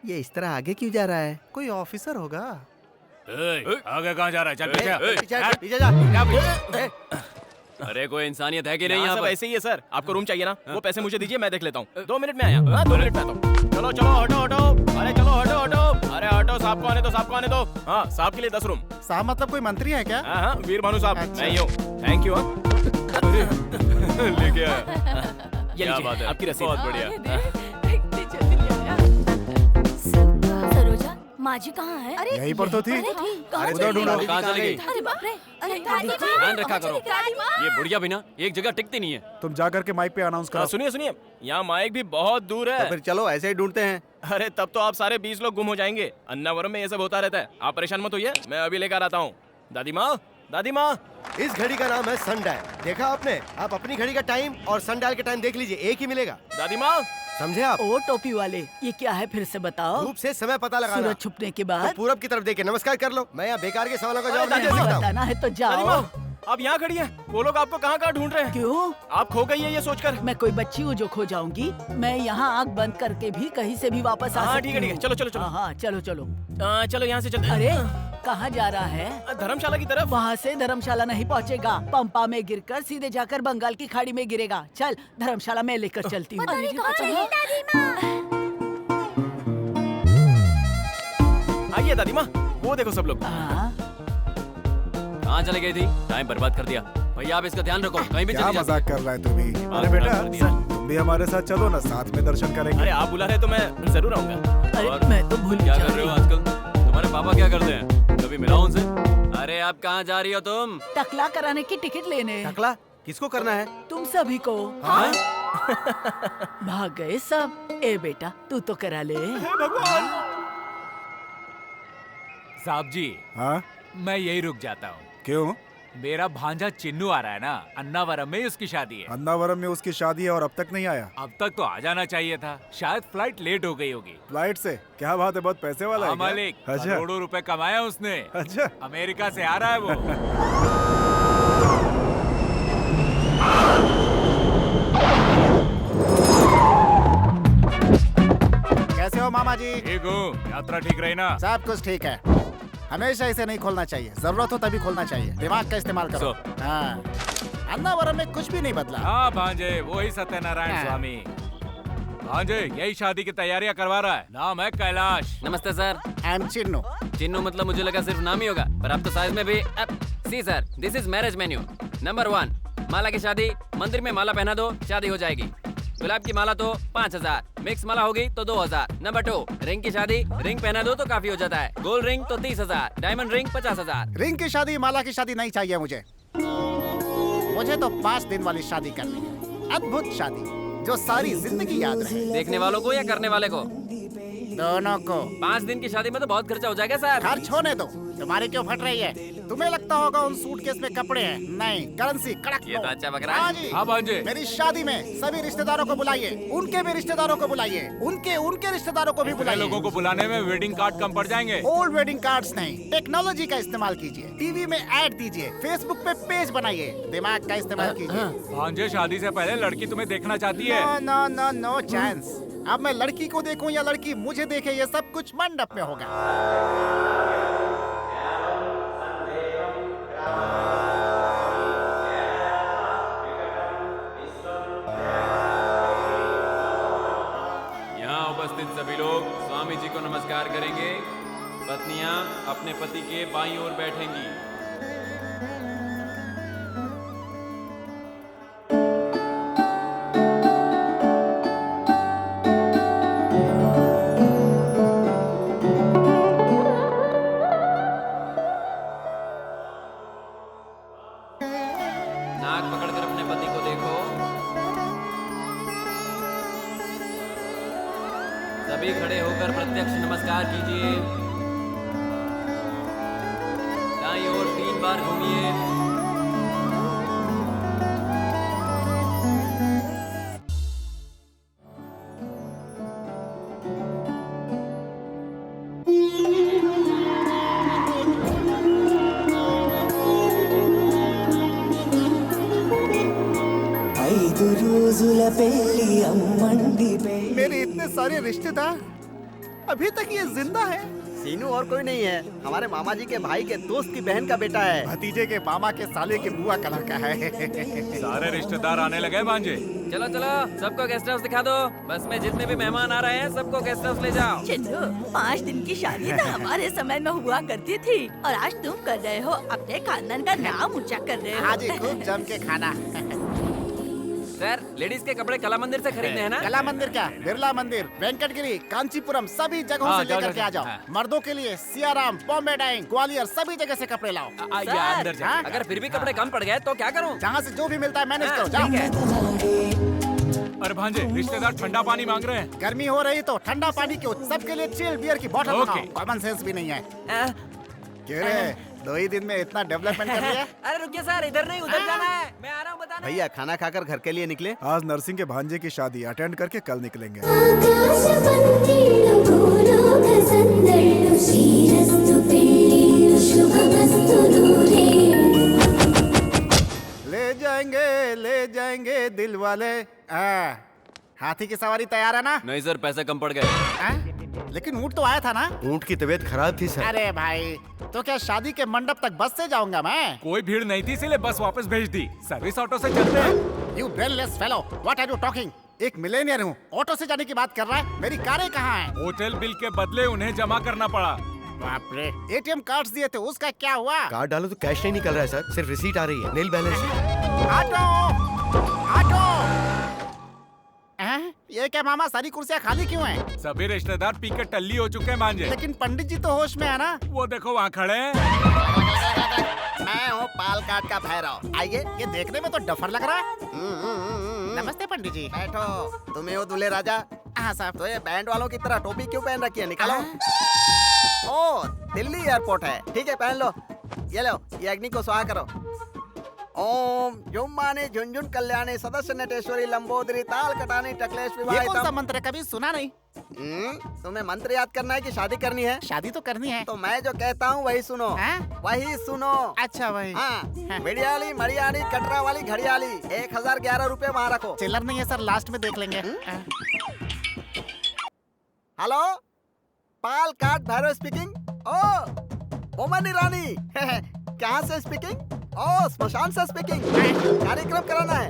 [SPEAKER 4] ये इस तरह आगे क्यों जा रहा है?
[SPEAKER 12] कोई ऑफिसर होगा।
[SPEAKER 6] आगे कहाँ जा रहा है? चल पीछे
[SPEAKER 4] पीछे जा।
[SPEAKER 9] अरे कोई इंसानियत है कि नहीं
[SPEAKER 3] यहाँ
[SPEAKER 9] यहाँ
[SPEAKER 3] सब
[SPEAKER 9] पर?
[SPEAKER 3] ऐसे ही है सर। आपको रूम चाहिए ना? वो पैसे मुझे दीजिए, मैं देख लेता हूँ। 2 मिनट में आया। हाँ 2 मिनट में आता हूँ। चलो हटो। अरे चलो हटो। अरे हटो, साहब को आने दो। हाँ, साहब के लिए 10 रूम।
[SPEAKER 12] साहब मतलब कोई मंत्री है क्या?
[SPEAKER 3] हाँ, वीर भानु साहब। मैं ही हूँ। Thank you.
[SPEAKER 8] लेके आया।
[SPEAKER 3] ये
[SPEAKER 9] क्या
[SPEAKER 3] लीजिए,
[SPEAKER 9] बात है,
[SPEAKER 3] आपकी रसीद।
[SPEAKER 9] बहुत बढ़िया।
[SPEAKER 1] सरोजा, माँ जी कहाँ है? अरे
[SPEAKER 12] यहीं पर तो थी।
[SPEAKER 1] कहाँ
[SPEAKER 12] उधर ढूंढो।
[SPEAKER 9] कहाँ चली गई?
[SPEAKER 1] अरे बाप रे, अरे दादी माँ,
[SPEAKER 9] ध्यान रखा करो।
[SPEAKER 1] दादी माँ।
[SPEAKER 9] ये बुढ़िया भी ना एक जगह टिकती नहीं है।
[SPEAKER 12] तुम जा करके माइक पे अनाउंस करो।
[SPEAKER 3] सुनिए, यहाँ माइक भी बहुत दूर
[SPEAKER 4] तो
[SPEAKER 3] है।
[SPEAKER 4] फिर चलो ऐसे ही ढूंढते हैं।
[SPEAKER 3] अरे तब तो आप सारे 20 लोग गुम हो जाएंगे। अन्नावरम में ये सब होता रहता है। आप परेशान मत होइए, मैं अभी लेकर आता हूँ। दादी माँ।
[SPEAKER 5] इस घड़ी का नाम है सनडायल। देखा आपने? आप अपनी घड़ी का टाइम और सनडायल का टाइम देख लीजिए, एक ही मिलेगा।
[SPEAKER 3] दादी माँ,
[SPEAKER 5] समझे आप?
[SPEAKER 11] ओ टोपी वाले, ये क्या है फिर से बताओ।
[SPEAKER 5] धूप से समय पता लगाना।
[SPEAKER 11] सूरज छुपने के
[SPEAKER 5] तो
[SPEAKER 11] बाद
[SPEAKER 5] पूरब की तरफ देख के नमस्कार कर लो। मैं यहाँ बेकार के सवालों का जवाब नहीं दे
[SPEAKER 11] नहीं
[SPEAKER 5] सकता हूँ।
[SPEAKER 11] बताना है तो
[SPEAKER 3] दादी
[SPEAKER 11] जाओ।
[SPEAKER 3] माँ, आप यहाँ खड़ी हैं। वो लोग आपको कहाँ ढूंढ रहे हैं।
[SPEAKER 11] क्यों?
[SPEAKER 3] आप खो गई है ये सोचकर।
[SPEAKER 11] मैं कोई बच्ची हूँ जो खो जाऊंगी? मैं यहाँ आँख बंद करके भी कहीं से भी वापस आ
[SPEAKER 3] हाँ,
[SPEAKER 11] सकती
[SPEAKER 3] ठीक है।
[SPEAKER 11] हूँ।
[SPEAKER 3] चलो।
[SPEAKER 11] हाँ, चलो।
[SPEAKER 3] चलो यहाँ से चलते हैं।
[SPEAKER 11] अरे कहाँ जा रहा है?
[SPEAKER 3] धर्मशाला की तरफ।
[SPEAKER 11] वहाँ से धर्मशाला नहीं पहुँचेगा। पंपा में गिरकर सीधे जाकर बंगाल की खाड़ी में गिरेगा। चल धर्मशाला में लेकर चलती हूँ।
[SPEAKER 3] आइए दादी माँ, वो देखो सब लोग।
[SPEAKER 9] कहाँ चले गई थी? टाइम बर्बाद कर दिया। भैया आप इसका ध्यान रखो, कहीं भी
[SPEAKER 12] क्या
[SPEAKER 9] चली जाती।
[SPEAKER 12] मजाक कर रहा है तू भी? अरे
[SPEAKER 9] खराब
[SPEAKER 12] बेटा,
[SPEAKER 9] कर दिया।
[SPEAKER 12] तुम भी हमारे साथ चलो ना, साथ में दर्शन करेंगे।
[SPEAKER 3] अरे आप बुला रहे तो मैं जरूर आऊंगा।
[SPEAKER 11] अरे मैं तो भूल
[SPEAKER 9] क्या
[SPEAKER 11] जा
[SPEAKER 9] कर रहे हो
[SPEAKER 11] रही।
[SPEAKER 9] आजकल? तुम्हारे पापा क्या करते हैं? कभी मिला उनसे? अरे आप कहाँ जा रही हो तुम?
[SPEAKER 11] टकला कराने की टिकट लेने।
[SPEAKER 4] टकला किसको करना है?
[SPEAKER 11] तुम सभी को।
[SPEAKER 12] हाँ?
[SPEAKER 11] भाग गए सब। ए बेटा तू तो करा ले।
[SPEAKER 3] भगवान।
[SPEAKER 6] साहब जी,
[SPEAKER 12] हाँ?
[SPEAKER 6] मैं यही रुक जाता हूँ।
[SPEAKER 12] क्यों?
[SPEAKER 7] मेरा भांजा चिन्नू आ रहा है ना, अन्नावरम में उसकी शादी है।
[SPEAKER 12] अन्नावरम में उसकी शादी है और अब तक नहीं आया।
[SPEAKER 7] अब तक तो आ जाना चाहिए था, शायद फ्लाइट लेट हो गई होगी।
[SPEAKER 12] फ्लाइट से क्या बात है, बहुत पैसे वाला है क्या?
[SPEAKER 7] मालिक,
[SPEAKER 12] अच्छा।
[SPEAKER 7] करोड़ों रुपए कमाया उसने।
[SPEAKER 12] अच्छा,
[SPEAKER 7] अमेरिका से आ रहा है वो।
[SPEAKER 14] कैसे हो मामा जी?
[SPEAKER 7] ठीक हूँ, यात्रा ठीक रही ना?
[SPEAKER 14] सब कुछ ठीक है। हमेशा इसे नहीं खोलना चाहिए, जरूरत हो तभी खोलना चाहिए। दिमाग का इस्तेमाल करो। हाँ, अन्नावरम में कुछ भी नहीं बदला।
[SPEAKER 7] हाँ भांजे, वही सत्यनारायण स्वामी। भांजे यही शादी की तैयारियां करवा रहा है, नाम है कैलाश।
[SPEAKER 9] नमस्ते sir.
[SPEAKER 14] I am Chinnu.
[SPEAKER 9] Chinnu मतलब मुझे लगा सिर्फ नाम ही होगा, पर अब तो साइज में भी। See sir, this is marriage menu. Number 1, Mala की शादी। मंदिर में माला पहना दो, शादी हो जाएगी। गुलाब की माला तो 5000, मिक्स माला होगी तो 2000। नंबर 2, रिंग की शादी। रिंग पहना दो तो काफी हो जाता है। गोल्ड रिंग तो 30,000, डायमंड रिंग 50,000।
[SPEAKER 14] रिंग की शादी, माला की शादी नहीं चाहिए मुझे। मुझे तो 5 दिन वाली शादी करनी है, अद्भुत शादी जो सारी जिंदगी याद रहे।
[SPEAKER 9] देखने वालों को या करने वाले को?
[SPEAKER 14] दोनों को।
[SPEAKER 9] 5 दिन की शादी में तो बहुत खर्चा हो जाएगा सर।
[SPEAKER 14] खर्च होने दो, तुम्हारी क्यों फट रही है? तुम्हें लगता होगा उन सूटकेस में कपड़े हैं, नहीं, करेंसी कड़क।
[SPEAKER 9] ये तो अच्छा बक रहा है।
[SPEAKER 14] हाँ जी।
[SPEAKER 7] हाँ भांजे,
[SPEAKER 14] मेरी शादी में सभी रिश्तेदारों को बुलाइए, उनके भी रिश्तेदारों को बुलाइए, उनके रिश्तेदारों को भी
[SPEAKER 7] इतने
[SPEAKER 14] बुलाइए।
[SPEAKER 7] लोगों को बुलाने में वेडिंग कार्ड कम पड़ जाएंगे।
[SPEAKER 14] ओल्ड वेडिंग कार्ड्स नहीं, टेक्नोलॉजी का इस्तेमाल कीजिए। टीवी में ऐड दीजिए, फेसबुक पे पेज बनाइए, दिमाग का इस्तेमाल कीजिए।
[SPEAKER 7] भांजे, शादी से पहले लड़की तुम्हें देखना चाहती है।
[SPEAKER 14] No no no no chance. अब मैं लड़की को देखूं या लड़की मुझे देखे, ये सब कुछ मंडप में होगा।
[SPEAKER 9] यहाँ उपस्थित सभी लोग स्वामी जी को नमस्कार करेंगे। पत्नियाँ अपने पति के बाईं ओर बैठेंगी। नाक पकड़कर अपने पति को देखो। सभी खड़े होकर प्रत्यक्ष नमस्कार कीजिए। दाईं ओर 3 बार घूमिए।
[SPEAKER 14] मेरे इतने सारे रिश्तेदार, अभी तक ये जिंदा है।
[SPEAKER 4] सीनू और कोई नहीं है, हमारे मामा जी के भाई के दोस्त की बहन का बेटा है।
[SPEAKER 14] भतीजे के मामा के साले के बुआ का लड़का है।
[SPEAKER 7] सारे रिश्तेदार आने लगे भांजे।
[SPEAKER 9] चलो चलो, सबको गेस्ट हाउस दिखा दो। बस में जितने भी मेहमान आ रहे हैं सबको गेस्ट हाउस ले जाओ।
[SPEAKER 11] चिन्नू, 5 दिन की शादी तो हमारे समय में हुआ करती थी, और आज तुम कर रहे हो, अपने खानदान का नाम ऊंचा कर रहे हो।
[SPEAKER 14] आज खूब जम के खाना।
[SPEAKER 9] सर, लेडीज के कपड़े कला मंदिर से खरीदने हैं ना?
[SPEAKER 14] कला मंदिर क्या, बिरला मंदिर, वेंकटगिरी, कांचीपुरम, सभी जगहों से लेकर के आ जाओ। मर्दों के लिए सियाराम, बॉम्बे डाइंग, ग्वालियर, सभी जगह से कपड़े लाओ।
[SPEAKER 9] अंदर जाओ। अगर फिर भी कपड़े कम पड़ गए तो क्या करूं?
[SPEAKER 14] जहाँ से जो भी मिलता है मैनेज करो, जाओ।
[SPEAKER 7] अरे भांजे, रिश्तेदार ठंडा पानी मांग रहे हैं।
[SPEAKER 14] गर्मी हो रही तो ठंडा पानी क्यों, सबके लिए चिल बियर की बॉटल बनाओ। कॉमन सेंस भी नहीं है। क्यों रे, 2 ही दिन में इतना डेवलपमेंट कर लिया?
[SPEAKER 9] अरे रुकिए सर, इधर नहीं उधर जाना है, मैं आ रहा हूँ बताने।
[SPEAKER 4] भैया खाना खाकर घर के लिए निकले।
[SPEAKER 12] आज नरसिंह के भांजे की शादी अटेंड करके कल निकलेंगे।
[SPEAKER 14] ले जाएंगे दिल वाले। हाथी की सवारी तैयार है ना?
[SPEAKER 9] नहीं सर, पैसे कम पड़ गए।
[SPEAKER 14] लेकिन ऊँट तो आया था ना?
[SPEAKER 5] ऊँट की तबीयत खराब थी सर।
[SPEAKER 14] अरे भाई, तो क्या शादी के मंडप तक बस से जाऊंगा मैं?
[SPEAKER 7] कोई भीड़ नहीं थी इसलिए बस वापस भेज दी। सर्विस ऑटो से चलते हैं।
[SPEAKER 14] You brainless fellow, what are you talking? एक मिलेनियर हूँ, ऑटो से जाने की बात कर रहा है। मेरी कारें कहाँ हैं?
[SPEAKER 7] होटल बिल के बदले उन्हें जमा करना पड़ा।
[SPEAKER 14] बाप रे, ATM कार्ड्स दिए थे, उसका क्या हुआ?
[SPEAKER 5] कार्ड डालो तो कैश नहीं निकल रहा है सर, सिर्फ रिसीट आ रही है, नील बैलेंस।
[SPEAKER 14] Auto, auto. ये क्या मामा, सारी कुर्सियाँ खाली क्यों हैं?
[SPEAKER 7] सभी रिश्तेदार पी के टल्ली हो चुके हैं भांजे।
[SPEAKER 14] लेकिन पंडित जी तो होश में है ना?
[SPEAKER 7] वो देखो वहाँ खड़े हैं।
[SPEAKER 4] मैं हूँ पालकाट का भैरव।
[SPEAKER 14] आइए, ये देखने में तो डफर लग रहा है। नमस्ते पंडित जी।
[SPEAKER 4] बैठो। तुम्हें हो दूल्हे राजा?
[SPEAKER 14] हाँ साहब।
[SPEAKER 4] तो ये बैंड वालों की तरह टोपी क्यों पहन रखी है? निकालो। ओ, दिल्ली एयरपोर्ट है। ठीक है, पहन लो। ये लो, ये अग्नि को स्वाहा करो। ओम जुम्मानी झुंझुन कल्याणी सदस्य नटेश्वरी लंबोदरी ताल कटानी टकलेश
[SPEAKER 14] ये कौन सा
[SPEAKER 4] विवाहितम।
[SPEAKER 14] मंत्र है? कभी सुना नहीं।
[SPEAKER 4] तुम्हें मंत्र याद करना है कि शादी करनी है?
[SPEAKER 14] शादी तो करनी है।
[SPEAKER 4] तो मैं जो कहता हूँ वही सुनो। वही सुनो।
[SPEAKER 14] अच्छा वही।
[SPEAKER 4] हाँ मिडियाली मरियाली कटरा वाली घड़ियाली 1011 रुपए वहाँ रखो।
[SPEAKER 14] चिल्लर नहीं है सर, लास्ट में देख लेंगे।
[SPEAKER 4] हेलो पाल काट भैरव स्पीकिंग। ओ ओमन ईरानी कहाँ से स्पीकिंग? ओ स्मशान से स्पीकिंग। कार्यक्रम कराना है।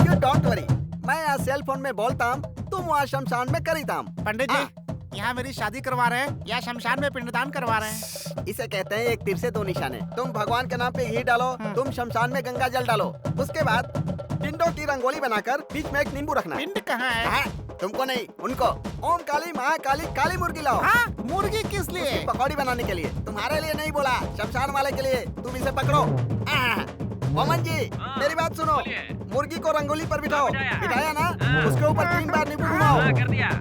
[SPEAKER 4] यू डोंट वरी, मैं यहाँ सेल फोन में बोलता हूँ, तुम वहाँ शमशान में करीता हूँ।
[SPEAKER 14] पंडित जी यहाँ मेरी शादी करवा रहे हैं या शमशान में पिंडदान करवा रहे हैं?
[SPEAKER 4] इसे कहते हैं एक तीर से दो निशाने। तुम भगवान के नाम पे घी डालो, तुम शमशान में गंगा जल डालो, उसके बाद पिंडों की रंगोली बनाकर बीच में एक नींबू रखना।
[SPEAKER 14] पिंड कहाँ है?
[SPEAKER 4] तुमको नहीं, उनको। ओम काली महाकाली काली मुर्गी लाओ।
[SPEAKER 14] मुर्गी किस लिए?
[SPEAKER 4] पकौड़ी बनाने के लिए। तुम्हारे लिए नहीं बोला, शमशान वाले के लिए। तुम इसे पकड़ो। मोमन जी मेरी बात सुनो, मुर्गी को रंगोली पर बिठाओ। बिठाया ना? उसके ऊपर 3 बार नींबू घुमाओ।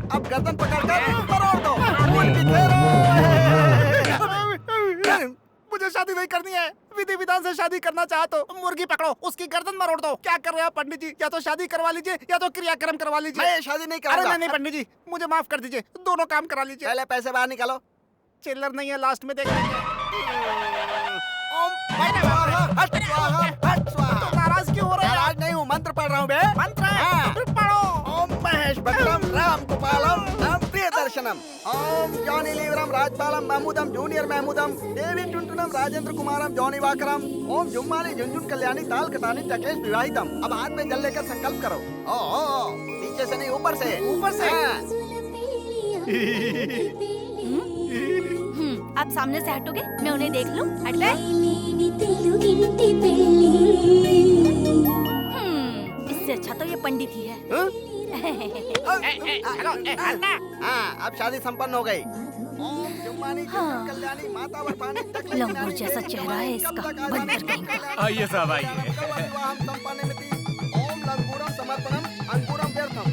[SPEAKER 4] अब गर्दन पकड़कर मरोड़ दो।
[SPEAKER 14] मुझे शादी नहीं करनी है। विधि विधान से शादी करना चाहते हो? मुर्गी पकड़ो, उसकी गर्दन मरोड़ दो। क्या कर रहे हो पंडित जी? या तो शादी करवा लीजिए या तो क्रियाक्रम करवा लीजिए।
[SPEAKER 4] मैं शादी नहीं कराऊंगा।
[SPEAKER 14] अरे नहीं पंडित जी, मुझे माफ कर दीजिए, दोनों काम करा लीजिए।
[SPEAKER 4] पहले पैसे बाहर निकालो।
[SPEAKER 14] चिल्लर नहीं है, लास्ट में देख लेंगे।
[SPEAKER 4] तो
[SPEAKER 14] नाराज क्यों हो रहे हैं?
[SPEAKER 4] नाराज नहीं हूँ, मंत्र पढ़ रहा हूँ बे।
[SPEAKER 14] मंत्र है? फिर पढ़ो।
[SPEAKER 4] ओम महेश भद्रम राम गोपालम राम प्रिय दर्शनम। ओम जॉनी लीवरम राजपालम महमूदम जूनियर महमूदम देवी टुनटुनम राजेंद्र कुमारम जॉनी वाकरम। ओम जुम्मानी झुंझुन कल्याणी ताल कटानी टकेश विवाहितम। अब हाथ में जल लेकर संकल्प करो। ओ नीचे से नहीं, ऊपर से।
[SPEAKER 14] ऊपर से?
[SPEAKER 1] आप सामने से हटोगे? मैं उन्हें देख लूं? हट गए? इससे अच्छा तो ये पंडित ही है।
[SPEAKER 4] अब शादी संपन्न हो गई। ओम जुम्मानी झुंझुन कल्याणी माता वरपानी टकलेश
[SPEAKER 1] लंगूर जैसा चेहरा है इसका, बंदर कहीं का।
[SPEAKER 7] आइए साहब आइए।
[SPEAKER 4] ओम लंगूरम समर्पणम अंगूरम व्यर्थम।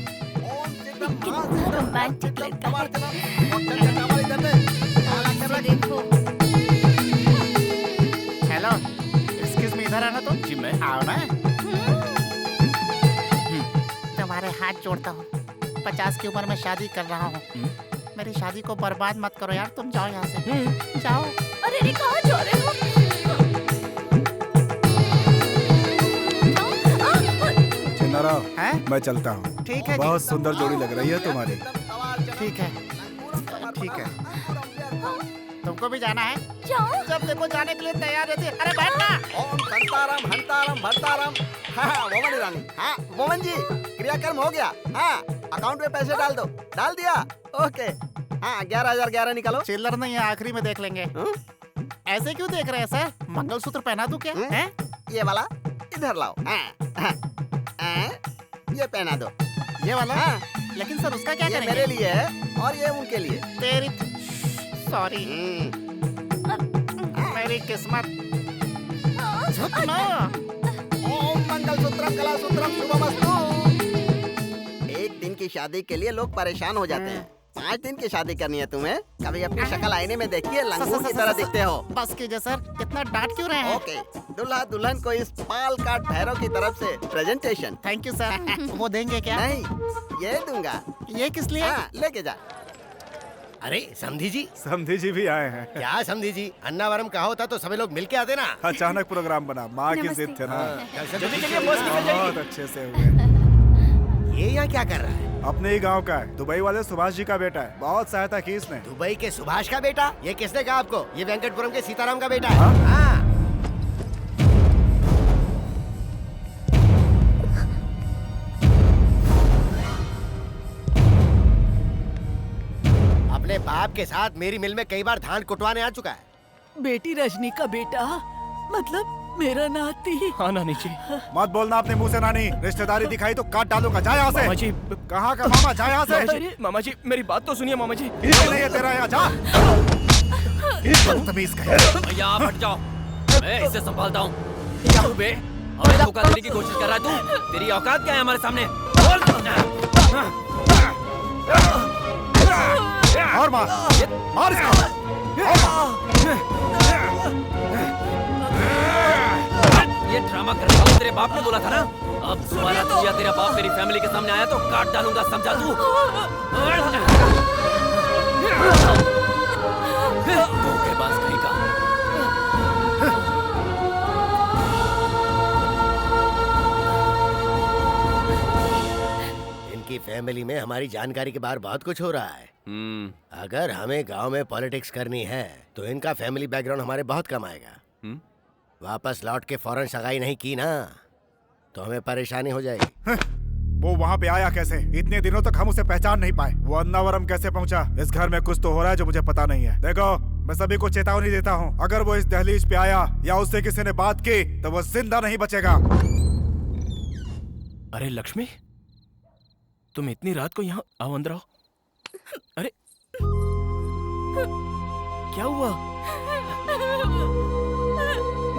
[SPEAKER 4] ओम चित्रम
[SPEAKER 1] कितना रोमांटिक लड़का है।
[SPEAKER 14] देखो। हेलो, एक्सक्यूज मी, इधर आना तुम।
[SPEAKER 3] जी मैं।
[SPEAKER 14] आओ ना। तुम्हारे हाथ जोड़ता हूँ, 50 की उम्र में शादी कर रहा हूँ। मेरी शादी को बर्बाद मत करो यार, तुम जाओ यहाँ से। जाओ।
[SPEAKER 1] अरे कहाँ जा रहे हो?
[SPEAKER 12] चिन्नारा, मैं चलता हूँ।
[SPEAKER 14] ठीक है।
[SPEAKER 12] बहुत सुंदर जोड़ी लग रही है तुम्हारी।
[SPEAKER 14] ठीक है, ठीक है। तुमको भी जाना है?
[SPEAKER 1] जाओ।
[SPEAKER 14] जब देखो जाने के लिए तैयार रहती है। अरे बैठना।
[SPEAKER 4] ओम संताराम हंताराम भरताराम। हाँ मोमन ईरानी। हाँ मोमन जी क्रियाक्रम हो गया। हाँ अकाउंट में पैसे डाल दो। डाल दिया? ओके। हाँ 11,011 निकालो।
[SPEAKER 14] चिल्लर नहीं है, आखिरी में देख लेंगे। ऐसे क्यों देख रहे हैं सर? मंगलसूत्र पहना दूं क्या?
[SPEAKER 4] ये वाला इधर लाओ। ये पहना दो।
[SPEAKER 14] ये वाला?
[SPEAKER 4] हाँ।
[SPEAKER 14] लेकिन सर उसका क्या
[SPEAKER 4] ये
[SPEAKER 14] करेंगे?
[SPEAKER 4] मेरे लिए है और ये उनके लिए।
[SPEAKER 14] तेरी सॉरी, मेरी किस्मत।
[SPEAKER 4] ओम मंगलसूत्रम कलासूत्रम शुभमस्तु। एक दिन की शादी के लिए लोग परेशान हो जाते हैं। 5 दिन की शादी करनी है तुम्हें? कभी अपनी शक्ल आईने में देखिए, लंगूर की तरह दिखते हो।
[SPEAKER 14] बस कीजिए सर, कितना डांट क्यों रहे हैं?
[SPEAKER 4] ओके, दुल्हा दुल्हन को इस पाल काट भैरव की तरफ से प्रेजेंटेशन।
[SPEAKER 14] Thank you sir. वो देंगे क्या?
[SPEAKER 4] नहीं, ये दूंगा।
[SPEAKER 14] ये किस लिए?
[SPEAKER 4] हाँ, लेके जा।
[SPEAKER 5] अरे समधी जी।
[SPEAKER 12] समधी जी भी आए हैं।
[SPEAKER 5] क्या समधी जी, अन्नावरम कहा होता तो सभी लोग मिलके आते ना।
[SPEAKER 12] अचानक प्रोग्राम बना, माँ की जिद थे ना। बहुत अच्छे से हुए।
[SPEAKER 5] ये यहाँ क्या कर रहा है?
[SPEAKER 12] अपने ही गांव का है, दुबई वाले सुभाष जी का बेटा है। बहुत सहायता की इसने।
[SPEAKER 5] दुबई के सुभाष का बेटा? ये किसने कहा आपको? ये वेंकटपुरम के सीताराम का बेटा है। हाँ। अपने बाप के साथ मेरी मिल में कई बार धान कुटवाने आ चुका है।
[SPEAKER 11] बेटी रजनी का बेटा, मतलब मेरा नाती।
[SPEAKER 3] हाँ नानी जी।
[SPEAKER 12] मत बोलना अपने मुंह से नानी, रिश्तेदारी दिखाई तो काट डालूंगा। जा यहाँ से।
[SPEAKER 3] मामा जी।
[SPEAKER 12] कहाँ का मामा? जा यहाँ से।
[SPEAKER 3] मामा जी मेरी बात तो सुनिए मामा जी।
[SPEAKER 12] नहीं है तेरा यहाँ, जा। बदतमीज कहीं।
[SPEAKER 9] भैया आप हट जाओ, मैं इसे संभालता हूँ। क्या तू बे, हमें धोखा देने की कोशिश कर रहा है तू? तेरी औकात क्या है हमारे सामने?
[SPEAKER 12] और मार इसको।
[SPEAKER 9] ये ड्रामा करने वाला तेरे बाप ने बोला था ना। अब दोबारा तू या तेरा बाप मेरी फैमिली के सामने आया तो काट डालूंगा, समझा तू? धोखेबाज कहीं का।
[SPEAKER 5] इनकी फैमिली में हमारी जानकारी के बाहर बहुत कुछ हो रहा है। अगर हमें गांव में पॉलिटिक्स करनी है तो इनका फैमिली बैकग्राउंड हमारे बहुत कम आएगा। वापस लौट के फौरन सगाई नहीं की ना तो हमें परेशानी हो जाएगी।
[SPEAKER 12] वो वहाँ पे आया कैसे? इतने दिनों तक हम उसे पहचान नहीं पाए। वो अन्नावरम कैसे पहुँचा? इस घर में कुछ तो हो रहा है जो मुझे पता नहीं है। देखो, मैं सभी को चेतावनी देता हूँ, अगर वो इस दहलीज पे आया या उससे किसी ने बात की तो वो जिंदा नहीं बचेगा।
[SPEAKER 3] अरे लक्ष्मी, तुम इतनी रात को यहाँ आओ, अंदर आओ। अरे क्या हुआ?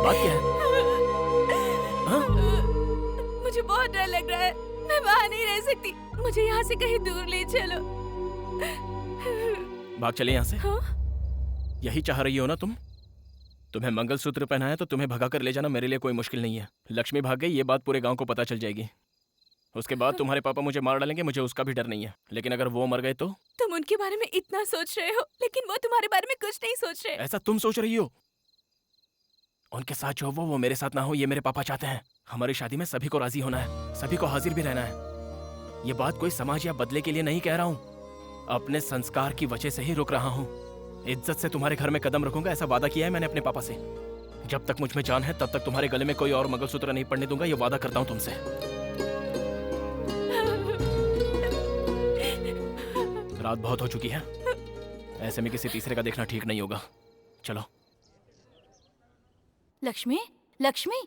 [SPEAKER 3] बात क्या है? हाँ?
[SPEAKER 1] मुझे बहुत डर लग रहा है, मैं वहाँ नहीं रह सकती, मुझे यहाँ से कहीं दूर ले चलो।
[SPEAKER 3] भाग चले यहाँ से।
[SPEAKER 1] हाँ?
[SPEAKER 3] यही चाह रही हो ना तुम? तुम्हें मंगलसूत्र पहनाया तो तुम्हें भगा कर ले जाना मेरे लिए कोई मुश्किल नहीं है। लक्ष्मी भाग गई, ये बात पूरे गांव को पता चल जाएगी। उसके बाद तुम्हारे पापा मुझे मार डालेंगे, मुझे उसका भी डर नहीं है। लेकिन अगर वो मर गए तो?
[SPEAKER 1] तुम उनके बारे में इतना सोच रहे हो, लेकिन वो तुम्हारे बारे में कुछ नहीं सोच रहे।
[SPEAKER 3] ऐसा तुम सोच रही हो? उनके साथ जो वो मेरे साथ ना हो, ये मेरे पापा चाहते हैं। हमारी शादी में सभी को राजी होना है, सभी को हाजिर भी रहना है। ये बात कोई समाज या बदले के लिए नहीं कह रहा हूँ, अपने संस्कार की वजह से ही रुक रहा हूँ। इज्जत से तुम्हारे घर में कदम रखूंगा, ऐसा वादा किया है मैंने अपने पापा से। जब तक मुझ में जान है तब तक तुम्हारे गले में कोई और मंगलसूत्र नहीं पड़ने दूंगा, ये वादा करता हूँ तुमसे। रात बहुत हो चुकी है, ऐसे में किसी तीसरे का देखना ठीक नहीं होगा। चलो।
[SPEAKER 10] लक्ष्मी, लक्ष्मी,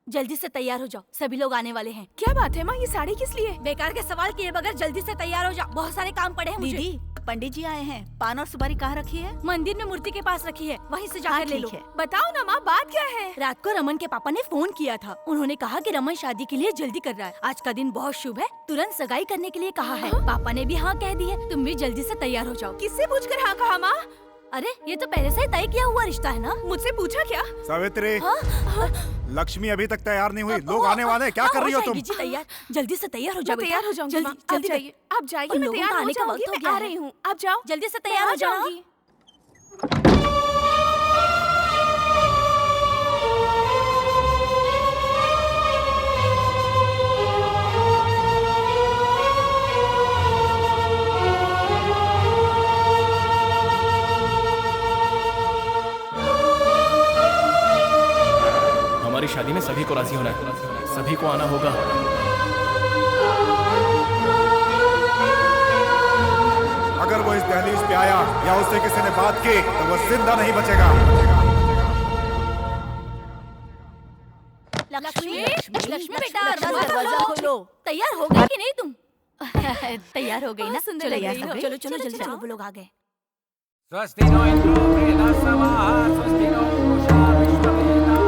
[SPEAKER 10] जल्दी से तैयार हो जाओ, सभी लोग आने वाले हैं।
[SPEAKER 1] क्या बात है माँ, ये साड़ी किस लिए?
[SPEAKER 10] बेकार के सवाल किए बगैर जल्दी से तैयार हो जाओ, बहुत सारे काम पड़े हैं मुझे।
[SPEAKER 11] दीदी, पंडित जी आए हैं। पान और सुपारी कहाँ रखी है?
[SPEAKER 10] मंदिर में मूर्ति के पास रखी है, वहीं से जाकर ले लो।
[SPEAKER 1] बताओ ना माँ, बात क्या है?
[SPEAKER 10] रात को रमन के पापा ने फोन किया था, उन्होंने कहा कि रमन शादी के लिए जल्दी कर रहा है। आज का दिन बहुत शुभ है, तुरंत सगाई करने के लिए कहा है। पापा ने भी हाँ कह दी है, तुम भी जल्दी से तैयार हो जाओ।
[SPEAKER 1] किससे पूछकर हाँ कहा माँ?
[SPEAKER 10] अरे ये तो पहले से ही तय किया हुआ रिश्ता है ना।
[SPEAKER 1] मुझसे पूछा क्या?
[SPEAKER 12] सावित्री, लक्ष्मी अभी तक तैयार नहीं हुई, लोग आने वाले हैं, क्या कर रही हो तुम?
[SPEAKER 10] जी तैयार, जल्दी से तैयार हो जाओ।
[SPEAKER 1] तैयार हो जाऊंगी,
[SPEAKER 10] जल्दी
[SPEAKER 1] जल्दी जाइए। आप जाइए, मैं तैयार हो जाऊंगी, मैं आ रही हूँ। आप जाओ,
[SPEAKER 10] जल्दी से तैयार हो जाऊंगी।
[SPEAKER 3] हमारी शादी में सभी को राजी होना है, सभी को आना होगा।
[SPEAKER 12] अगर वो इस दहलीज पे आया या उससे किसी ने बात की तो वो जिंदा नहीं बचेगा।
[SPEAKER 10] लक्ष्मी, लक्ष्मी बेटा, दरवाजा खोलो। तैयार हो गई कि नहीं तुम? तैयार हो गई ना?
[SPEAKER 1] सुंदर लग रही हो।
[SPEAKER 10] चलो चलो जल्दी चलो, वो लोग आ गए।
[SPEAKER 6] स्वस्ति नो इंद्रो बृहस्पतिः, स्वस्ति नो पूषा विश्ववेदारिष्टनेमिः।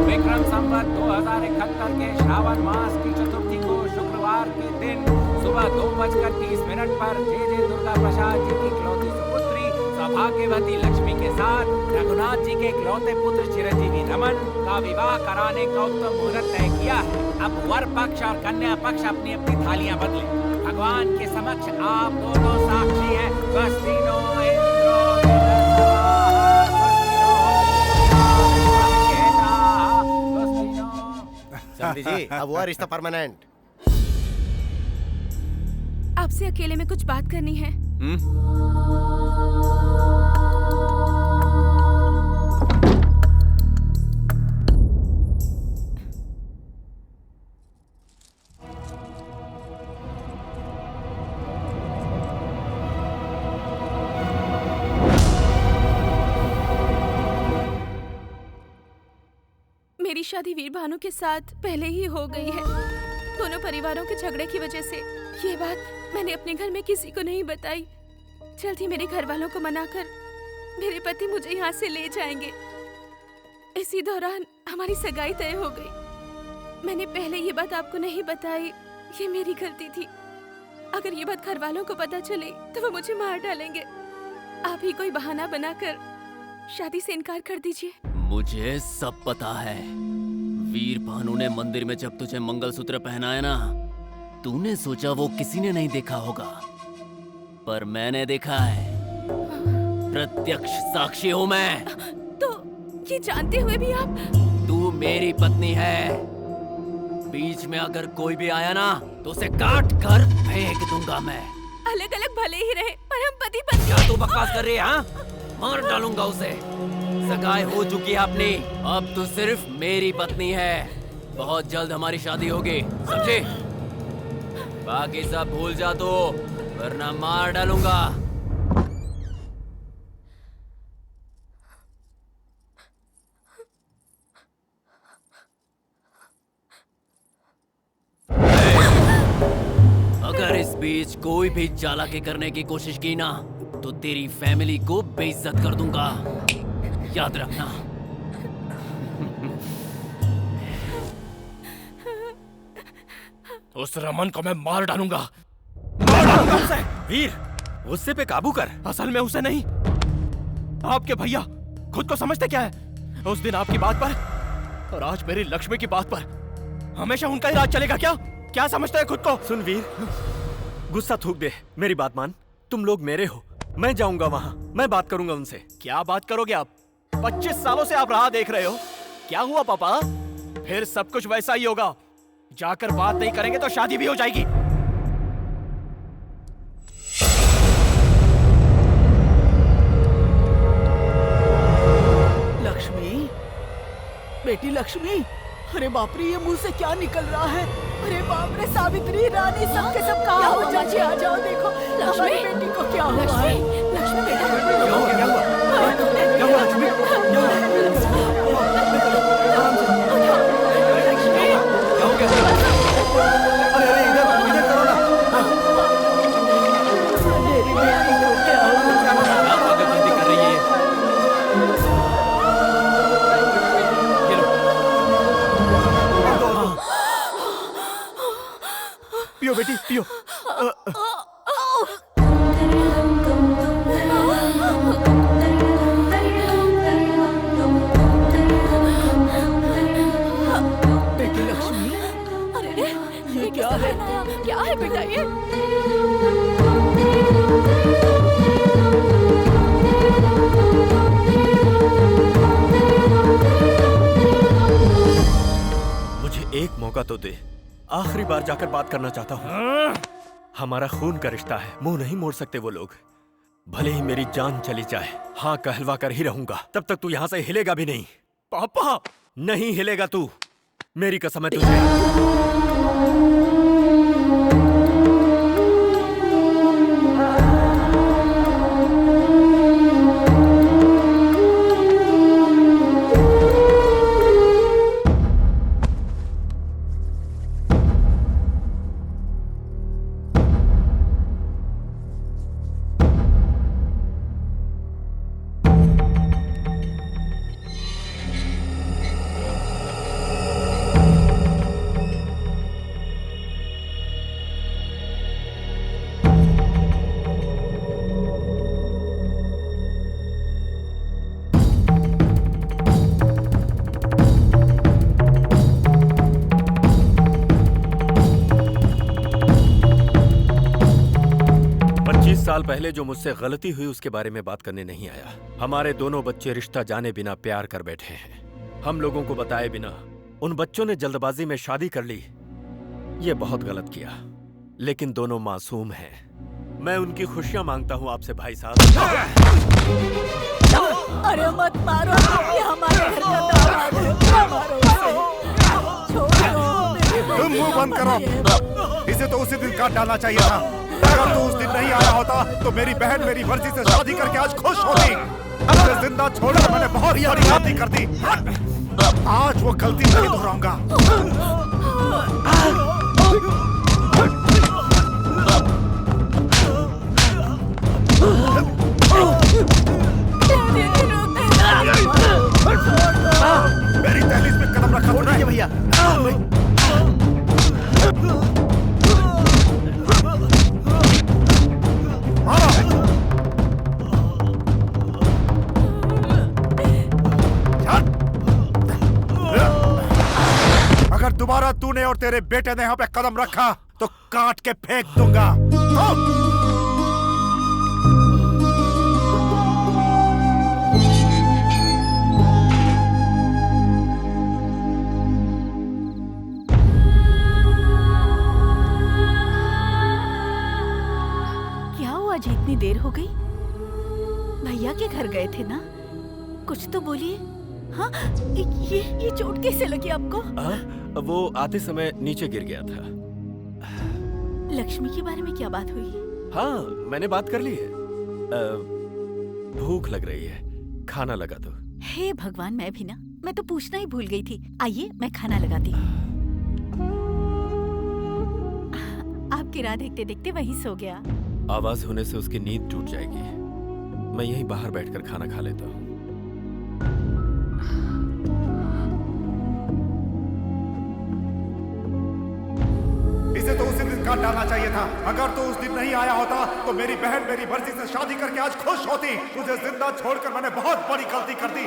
[SPEAKER 6] विक्रम संवत 2071 के श्रावण मास की चतुर्थी को शुक्रवार के दिन सुबह 2:30 पर जय दुर्गा प्रसाद जी की इकलौती सुपुत्री सौभाग्यवती लक्ष्मी के साथ रघुनाथ जी के इकलौते पुत्र चिरंजीवी रमन का विवाह कराने का उत्तम मुहूर्त तय किया है। अब वर पक्ष और कन्या पक्ष अपनी अपनी थालियां बदलें। भगवान के समक्ष आप दोनों साक्षी हैं। स्वस्ति नो इंद्रो
[SPEAKER 5] समझी जी, अब हुआ रिश्ता परमानेंट।
[SPEAKER 1] आपसे अकेले में कुछ बात करनी है। मेरी शादी वीर भानु के साथ पहले ही हो गई है। दोनों परिवारों के झगड़े की वजह से ये बात मैंने अपने घर में किसी को नहीं बताई। जल्द ही मेरे घर वालों को मनाकर मेरे पति मुझे यहाँ से ले जाएंगे। इसी दौरान हमारी सगाई तय हो गई। मैंने पहले ये बात आपको नहीं बताई, ये मेरी गलती थी। अगर ये बात घर वालों को पता चले तो वो मुझे मार डालेंगे। आप ही कोई बहाना बनाकर शादी से इनकार कर दीजिए।
[SPEAKER 9] मुझे सब पता है। वीर भानु ने मंदिर में जब तुझे मंगलसूत्र पहनाया ना, तूने सोचा वो किसी ने नहीं देखा होगा, पर मैंने देखा है। प्रत्यक्ष साक्षी हूँ मैं।
[SPEAKER 1] तो ये जानते हुए भी आप?
[SPEAKER 9] तू मेरी पत्नी है। बीच में अगर कोई भी आया ना तो उसे काट कर फेंक दूंगा मैं।
[SPEAKER 1] अलग अलग भले ही रहे, पर हम पति पत्नी।
[SPEAKER 9] क्या तू बकवास कर रही है? हाँ, मार डालूंगा उसे। सगाई हो चुकी है अपनी, अब तू सिर्फ मेरी पत्नी है। बहुत जल्द हमारी शादी होगी, समझे? बाकी सब भूल जा तो, वरना मार डालूंगा। अगर इस बीच कोई भी चालाकी करने की कोशिश की ना, तो तेरी फैमिली को बेइज्जत कर दूंगा, याद रखना।
[SPEAKER 3] उस रमन को मैं मार डालूंगा।
[SPEAKER 2] उसे। वीर, गुस्से पे काबू कर।
[SPEAKER 3] असल में उसे नहीं, आपके भैया खुद को समझते क्या है? उस दिन आपकी बात पर और आज मेरी लक्ष्मी की बात पर हमेशा उनका ही राज चलेगा क्या? क्या समझते हैं खुद को?
[SPEAKER 2] सुन वीर, गुस्सा थूक दे, मेरी बात मान। तुम लोग मेरे हो, मैं जाऊंगा वहां, मैं बात करूंगा उनसे।
[SPEAKER 3] क्या बात करोगे आप? 25 सालों से आप राह देख रहे हो। क्या हुआ पापा? फिर सब कुछ वैसा ही होगा। जाकर बात नहीं करेंगे तो शादी भी हो जाएगी।
[SPEAKER 11] लक्ष्मी, बेटी लक्ष्मी, अरे बाप रे, ये मुंह से क्या निकल रहा है? अरे बाप रे, सावित्री, रानी, सब के सब कहाँ हो? चाची आ जाओ, देखो हमारी बेटी को क्या हुआ है?
[SPEAKER 1] लक्ष्मी बेटा,
[SPEAKER 2] क्या हुआ? क्या हुआ? क्या हुआ लक्ष्मी? क्या हुआ?
[SPEAKER 1] लक्ष्मी,
[SPEAKER 2] क्या हो गया? अरे अरे, इधर करो ना।
[SPEAKER 11] मेरी बेटी को क्या हुआ?
[SPEAKER 9] क्या पागलपंती कर रही है? ये लो।
[SPEAKER 2] पियो बेटी, पियो।
[SPEAKER 11] बेटी लक्ष्मी,
[SPEAKER 1] अरे रे,
[SPEAKER 11] ये क्या है?
[SPEAKER 1] क्या है बेटा ये?
[SPEAKER 2] मुझे एक मौका तो दे, आखिरी बार जाकर बात करना चाहता हूँ। हमारा खून का रिश्ता है, मुंह नहीं मोड़ सकते वो लोग। भले ही मेरी जान चली जाए, हाँ कहलवा कर ही रहूंगा। तब तक तू यहाँ से हिलेगा भी नहीं।
[SPEAKER 3] पापा,
[SPEAKER 2] नहीं हिलेगा तू, मेरी कसम है तुझे। साल पहले जो मुझसे गलती हुई उसके बारे में बात करने नहीं आया। हमारे दोनों बच्चे रिश्ता जाने बिना प्यार कर बैठे हैं। हम लोगों को बताए बिना उन बच्चों ने जल्दबाजी में शादी कर ली। ये बहुत गलत किया, लेकिन दोनों मासूम हैं। मैं उनकी खुशियां मांगता हूं आपसे भाई साहब।
[SPEAKER 11] अरे मत मारो, ये हमारे घर का दामाद है, मत मारो उसे। छोड़ो।
[SPEAKER 12] तुम मुंह बंद करो। इसे तो उसी दिन काट डालना चाहिए था। अगर तू उस दिन नहीं आया होता तो मेरी बहन मेरी मर्जी से शादी करके आज खुश होती। उसे जिंदा छोड़कर मैंने बहुत बड़ी गलती कर दी। आज वो गलती नहीं दोहराऊंगा। मेरी दहलीज पे कदम रखा तूने भैया। और तेरे बेटे ने यहाँ पे कदम रखा तो काट के फेंक दूंगा।
[SPEAKER 11] क्या हुआ जी, इतनी देर हो गई? भैया के घर गए थे ना, कुछ तो बोलिए। हाँ, ये चोट कैसे लगी आपको?
[SPEAKER 2] वो आते समय नीचे गिर गया था।
[SPEAKER 11] लक्ष्मी के बारे में क्या बात हुई?
[SPEAKER 2] हाँ, मैंने बात कर ली है। भूख लग रही है, खाना लगा दो।
[SPEAKER 11] हे भगवान, मैं तो पूछना ही भूल गई थी। आइए, मैं खाना लगाती हूँ। आपकी राह देखते देखते वहीं सो गया।
[SPEAKER 2] आवाज होने से उसकी नींद टूट जाएगी। मैं यहीं बाहर बैठकर खाना खा लेता हूँ।
[SPEAKER 12] इसे तो उसी दिन काट डालना चाहिए था। अगर तो उस दिन नहीं आया होता तो मेरी बहन मेरी मर्जी से शादी करके आज खुश होती। तुझे जिंदा छोड़कर मैंने बहुत बड़ी गलती कर दी।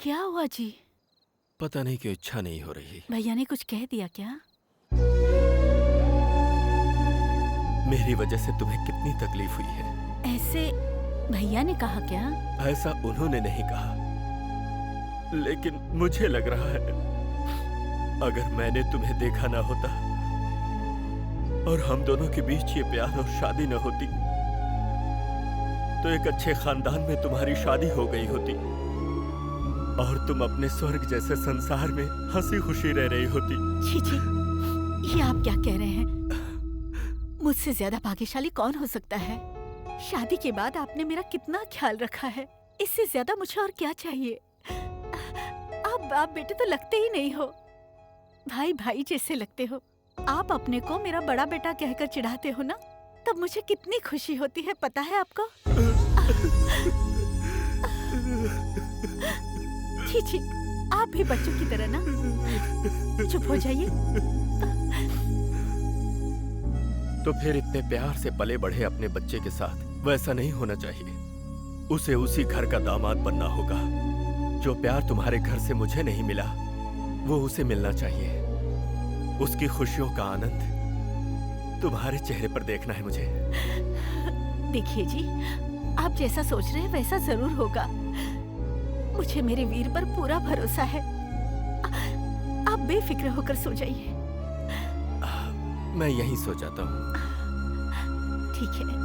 [SPEAKER 11] क्या हुआ जी?
[SPEAKER 2] पता नहीं क्यों इच्छा नहीं हो रही।
[SPEAKER 11] भैया ने कुछ कह दिया क्या?
[SPEAKER 2] मेरी वजह से तुम्हें कितनी तकलीफ हुई है।
[SPEAKER 11] ऐसे भैया ने कहा क्या?
[SPEAKER 2] ऐसा उन्होंने नहीं कहा, लेकिन मुझे लग रहा है अगर मैंने तुम्हें देखा ना होता और हम दोनों के बीच ये प्यार और शादी न होती तो एक अच्छे खानदान में तुम्हारी शादी हो गई होती और तुम अपने स्वर्ग जैसे संसार में हंसी खुशी रह रही होती।
[SPEAKER 11] जी जी, ये आप क्या कह रहे हैं? मुझसे ज्यादा भाग्यशाली कौन हो सकता है? शादी के बाद आपने मेरा कितना ख्याल रखा है। इससे ज्यादा मुझे और क्या चाहिए? आप बाप बेटे तो लगते ही नहीं हो, भाई भाई जैसे लगते हो। आप अपने को मेरा बड़ा बेटा कहकर चिढ़ाते हो ना, तब मुझे कितनी खुशी होती है, पता है आपको? जी जी, आप भी बच्चों की तरह ना चुप हो जाइए।
[SPEAKER 2] तो फिर इतने प्यार से पले बढ़े अपने बच्चे के साथ वैसा नहीं होना चाहिए। उसे उसी घर का दामाद बनना होगा। जो प्यार तुम्हारे घर से मुझे नहीं मिला वो उसे मिलना चाहिए। उसकी खुशियों का आनंद तुम्हारे चेहरे पर देखना है मुझे।
[SPEAKER 11] देखिए जी, आप जैसा सोच रहे हैं वैसा जरूर होगा। मुझे मेरे वीर पर पूरा भरोसा है। आप बेफिक्र होकर सो जाइए।
[SPEAKER 2] मैं यहीं सो जाता हूँ।
[SPEAKER 11] ठीक है।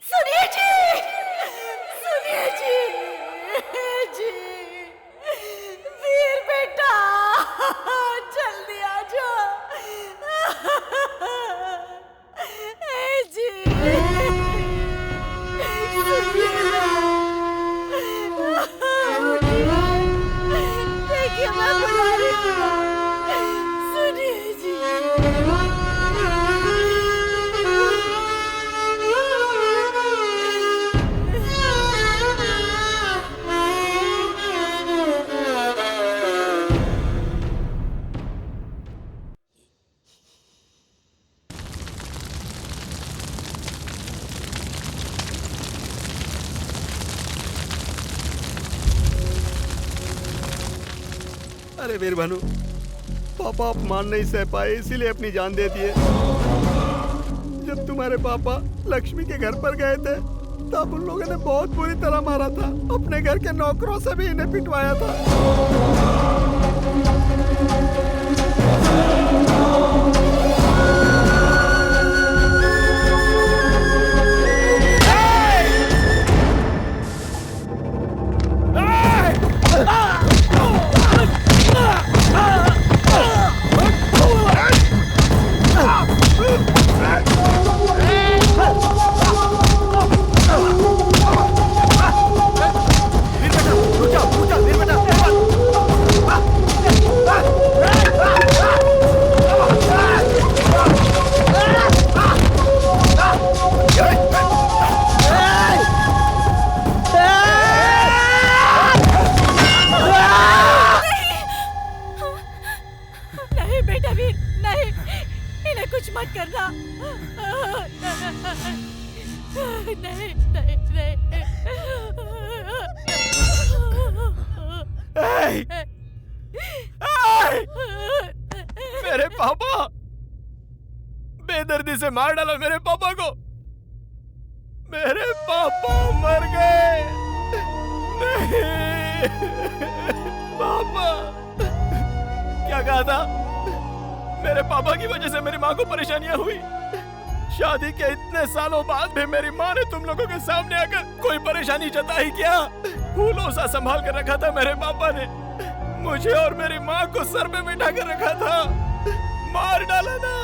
[SPEAKER 1] सुनिए जी, सुनिए जी, जी, वीर बेटा, जल्दी आ जाओ। जी, देखिए मैं बुला रही हूँ। सुनिए जी।
[SPEAKER 4] अरे वीर भानु, पापा अपमान नहीं सह पाए इसीलिए अपनी जान दे दिए। जब तुम्हारे पापा लक्ष्मी के घर पर गए थे तब उन लोगों ने बहुत बुरी तरह मारा था। अपने घर के नौकरों से भी इन्हें पिटवाया था।
[SPEAKER 11] बेटा वीर, नहीं, इन्हें कुछ मत करना। नहीं, नहीं, नहीं।
[SPEAKER 3] मेरे पापा, बेदर्दी से मार डाला मेरे पापा को। मेरे पापा मर गए। नहीं पापा, क्या कहा था? मेरे पापा की वजह से मेरी माँ को परेशानियां हुई। शादी के इतने सालों बाद भी मेरी माँ ने तुम लोगों के सामने आकर कोई परेशानी जताई क्या? फूलों सा संभाल कर रखा था मेरे पापा ने। मुझे और मेरी माँ को सर पे बिठा कर रखा था, मार डाला ना।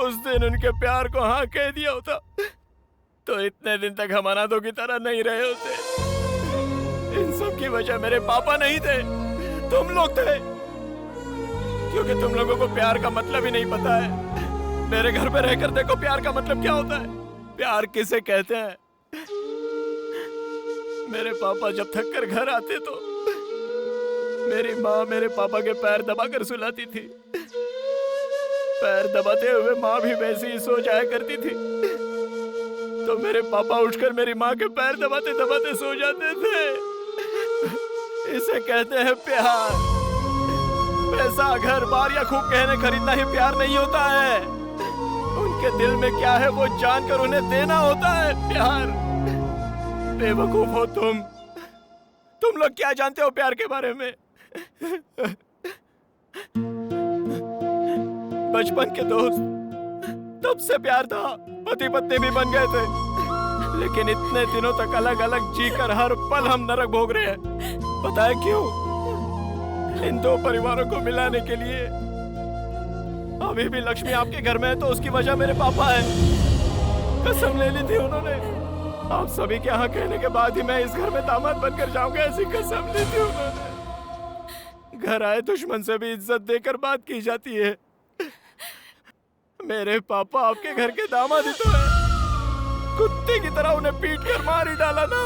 [SPEAKER 3] उस दिन उनके प्यार को हाँ कह दिया होता तो इतने दिन तक हम अनाथों की तरह नहीं रहे होते। इन सब की वजह मेरे पापा नहीं थे, तुम लोग थे। क्योंकि तुम लोगों को प्यार का मतलब ही नहीं पता है। मेरे घर पे रहकर देखो प्यार का मतलब क्या होता है, प्यार किसे कहते हैं। मेरे पापा जब थक कर घर आते तो मेरी माँ मेरे पापा के पैर दबाकर सुलाती थी। पैर दबाते हुए माँ भी वैसे ही सो जाया करती थी, तो मेरे पापा उठकर मेरी माँ के पैर दबाते दबाते सो जाते थे। इसे कहते हैं प्यार। पैसा, घर बार या खूब गहने खरीदना ही प्यार नहीं होता है। उनके दिल में क्या है वो जानकर उन्हें देना होता है प्यार। बेवकूफ हो तुम लोग क्या जानते हो प्यार के बारे में? बचपन के दोस्त, तब से प्यार था, पति पत्नी भी बन गए थे, लेकिन इतने दिनों तक अलग अलग जीकर हर पल हम नरक भोग रहे हैं। पता है क्यों? इन दो परिवारों को मिलाने के लिए। अभी भी लक्ष्मी आपके घर में है तो उसकी वजह मेरे पापा है। कसम ले ली थी उन्होंने, आप सभी के यहाँ कहने के बाद ही मैं इस घर में दामाद बनकर जाऊंगा, ऐसी कसम ली थी उन्होंने। घर आए दुश्मन से भी इज्जत देकर बात की जाती है। मेरे पापा आपके घर के दामाद ही तो है। कुत्ते की तरह उन्हें पीट कर मार ही डाला ना।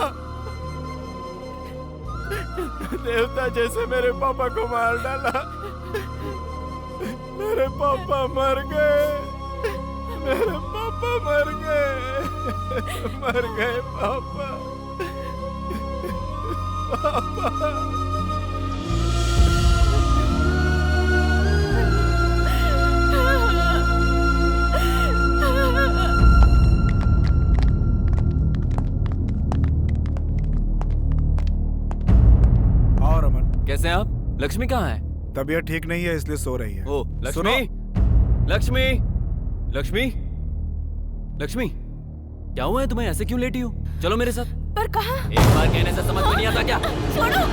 [SPEAKER 3] देवता जैसे मेरे पापा को मार डाला। मेरे पापा मर गए, मेरे पापा मर गए, मर गए पापा, पापा।
[SPEAKER 9] कैसे हैं आप? लक्ष्मी कहाँ है?
[SPEAKER 12] तबीयत ठीक नहीं है इसलिए सो रही है।
[SPEAKER 9] ओ लक्ष्मी, लक्ष्मी, लक्ष्मी, लक्ष्मी, क्या हुआ है तुम्हें? ऐसे क्यों लेटी हो? चलो मेरे साथ।
[SPEAKER 1] पर कहाँ?
[SPEAKER 9] एक बार कहने से समझ में नहीं आता क्या?
[SPEAKER 1] छोड़ो।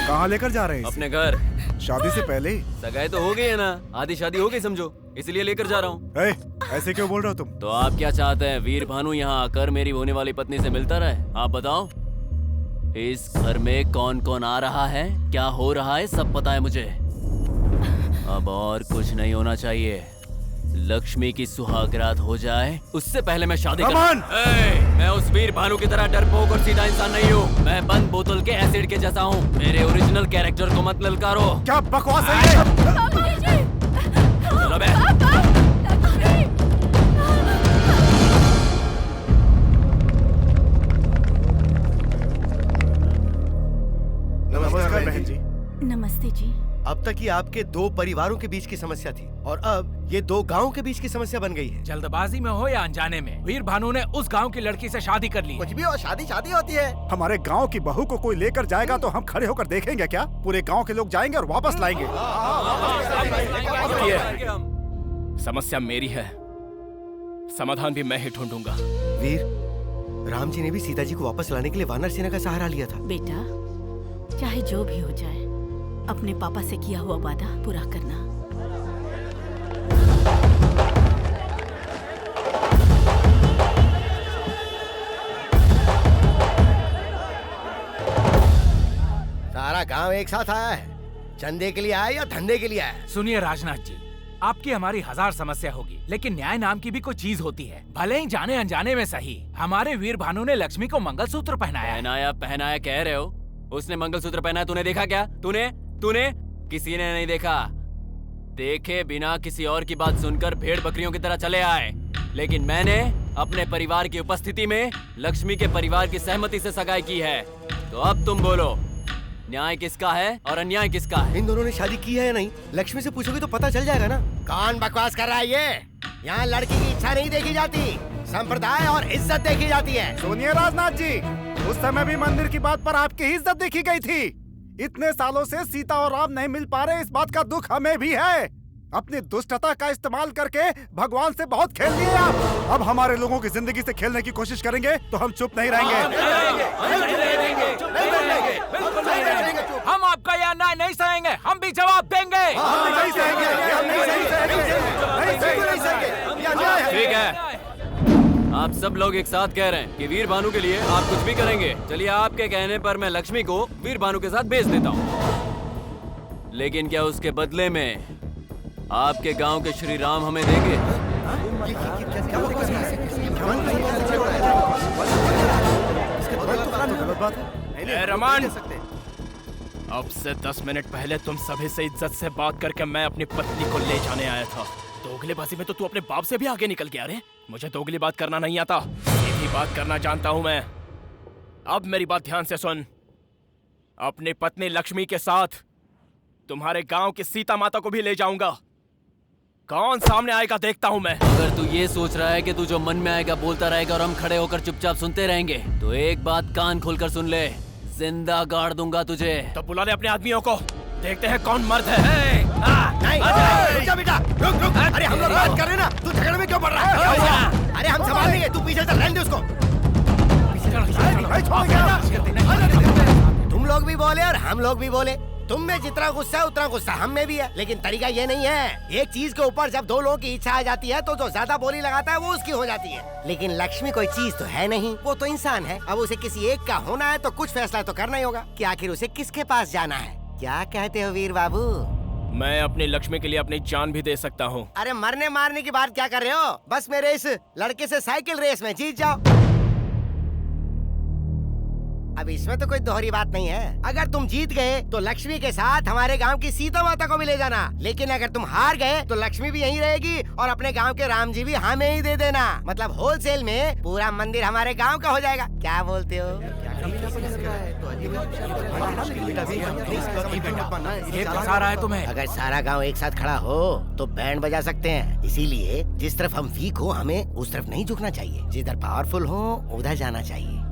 [SPEAKER 12] कहाँ लेकर जा रहे हैं?
[SPEAKER 9] अपने घर।
[SPEAKER 12] शादी से पहले ही?
[SPEAKER 9] सगाई तो हो गई है ना, आधी शादी हो गई समझो, इसलिए लेकर जा रहा हूँ।
[SPEAKER 12] ऐसे क्यों बोल रहे हो तुम?
[SPEAKER 9] तो आप क्या चाहते हैं? वीर भानु यहाँ आकर मेरी होने वाली पत्नी से मिलता रहे? आप बताओ। इस घर में कौन कौन आ रहा है, क्या हो रहा है, सब पता है मुझे। अब और कुछ नहीं होना चाहिए। लक्ष्मी की सुहागरात हो जाए उससे पहले मैं शादी मैं उस वीर भानु की तरह डरपोक और सीधा इंसान नहीं हूँ। मैं बंद बोतल के एसिड के जैसा हूँ। मेरे ओरिजिनल कैरेक्टर को मत ललकारो।
[SPEAKER 12] क्या बकवास है ये?
[SPEAKER 9] चलो बे।
[SPEAKER 5] नमस्कार बहन जी।
[SPEAKER 1] नमस्ते जी।
[SPEAKER 5] अब तक ये आपके दो परिवारों के बीच की समस्या थी और अब ये दो गांव के बीच की समस्या बन गई है।
[SPEAKER 6] जल्दबाजी में हो या अनजाने में, वीर भानु ने उस गांव की लड़की से शादी कर ली।
[SPEAKER 5] कुछ भी हो, शादी शादी होती है।
[SPEAKER 12] हमारे गांव की बहू को कोई लेकर जाएगा तो हम खड़े होकर देखेंगे क्या? पूरे गांव के लोग जाएंगे और वापस लाएंगे।
[SPEAKER 3] समस्या मेरी है, समाधान भी मैं ही ढूंढूंगा।
[SPEAKER 5] वीर, राम जी ने भी सीता जी को वापस लाने के लिए वानर सेना का सहारा लिया था।
[SPEAKER 10] बेटा, चाहे जो भी हो जाए, अपने पापा से किया हुआ वादा पूरा करना।
[SPEAKER 5] सारा गांव एक साथ आया है, चंदे के लिए आया या धंधे के लिए आया?
[SPEAKER 6] सुनिए राजनाथ जी, आपकी हमारी हजार समस्या होगी, लेकिन न्याय नाम की भी कोई चीज होती है। भले ही जाने अनजाने में सही, हमारे वीर भानु ने लक्ष्मी को मंगलसूत्र पहनाया।
[SPEAKER 9] पहनाया कह रहे हो? उसने मंगलसूत्र पहना, तूने देखा क्या? तूने किसी ने नहीं देखा। देखे बिना किसी और की बात सुनकर भेड़ बकरियों की तरह चले आए, लेकिन मैंने अपने परिवार की उपस्थिति में लक्ष्मी के परिवार की सहमति से सगाई की है। तो अब तुम बोलो, न्याय किसका है और अन्याय किसका है?
[SPEAKER 5] इन दोनों ने शादी की है या नहीं, लक्ष्मी से पूछोगे तो पता चल जाएगा ना।
[SPEAKER 14] कौन बकवास कर रहा है ये? यहाँ लड़की की इच्छा नहीं देखी जाती, संप्रदाय और इज्जत देखी जाती है।
[SPEAKER 12] सुनिए राजनाथ जी, उस समय भी मंदिर की बात पर आपकी ही इज्जत देखी गई थी। इतने सालों से सीता और राम नहीं मिल पा रहे, इस बात का दुख हमें भी है। अपनी दुष्टता का इस्तेमाल करके भगवान से बहुत खेल लिए आप। अब हमारे लोगों की जिंदगी से खेलने की कोशिश करेंगे तो हम चुप नहीं रहेंगे।
[SPEAKER 7] हम आपका यह अन्याय नहीं सहेंगे, हम भी जवाब देंगे।
[SPEAKER 9] ठीक है, आप सब लोग एक साथ कह रहे हैं कि वीर भानु के लिए आप कुछ भी करेंगे। चलिए, आपके कहने पर मैं लक्ष्मी को वीर भानु के साथ भेज देता हूँ। लेकिन क्या उसके बदले में आपके गांव के श्री राम हमें देंगे?
[SPEAKER 3] रमन, अब से 10 मिनट पहले तुम सभी से इज्जत से बात करके मैं अपनी पत्नी को ले जाने आया था। दोगलेबाजी में तो तू अपने बाप से भी आगे निकल गया रे। मुझे दोगली बात करना नहीं आता, सीधी बात करना जानता हूं मैं। अब मेरी बात ध्यान से सुन। अपनी पत्नी लक्ष्मी के साथ तुम्हारे गांव की सीता माता को भी ले जाऊंगा। कौन सामने आएगा देखता हूं मैं।
[SPEAKER 9] अगर तू ये सोच रहा है कि तू जो मन में आएगा बोलता रहेगा और हम खड़े होकर चुपचाप सुनते रहेंगे, तो एक बात कान खोलकर सुन ले, जिंदा गाड़ दूंगा तुझे।
[SPEAKER 3] तो बुला ले अपने आदमियों को, देखते हैं कौन मर्द है।
[SPEAKER 5] नहीं, रुक जा बेटा, रुक। अरे हम लोग बात कर रहे हैं ना, तू झगड़े में क्यों पड़ रहा है? अरे हम संभाल लेंगे, तू पीछे चल, रहने दे उसको। तुम लोग भी बोले और हम लोग भी बोले। तुम में जितना गुस्सा है उतना गुस्सा हम में भी है, लेकिन तरीका ये नहीं है। एक चीज के ऊपर जब दो लोगों की इच्छा आ जाती है तो जो ज्यादा बोली लगाता है वो उसकी हो जाती है। लेकिन लक्ष्मी कोई चीज तो है नहीं, वो तो इंसान है। अब उसे किसी एक का होना है तो कुछ फैसला तो करना ही होगा कि आखिर उसे किसके पास जाना है। क्या कहते हो वीर बाबू?
[SPEAKER 3] मैं अपनी लक्ष्मी के लिए अपनी जान भी दे सकता हूँ।
[SPEAKER 5] अरे मरने मारने की बात क्या कर रहे हो? बस मेरे इस लड़के से साइकिल रेस में जीत जाओ। अब इसमें तो कोई दोहरी बात नहीं है। अगर तुम जीत गए तो लक्ष्मी के साथ हमारे गांव की सीता माता को भी ले जाना, लेकिन अगर तुम हार गए तो लक्ष्मी भी यहीं रहेगी और अपने गांव के राम जी भी हमें ही दे देना। मतलब होलसेल में पूरा मंदिर हमारे गांव का हो जाएगा। क्या बोलते हो?
[SPEAKER 7] सारा है तुम्हें।
[SPEAKER 5] अगर सारा गांव एक साथ खड़ा हो तो बैंड बजा सकते हैं। इसीलिए जिस तरफ हम वीक हो हमें उस तरफ नहीं झुकना चाहिए, जिधर पावरफुल हो उधर जाना चाहिए।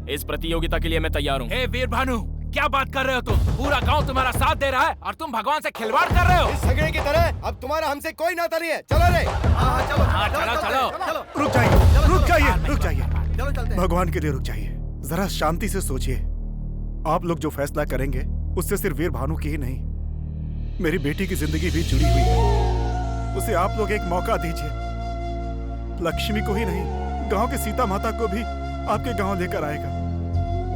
[SPEAKER 3] इस प्रतियोगिता के लिए मैं तैयार हूँ।
[SPEAKER 7] हे वीर भानु, क्या बात कर रहे हो तुम? पूरा गांव तुम्हारा साथ दे रहा है और तुम भगवान से खिलवाड़ कर रहे हो।
[SPEAKER 5] इस झगड़े की तरह अब तुम्हारा हमसे कोई नाता नहीं है। चलो रे।
[SPEAKER 7] चलो।
[SPEAKER 12] रुक जाइए। भगवान के लिए रुक जाइए। जरा शांति से सोचिए। आप लोग जो फैसला करेंगे उससे सिर्फ वीर भानु की ही नहीं, मेरी बेटी की जिंदगी भी जुड़ी हुई है। उसे आप लोग एक मौका दीजिए। लक्ष्मी को ही नहीं, गांव के सीता माता को भी आपके गांव लेकर आएगा।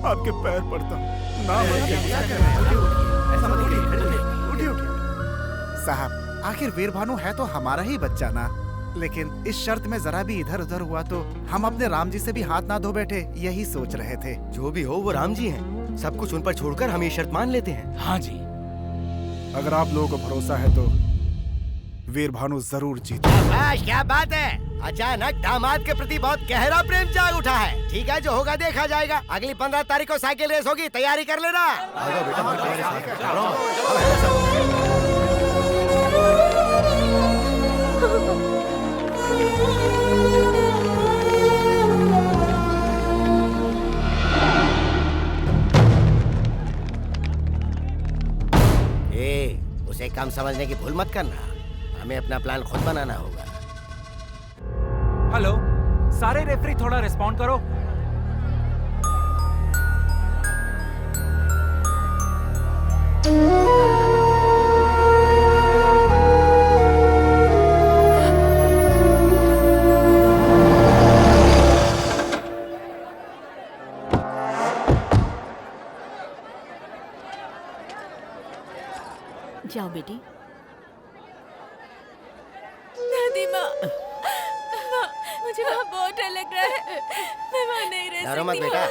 [SPEAKER 12] आपके पैर पड़ता हूं, ना
[SPEAKER 14] साहब, आखिर वीर भानु है तो हमारा ही बच्चा ना। लेकिन इस शर्त में जरा भी इधर उधर हुआ तो हम अपने राम जी से भी हाथ ना धो बैठे, यही सोच रहे थे।
[SPEAKER 5] जो भी हो वो राम जी हैं। सब कुछ उन पर छोड़कर हम ये शर्त मान लेते हैं।
[SPEAKER 7] हाँ जी।
[SPEAKER 12] अगर आप लोगों को भरोसा है तो वीर भानु जरूर जीते।
[SPEAKER 5] क्या बात है, अचानक दामाद के प्रति बहुत गहरा प्रेम जाग उठा है। ठीक है, जो होगा देखा जाएगा। अगली 15 तारीख को साइकिल रेस होगी, तैयारी कर लेना। उसे कम समझने की भूल मत करना। हमें अपना प्लान खुद बनाना होगा।
[SPEAKER 7] हेलो, सारे रेफरी थोड़ा रिस्पॉन्ड करो।
[SPEAKER 11] जाओ बेटी।
[SPEAKER 1] दादी माँ, मुझे वहाँ बहुत डर लग रहा है। मैं वहाँ नहीं रह सकती।
[SPEAKER 5] डरो मत बेटा,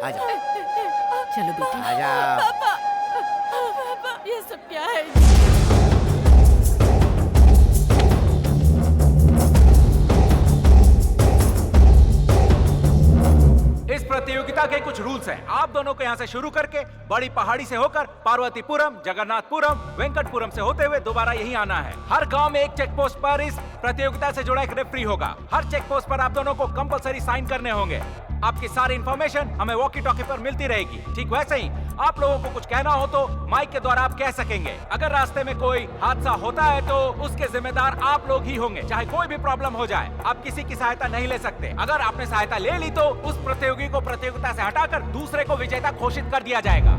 [SPEAKER 5] आ जाओ।
[SPEAKER 11] चलो बेटी।
[SPEAKER 5] आ जाओ।
[SPEAKER 1] पापा, पापा।
[SPEAKER 11] सब क्या है?
[SPEAKER 6] इस प्रतियोगिता के कुछ रूल्स हैं। आप दोनों को यहाँ से शुरू करके बड़ी पहाड़ी से होकर पार्वतीपुरम, जगन्नाथपुरम, वेंकटपुरम से होते हुए दोबारा यही आना है। हर गांव में एक चेक पोस्ट पर इस प्रतियोगिता से जुड़ा एक रेफरी होगा। हर चेक पोस्ट पर आप दोनों को कंपलसरी साइन करने होंगे। आपकी सारी इंफॉर्मेशन हमें वॉकी टॉकी पर मिलती रहेगी। ठीक वैसे ही आप लोगों को कुछ कहना हो तो माइक के द्वारा आप कह सकेंगे। अगर रास्ते में कोई हादसा होता है तो उसके जिम्मेदार आप लोग ही होंगे, चाहे कोई भी प्रॉब्लम हो जाए। आप किसी की सहायता नहीं ले सकते। अगर आपने सहायता ले ली तो उस प्रतियोगी को प्रतियोगिता से हटाकर दूसरे को विजेता घोषित कर दिया जाएगा।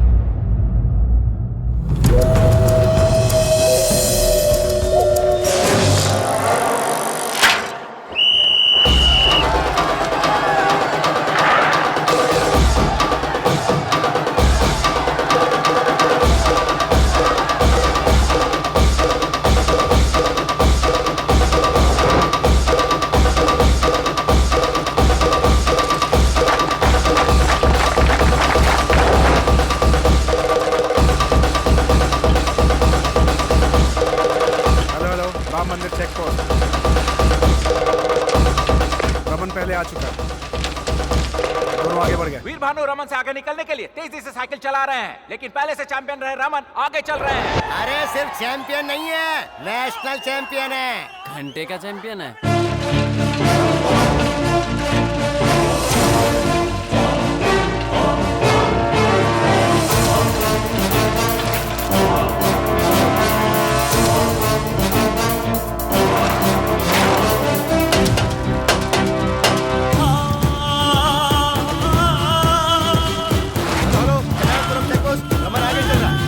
[SPEAKER 12] चेक पोस्ट रमन पहले आ चुका है, दोनों आगे बढ़ गए।
[SPEAKER 6] वीर भानु रमन से आगे निकलने के लिए तेजी से साइकिल चला रहे हैं, लेकिन पहले से चैंपियन रहे रमन आगे चल रहे हैं।
[SPEAKER 5] अरे सिर्फ चैंपियन नहीं है, नेशनल चैंपियन है।
[SPEAKER 9] घंटे का चैंपियन है।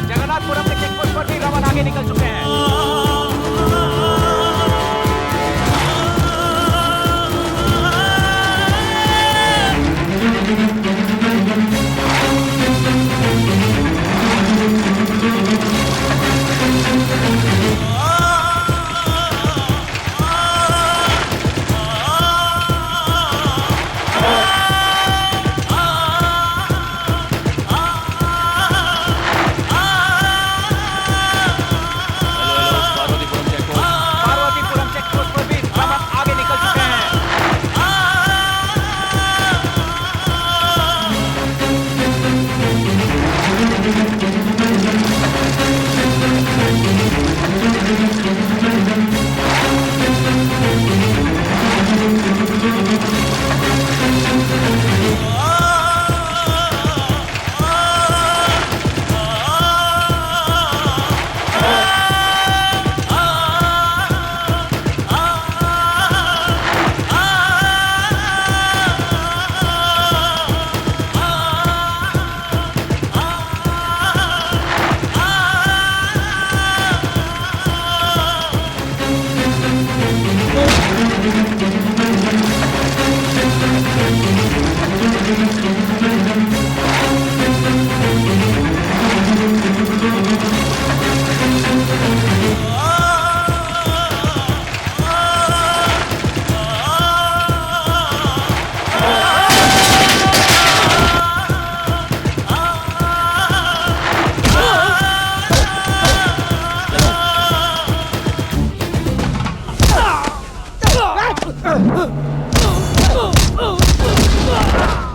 [SPEAKER 6] जगन्नाथपुरम के चेक पोस्ट पर भी रमन आगे निकल चुके हैं।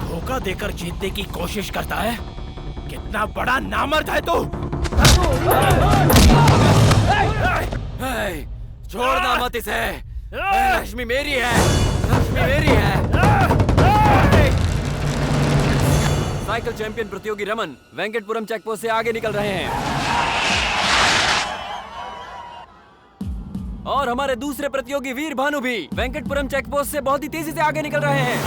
[SPEAKER 6] धोखा देकर जीतने की कोशिश करता है। कितना बड़ा नामर्द है तू।
[SPEAKER 9] छोड़ना मत इसे। लक्ष्मी मेरी है, लक्ष्मी मेरी है। साइकिल चैंपियन प्रतियोगी रमन वेंकटपुरम चेकपोस्ट से आगे निकल रहे हैं और हमारे दूसरे प्रतियोगी वीर भानु भी वेंकटपुरम चेकपोस्ट से बहुत ही तेजी से आगे निकल रहे हैं।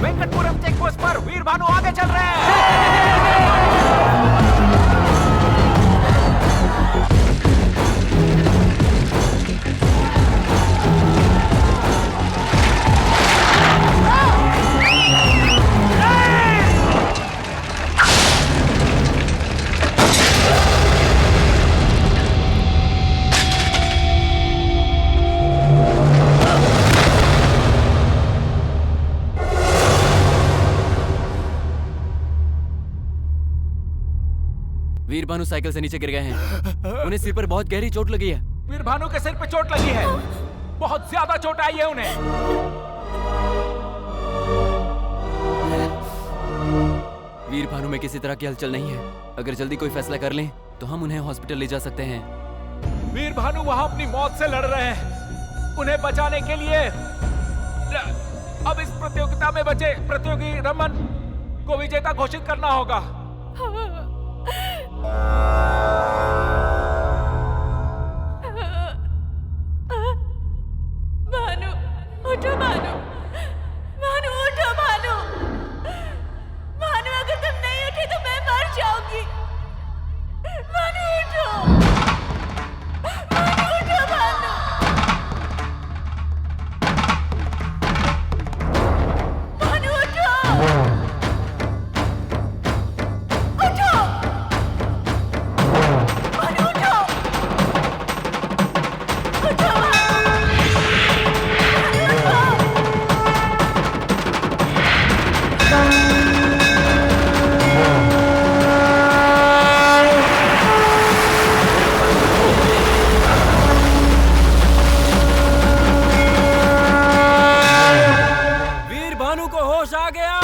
[SPEAKER 6] वेंकटपुरम चेकपोस्ट पर वीर भानु आगे चल रहे हैं।
[SPEAKER 9] भानु साइकिल से नीचे गिर गए हैं। उन्हें सिर पर बहुत गहरी चोट लगी है।
[SPEAKER 7] वीर भानु के सिर पे चोट लगी है, बहुत ज्यादा चोट आई है उन्हें।
[SPEAKER 9] वीर भानु में किसी तरह की हलचल नहीं है। अगर जल्दी कोई फैसला कर लें तो हम उन्हें हॉस्पिटल ले जा सकते हैं।
[SPEAKER 7] वीर भानु वहां अपनी मौत से लड़ रहे हैं। उन्हें बचाने के लिए अब इस प्रतियोगिता में बचे प्रतियोगी रमन को विजेता घोषित करना होगा।
[SPEAKER 1] भानु उठो, भानु भानु उठो, भानु भानु अगर तुम नहीं उठे तो मैं मर जाऊंगी। भानु उठो, भानु उठो, भानु भानु उठो, उठो भानु उठो, उठो
[SPEAKER 9] वीर भानु को होश आ गया।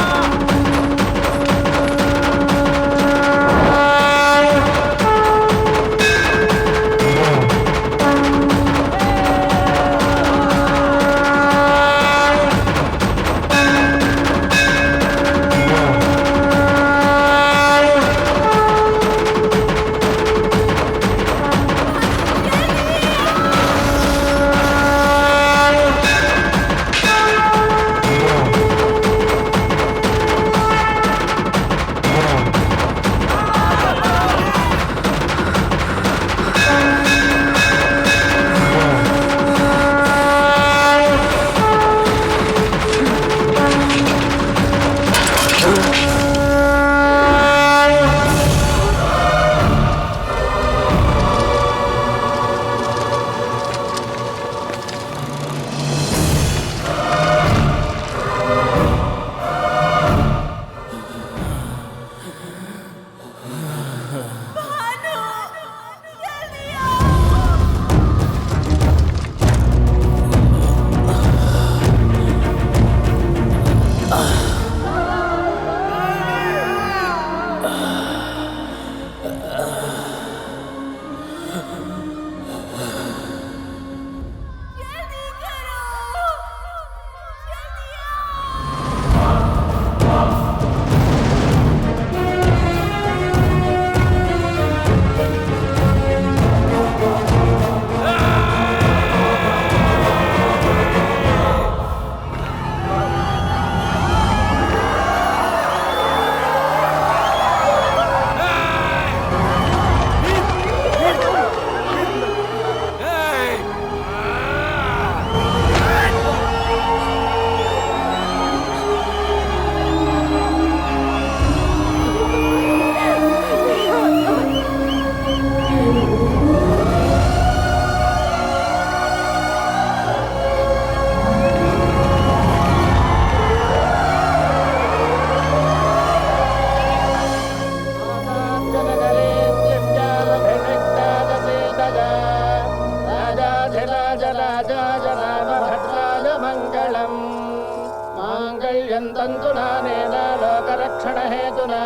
[SPEAKER 15] लोकरक्षणहेतुना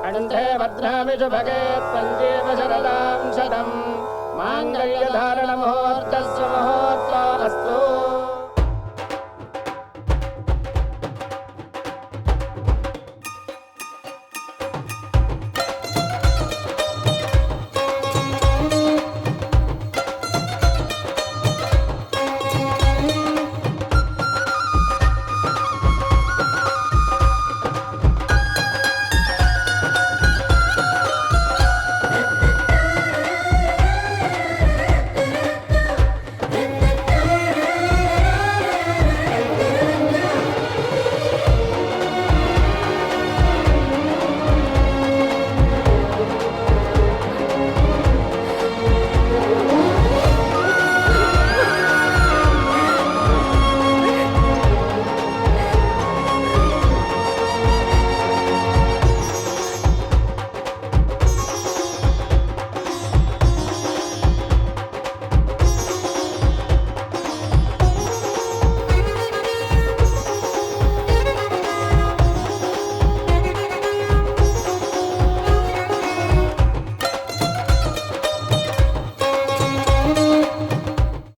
[SPEAKER 15] अनन्ते भद्रामि शुभगे त्वञ्जीव शरदां शतम् माङ्गल्यधारणमुहूर्तस्य मुहूर्त